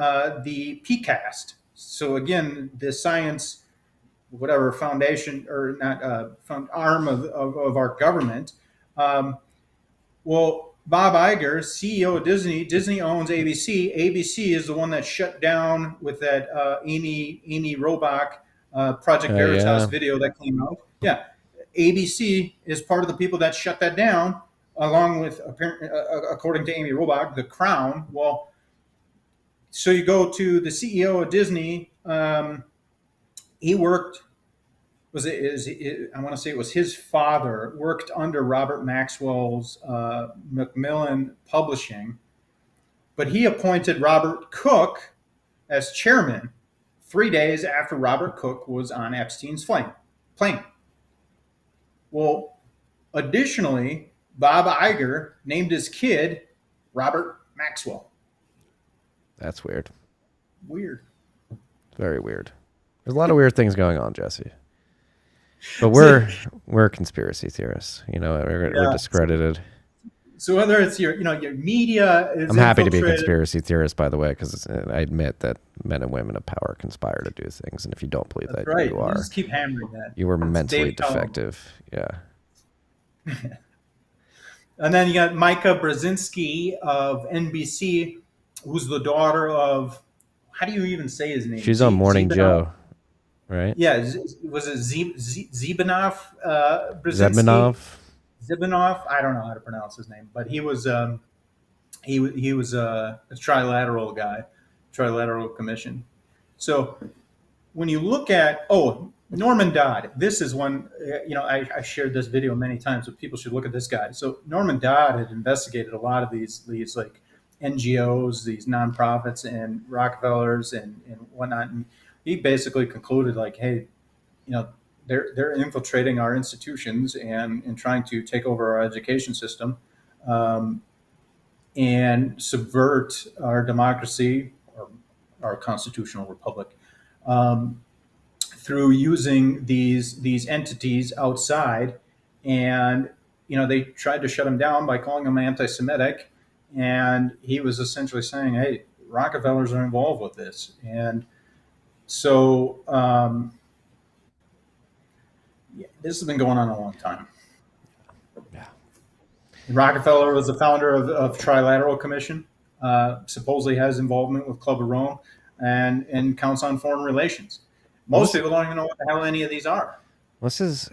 [SPEAKER 2] the PCAST. So again, the science, whatever foundation or not arm of our government. Well, Bob Iger, CEO of Disney. Disney owns ABC. ABC is the one that shut down with that Amy Robach Project Veritas video that came out. Yeah, ABC is part of the people that shut that down, along with, according to Amy Robach, the Crown. Well, so you go to the CEO of Disney. He worked. I want to say it was his father worked under Robert Maxwell's Macmillan Publishing, but he appointed Robert Cook as chairman 3 days after Robert Cook was on Epstein's plane. Well, additionally, Bob Iger named his kid Robert Maxwell.
[SPEAKER 1] That's weird.
[SPEAKER 2] Weird.
[SPEAKER 1] Very weird. There's a lot of weird things going on, Jesse. But we're conspiracy theorists. We're discredited.
[SPEAKER 2] So whether it's your media is
[SPEAKER 1] I'm happy to be a conspiracy theorist, by the way, because I admit that men and women of power conspire to do things, and if you don't believe that,
[SPEAKER 2] right.
[SPEAKER 1] you are.
[SPEAKER 2] Just keep hammering that.
[SPEAKER 1] You were mentally defective. Yeah.
[SPEAKER 2] And then you got Micah Brzezinski of NBC, who's the daughter of, how do you even say his name?
[SPEAKER 1] She's on Morning Joe, right?
[SPEAKER 2] Yeah, was it Zibinov Brzezinski? Zibinov. I don't know how to pronounce his name, but he was a trilateral guy, trilateral commission. So when you look at Norman Dodd, this is one. I shared this video many times, but people should look at this guy. So Norman Dodd had investigated a lot of these like NGOs, these nonprofits, and Rockefellers and whatnot. And he basically concluded like, hey, they're infiltrating our institutions and trying to take over our education system and subvert our democracy or our constitutional republic through using these entities outside. And they tried to shut him down by calling him anti-Semitic, and he was essentially saying, hey, Rockefellers are involved with this. And so this has been going on a long time.
[SPEAKER 1] Yeah.
[SPEAKER 2] Rockefeller was the founder of Trilateral Commission. supposedly has involvement with Club of Rome, and counts on foreign relations.
[SPEAKER 1] Well,
[SPEAKER 2] Most people don't even know what the hell any of these are.
[SPEAKER 1] this is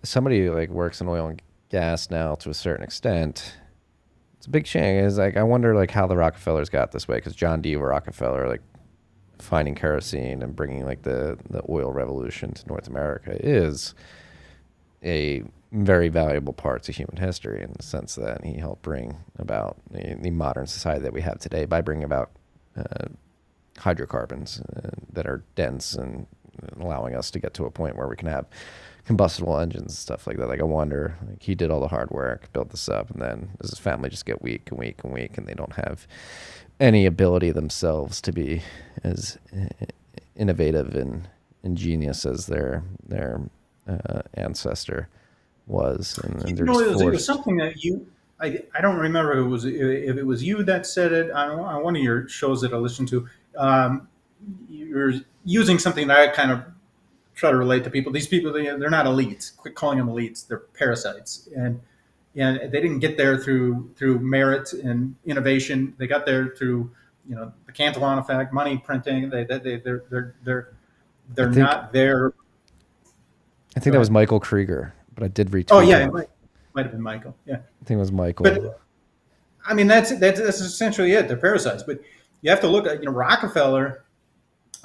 [SPEAKER 1] somebody who like works in oil and gas now to a certain extent. It's a big shame. Is like I wonder like how the Rockefellers got this way because John D. Rockefeller like finding kerosene and bringing like the oil revolution to North America is a very valuable part to human history in the sense that he helped bring about the modern society that we have today by bringing about hydrocarbons that are dense and allowing us to get to a point where we can have combustible engines and stuff like that. Like I wonder, like he did all the hard work, built this up, and then does his family just get weak and weak and weak, and they don't have any ability themselves to be as innovative and ingenious as their ancestor was, and they're just
[SPEAKER 2] It was
[SPEAKER 1] forced.
[SPEAKER 2] something that I don't remember if it was you that said it on one of your shows that I listened to. You're using something that I kind of try to relate to people. These people, they're not elites. Quit calling them elites. They're parasites, and they didn't get there through merit and innovation. They got there through the Cantillon effect, money printing.
[SPEAKER 1] I
[SPEAKER 2] They're
[SPEAKER 1] think
[SPEAKER 2] not there.
[SPEAKER 1] I
[SPEAKER 2] Go
[SPEAKER 1] think that was
[SPEAKER 2] ahead.
[SPEAKER 1] Michael Krieger, but I did
[SPEAKER 2] Oh
[SPEAKER 1] retweet
[SPEAKER 2] yeah, it
[SPEAKER 1] him.
[SPEAKER 2] might have been Michael. Yeah,
[SPEAKER 1] I think it was Michael.
[SPEAKER 2] but I mean that's essentially it. They're parasites. But you have to look at Rockefeller.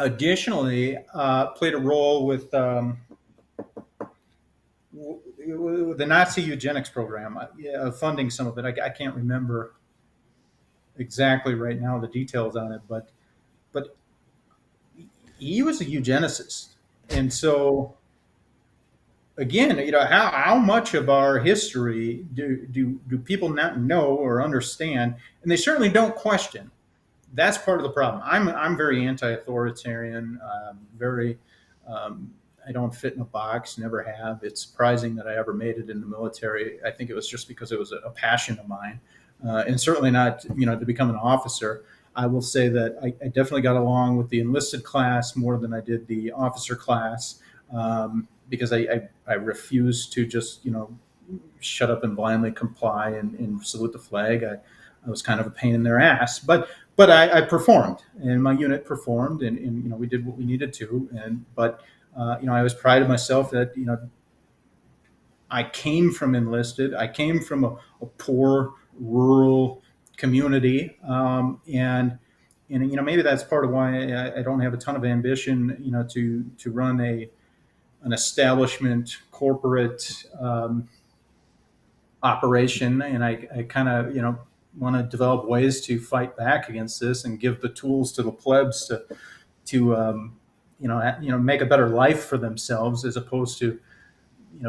[SPEAKER 2] Additionally, played a role with the Nazi eugenics program, funding some of it. I can't remember exactly right now the details on it, but he was a eugenicist, and so again, how much of our history do people not know or understand, and they certainly don't question. That's part of the problem. I'm very anti-authoritarian, very. I don't fit in a box, never have. It's surprising that I ever made it in the military. I think it was just because it was a passion of mine, and certainly not, to become an officer. I will say that I definitely got along with the enlisted class more than I did the officer class, because I refused to just, shut up and blindly comply and salute the flag. I was kind of a pain in their ass, but I performed, and my unit performed, and we did what we needed to, but I always prided myself that I came from enlisted. I came from a poor rural community, and maybe that's part of why I don't have a ton of ambition, to run an establishment corporate operation, and I kind of want to develop ways to fight back against this and give the tools to the plebs to make a better life for themselves, as opposed to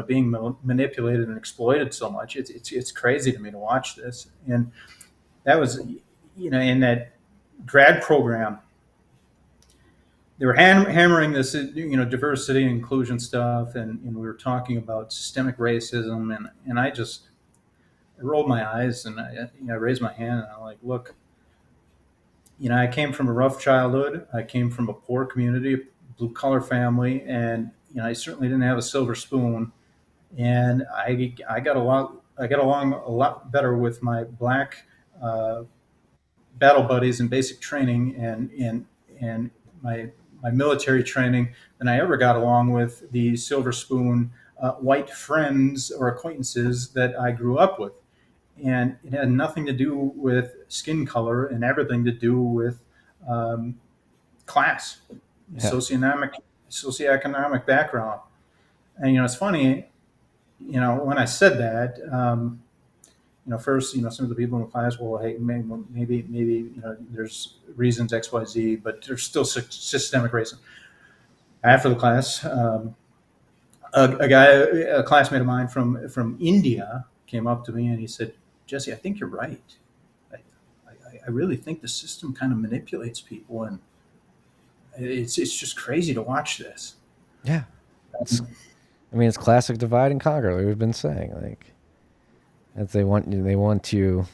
[SPEAKER 2] being manipulated and exploited so much. It's crazy to me to watch this, and that was in that grad program. They were hammering this, diversity and inclusion stuff, and we were talking about systemic racism, and I rolled my eyes, and I raised my hand, and I'm like, look, I came from a rough childhood. I came from a poor community, blue collar family, and I certainly didn't have a silver spoon. And I got along a lot better with my black uh, battle buddies in basic training and my military training than I ever got along with the silver spoon white friends or acquaintances that I grew up with. And it had nothing to do with skin color and everything to do with um, class,
[SPEAKER 1] Yeah,
[SPEAKER 2] socioeconomic background. And it's funny, when I said that, first, some of the people in the class, well, hey, maybe, there's reasons X, Y, Z, but there's still systemic racism. After the class, a classmate of mine from India came up to me and he said, Jesse, I think you're right. I, I really think the system kind of manipulates people, and it's just crazy to watch this.
[SPEAKER 1] yeah. It's I mean it's classic divide and conquer. Like we've been saying, like that they want you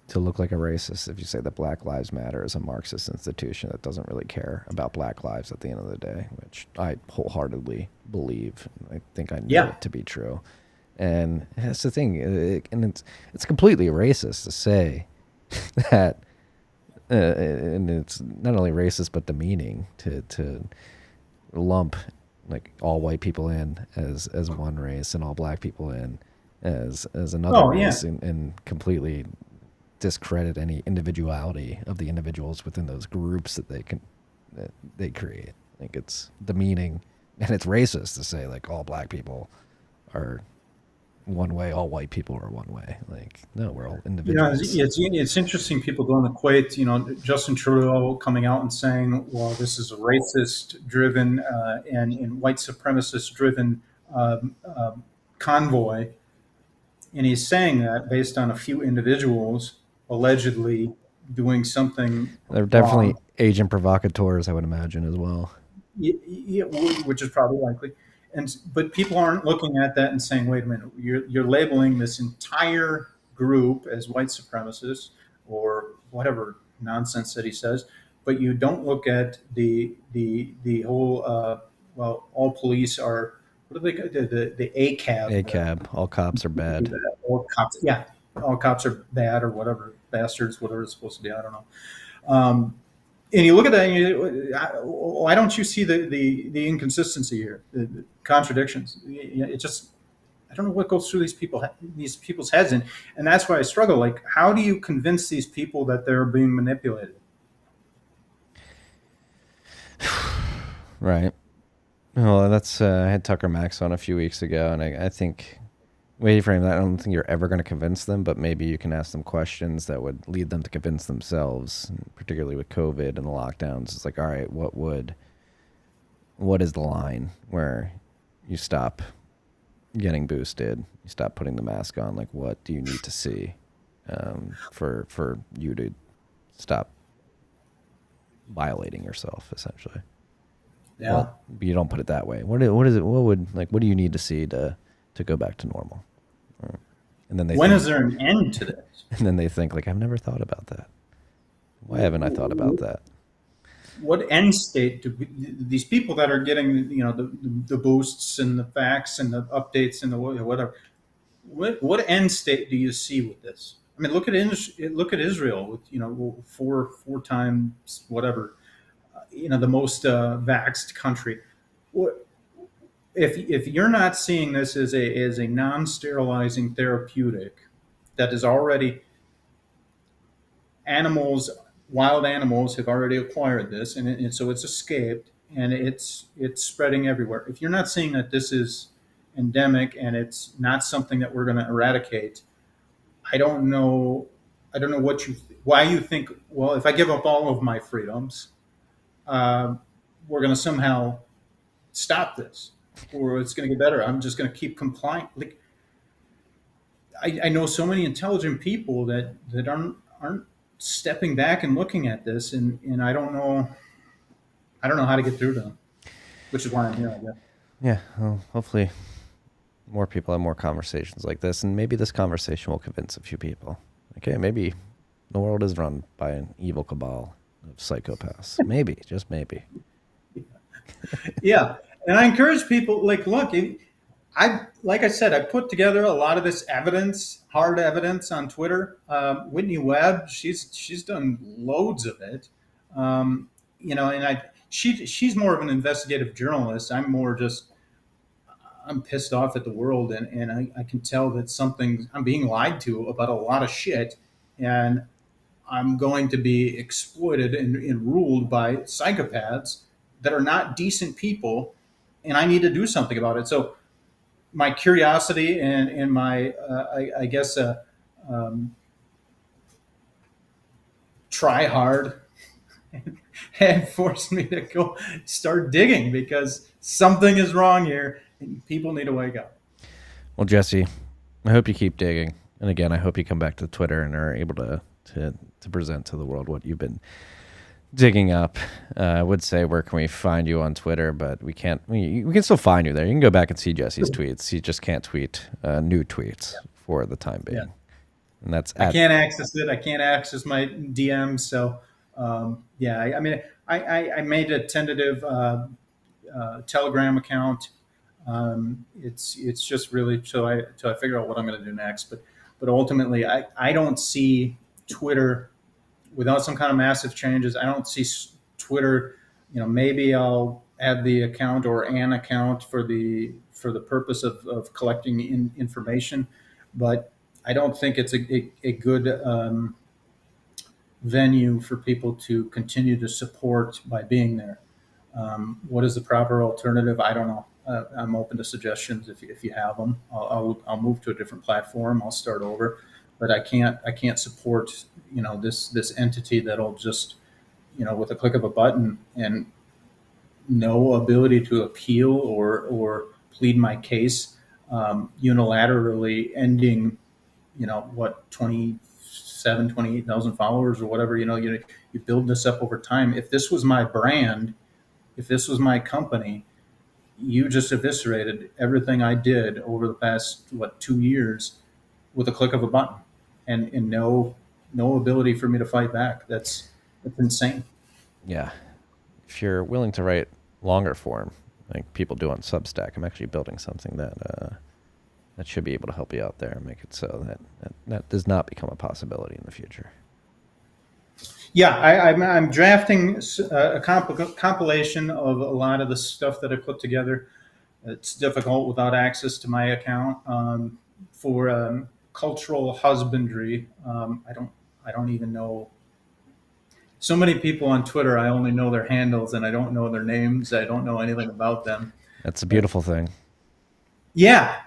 [SPEAKER 1] to look like a racist if you say that Black Lives Matter is a Marxist institution that doesn't really care about Black lives at the end of the day, which I wholeheartedly believe. I think I know
[SPEAKER 2] Yeah,
[SPEAKER 1] it to be true. And that's the thing, and it's completely racist to say that and it's not only racist but demeaning to lump like all white people in as one race and all black people in as another
[SPEAKER 2] Oh yeah.
[SPEAKER 1] race, and completely discredit any individuality of the individuals within those groups that they create. Like it's demeaning and it's racist to say like all black people are one way, all white people are one way. Like no, we're all individuals.
[SPEAKER 2] It's interesting. People don't equate, Justin Trudeau coming out and saying, "Well, this is a racist-driven and white supremacist-driven convoy," and he's saying that based on a few individuals allegedly doing something
[SPEAKER 1] They're
[SPEAKER 2] wrong.
[SPEAKER 1] definitely agent provocateurs, I would imagine as well.
[SPEAKER 2] Yeah, which is probably likely. But people aren't looking at that and saying, "Wait a minute, you're labeling this entire group as white supremacists or whatever nonsense that he says," but you don't look at the whole. Well, all police are what do they the ACAB.
[SPEAKER 1] ACAB, all cops are bad.
[SPEAKER 2] All cops, yeah, all cops are bad or whatever bastards, whatever it's supposed to be. I don't know. And you look at that, and why don't you see the inconsistency here, the contradictions? It just, I don't know what goes through these people's heads, and that's why I struggle. Like, how do you convince these people that they're being manipulated?
[SPEAKER 1] Right. Well, that's I had Tucker Max on a few weeks ago, and I think waiting for him. I don't think you're ever going to convince them, but maybe you can ask them questions that would lead them to convince themselves. Particularly with COVID and the lockdowns, it's like, all right, what is the line where you stop getting boosted, you stop putting the mask on? Like, what do you need to see for you to stop violating yourself, essentially?
[SPEAKER 2] Yeah.
[SPEAKER 1] Well, you don't put it that way. What is it? What do you need to see to go back to normal? And then
[SPEAKER 2] When is there an end to this?
[SPEAKER 1] and then they think like, I've never thought about that. Why haven't I thought about that?
[SPEAKER 2] What end state do these people that are getting, the boosts and the facts and the updates and the whatever? What end state do you see with this? I mean, look at Israel with four times whatever, the most vaxxed country. What if you're not seeing this as a non-sterilizing therapeutic that is already animals, wild animals have already acquired this, and so it's escaped and it's spreading everywhere. If you're not seeing that this is endemic and it's not something that we're going to eradicate, I don't know. I don't know why you think. Well, if I give up all of my freedoms, uh, we're going to somehow stop this, or it's going to get better. I'm just going to keep complying. Like I know so many intelligent people that aren't stepping back and looking at this, and I don't know. I don't know how to get through to them, which is why I'm here. I guess.
[SPEAKER 1] Yeah, well, hopefully more people have more conversations like this, and maybe this conversation will convince a few people. Okay, maybe the world is run by an evil cabal of psychopaths. Maybe, just maybe.
[SPEAKER 2] Yeah, and I encourage people. Like, look, like I said, I put together a lot of this evidence, hard evidence, on Twitter. Whitney Webb, she's done loads of it. And she's more of an investigative journalist. I'm more just I'm pissed off at the world, and I can tell that I'm being lied to about a lot of shit, and I'm going to be exploited and ruled by psychopaths that are not decent people, and I need to do something about it. So my curiosity and my I guess um, try hard had forced me to go start digging because something is wrong here and people need to wake up.
[SPEAKER 1] Well, Jesse, I hope you keep digging, and again, I hope you come back to Twitter and are able to present to the world what you've been digging up. I would say where can we find you on Twitter, but we can't. We can still find you there. You can go back and see Jesse's tweets. He just can't tweet new tweets for the time being.
[SPEAKER 2] Yeah.
[SPEAKER 1] And that's
[SPEAKER 2] I can't access it. I can't access my DMs. So, yeah, I mean, I made a tentative Telegram account. It's just really till I figure out what I'm going to do next. But ultimately, I don't see Twitter without some kind of massive changes, I don't see Twitter. Maybe I'll add the account or an account for the purpose of collecting information, but I don't think it's a good venue for people to continue to support by being there. What is the proper alternative? I don't know. I'm open to suggestions if you have them. I'll move to a different platform. I'll start over, but I can't support this entity that'll just with a click of a button and no ability to appeal or plead my case, unilaterally ending 28,000 followers or whatever. You build this up over time. If this was my brand, if this was my company, you just eviscerated everything I did over the past 2 years with a click of a button, and no ability for me to fight back. That's insane.
[SPEAKER 1] Yeah. If you're willing to write longer form, like people do on Substack, I'm actually building something that should be able to help you out there and make it so that does not become a possibility in the future.
[SPEAKER 2] Yeah, I'm drafting a compilation of a lot of the stuff that I put together. It's difficult without access to my account, for cultural husbandry. I don't even know. So many people on Twitter, I only know their handles and I don't know their names. I don't know anything about them.
[SPEAKER 1] That's a beautiful thing.
[SPEAKER 2] Yeah,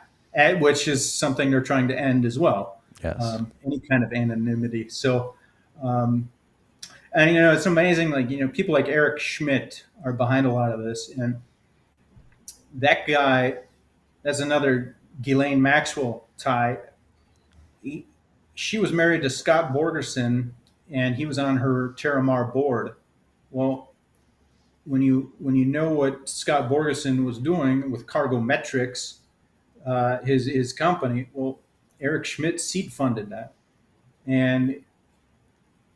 [SPEAKER 2] which is something they're trying to end as well.
[SPEAKER 1] Yes.
[SPEAKER 2] Any kind of anonymity. So, and it's amazing. Like people like Eric Schmidt are behind a lot of this, and that guy, that's another Ghislaine Maxwell tie. She was married to Scott Borgerson, and he was on her Terramar board. Well, when you know what Scott Borgerson was doing with Cargo Metrics, his company, well, Eric Schmidt seed funded that, and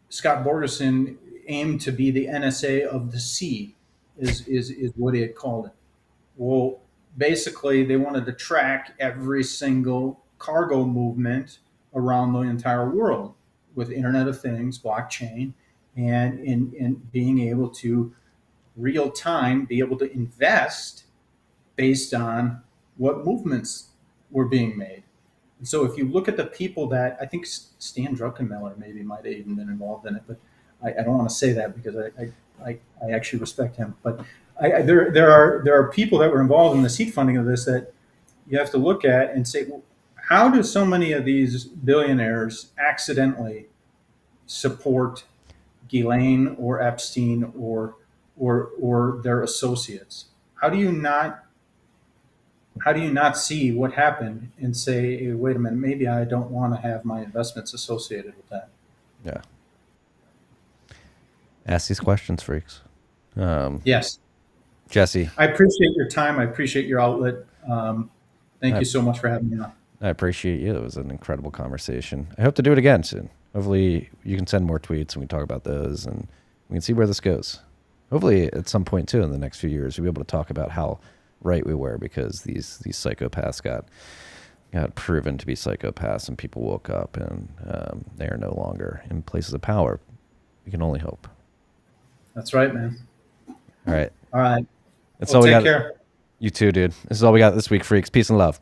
[SPEAKER 2] Scott Borgerson aimed to be the NSA of the sea, is what he had called it. Well, basically, they wanted to track every single cargo movement around the entire world with Internet of Things, blockchain, and in being able to real time be able to invest based on what movements were being made. And so if you look at the people that I think Stan Druckenmiller maybe might have even been involved in it, but I don't want to say that because I actually respect him. But there are people that were involved in the seed funding of this that you have to look at and say, well, how do so many of these billionaires accidentally support Ghislaine or Epstein or their associates? How do you not see what happened and say, hey, wait a minute, maybe I don't want to have my investments associated with that?
[SPEAKER 1] Yeah. Ask these questions, freaks.
[SPEAKER 2] Yes.
[SPEAKER 1] Jesse.
[SPEAKER 2] I appreciate your time. I appreciate your outlet. Thank you so much for having me on.
[SPEAKER 1] I appreciate you. It was an incredible conversation. I hope to do it again soon. Hopefully you can send more tweets and we talk about those and we can see where this goes. Hopefully at some point too in the next few years we'll be able to talk about how right we were because these psychopaths got proven to be psychopaths and people woke up and they are no longer in places of power. We can only hope.
[SPEAKER 2] That's right, man.
[SPEAKER 1] All right.
[SPEAKER 2] All right.
[SPEAKER 1] That's all we got.
[SPEAKER 2] Take care.
[SPEAKER 1] You too, dude. This is all we got this week, freaks. Peace and love.